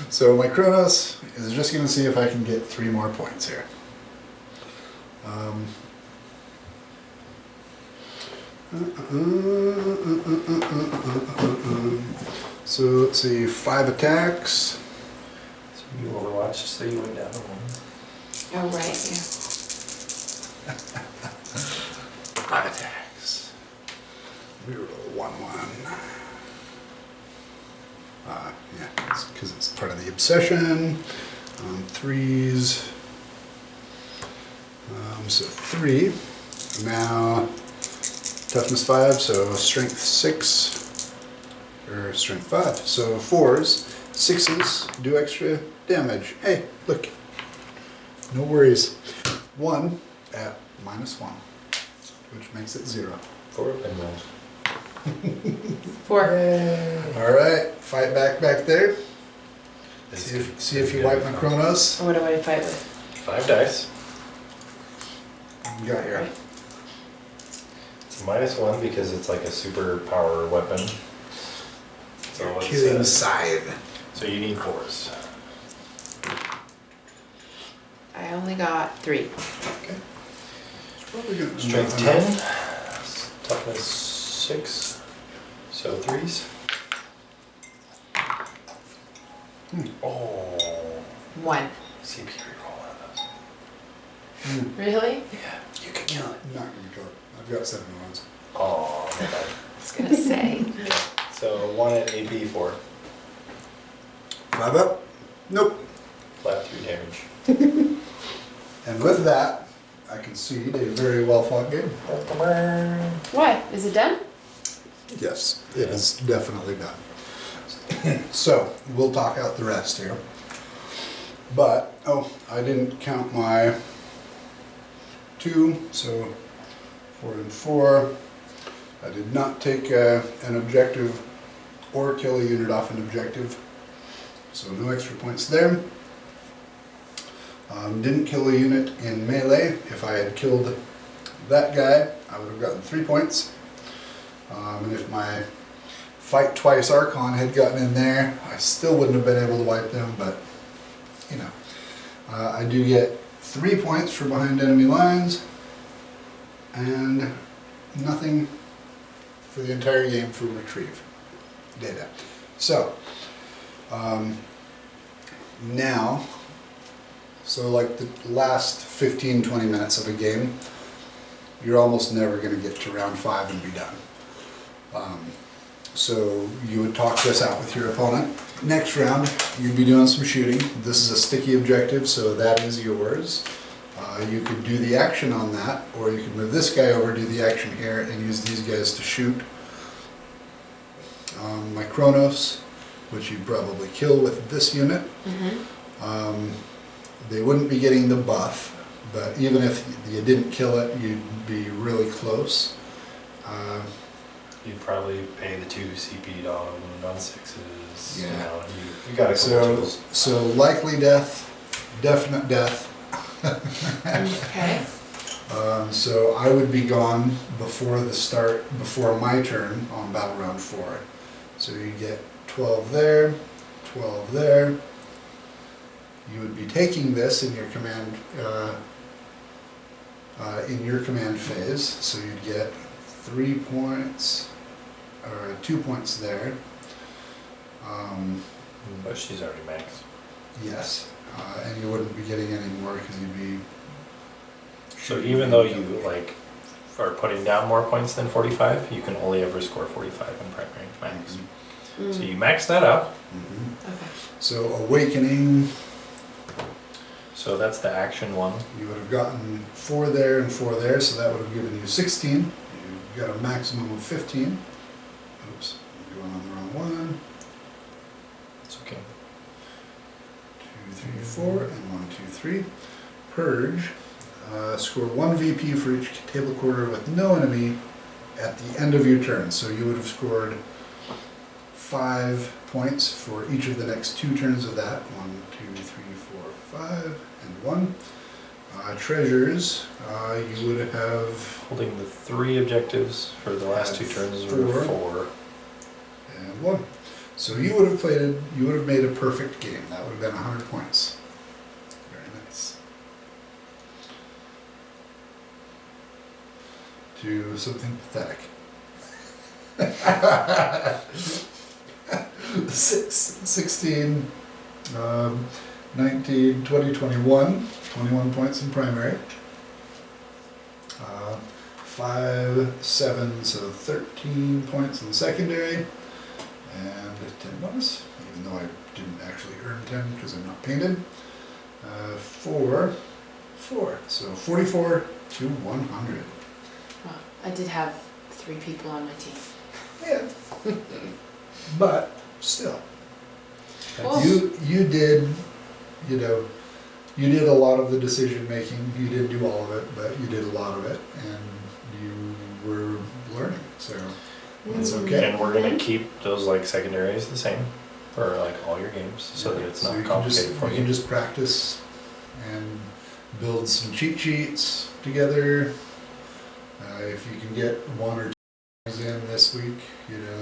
So my Kronos is just going to see if I can get 3 more points here. So let's see, 5 attacks. So you Overwatch, so you went down to 1. Oh, right, yeah. 5 attacks. We roll 1-1. Yeah, it's because it's part of the obsession. 3s. So 3. Now toughness 5, so strength 6. Or strength 5. So 4s. 6s do extra damage. Hey, look. No worries. 1 at -1, which makes it 0. 4 and 1. 4. All right, fight back there. See if you wipe my Kronos. What do I fight with? 5 dice. You got here. It's -1 because it's like a super power weapon. So it's, Killing side. so you need 4s. I only got 3. Okay. It's probably gonna Strength be 10. enough. Toughness 6. So 3s. Oh. 1. CP reroll one of those. Really? Yeah. You can No, kill I'm it. not gonna kill it. I've got 7 ones. Oh, my bad. I was gonna say. So 1 at AP 4. 5 up? Nope. Flat 3 damage. And with that, I concede a very well fought game. What? Is it done? Yes, it is definitely done. So, we'll talk out the rest here. But, oh, I didn't count my 2, so 4 and 4. I did not take an objective or kill a unit off an objective, so no extra points there. Didn't kill a unit in melee. If I had killed that guy, I would have gotten 3 points. And if my fight twice Archon had gotten in there, I still wouldn't have been able to wipe them, but you know. I do get 3 points for behind enemy lines, and nothing for the entire game for retrieve data. So, now, so like the last 15-20 minutes of a game, you're almost never going to get to round 5 and be done. So you would talk this out with your opponent. Next round, you'd be doing some shooting. This is a sticky objective, so that is yours. You could do the action on that, or you could move this guy over, do the action here, and use these guys to shoot. My Kronos which you'd probably kill with this unit. Mm-hmm. They wouldn't be getting the buff, but even if you didn't kill it, you'd be really close. You'd probably pay the 2 CP dog wound on 6s. Yeah. You know, you got to So likely death, definite death. Okay. So I would be gone before my turn on battle round 4. So you get 12 there, 12 there. You would be taking this in your command phase, so you'd get 3 points, or 2 points there. But she's already maxed. Yes, and you wouldn't be getting any more because you'd be. So even though you like are putting down more points than 45, you can only ever score 45 in primary max. Mm. So you max that up. Mhm. Okay. So awakening, So that's the action one. you would have gotten 4 there and 4 there, so that would have given you 16. You got a maximum of 15. Oops, I'm going on the wrong one. It's okay. 2, 3, 4, and 1, 2, 3. Purge. Score 1 VP for each table quarter with no enemy at the end of your turn. So you would have scored 5 points for each of the next 2 turns of that. 1, 2, 3, 4, 5, and 1. Treasures, you would have Holding the 3 objectives for the last 2 turns were 4. and 1. So you would have made a perfect game. That would have been 100 points. Very nice. To something pathetic. 16, 19, 20, 21. 21 points in primary. 5, 7, so 13 points in secondary. And 10 bonus, even though I didn't actually earn 10 because I'm not painted. 4, so 44 to 100. Well, I did have 3 people on my team. Yeah. But still, Well- you did, you did a lot of the decision making. You didn't do all of it, but you did a lot of it, and you were learning. So it's okay. And we're gonna keep those like secondaries the same for like all your games, so that it's So not you can complicated for you you. can just practice and build some cheat sheets together. If you can get 1 or 2 things in this week,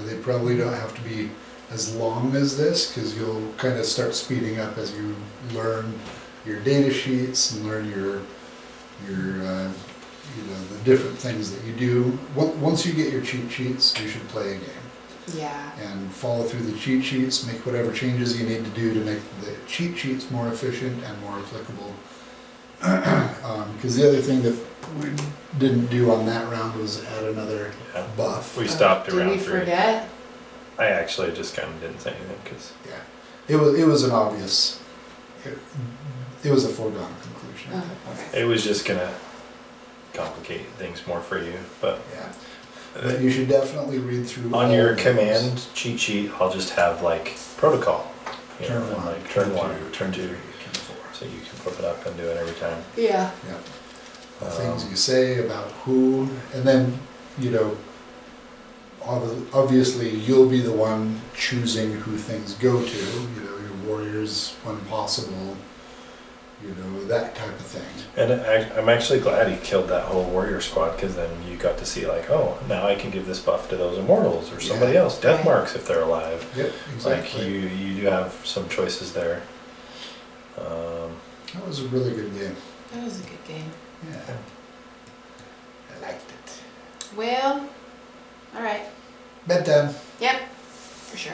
they probably don't have to be as long as this, because you'll kind of start speeding up as you learn your data sheets and learn your the different things that you do. Once you get your cheat sheets, you should play a game. Yeah. And follow through the cheat sheets, make whatever changes you need to do to make the cheat sheets more efficient and more applicable. Because the other thing that we didn't do on that round was add another Yeah. buff. We stopped Did around we 3. forget? I actually just kind of didn't say anything because Yeah, it was an obvious. It was a foregone conclusion. Oh, okay. it was just gonna complicate things more for you. But Yeah, but you should definitely read through on all your of those. command cheat sheet, I'll just have like protocol. Turn and, 1, like turn 1, turn 2. 3, turn 4. So you can flip it up and do it every time. Yeah. Yeah. The things you say about who, and then, obviously you'll be the one choosing who things go to, your warriors when possible, that type of thing. And I'm actually glad he killed that whole warrior squad, because then you got to see like, oh, now I can give this buff to those immortals or somebody Yeah. else, death Right. marks if they're alive. Yep, Like exactly. you do have some choices there. That was a really good game. That was a good game. Yeah. I liked it. Well, alright. Bedtime. Yep, for sure.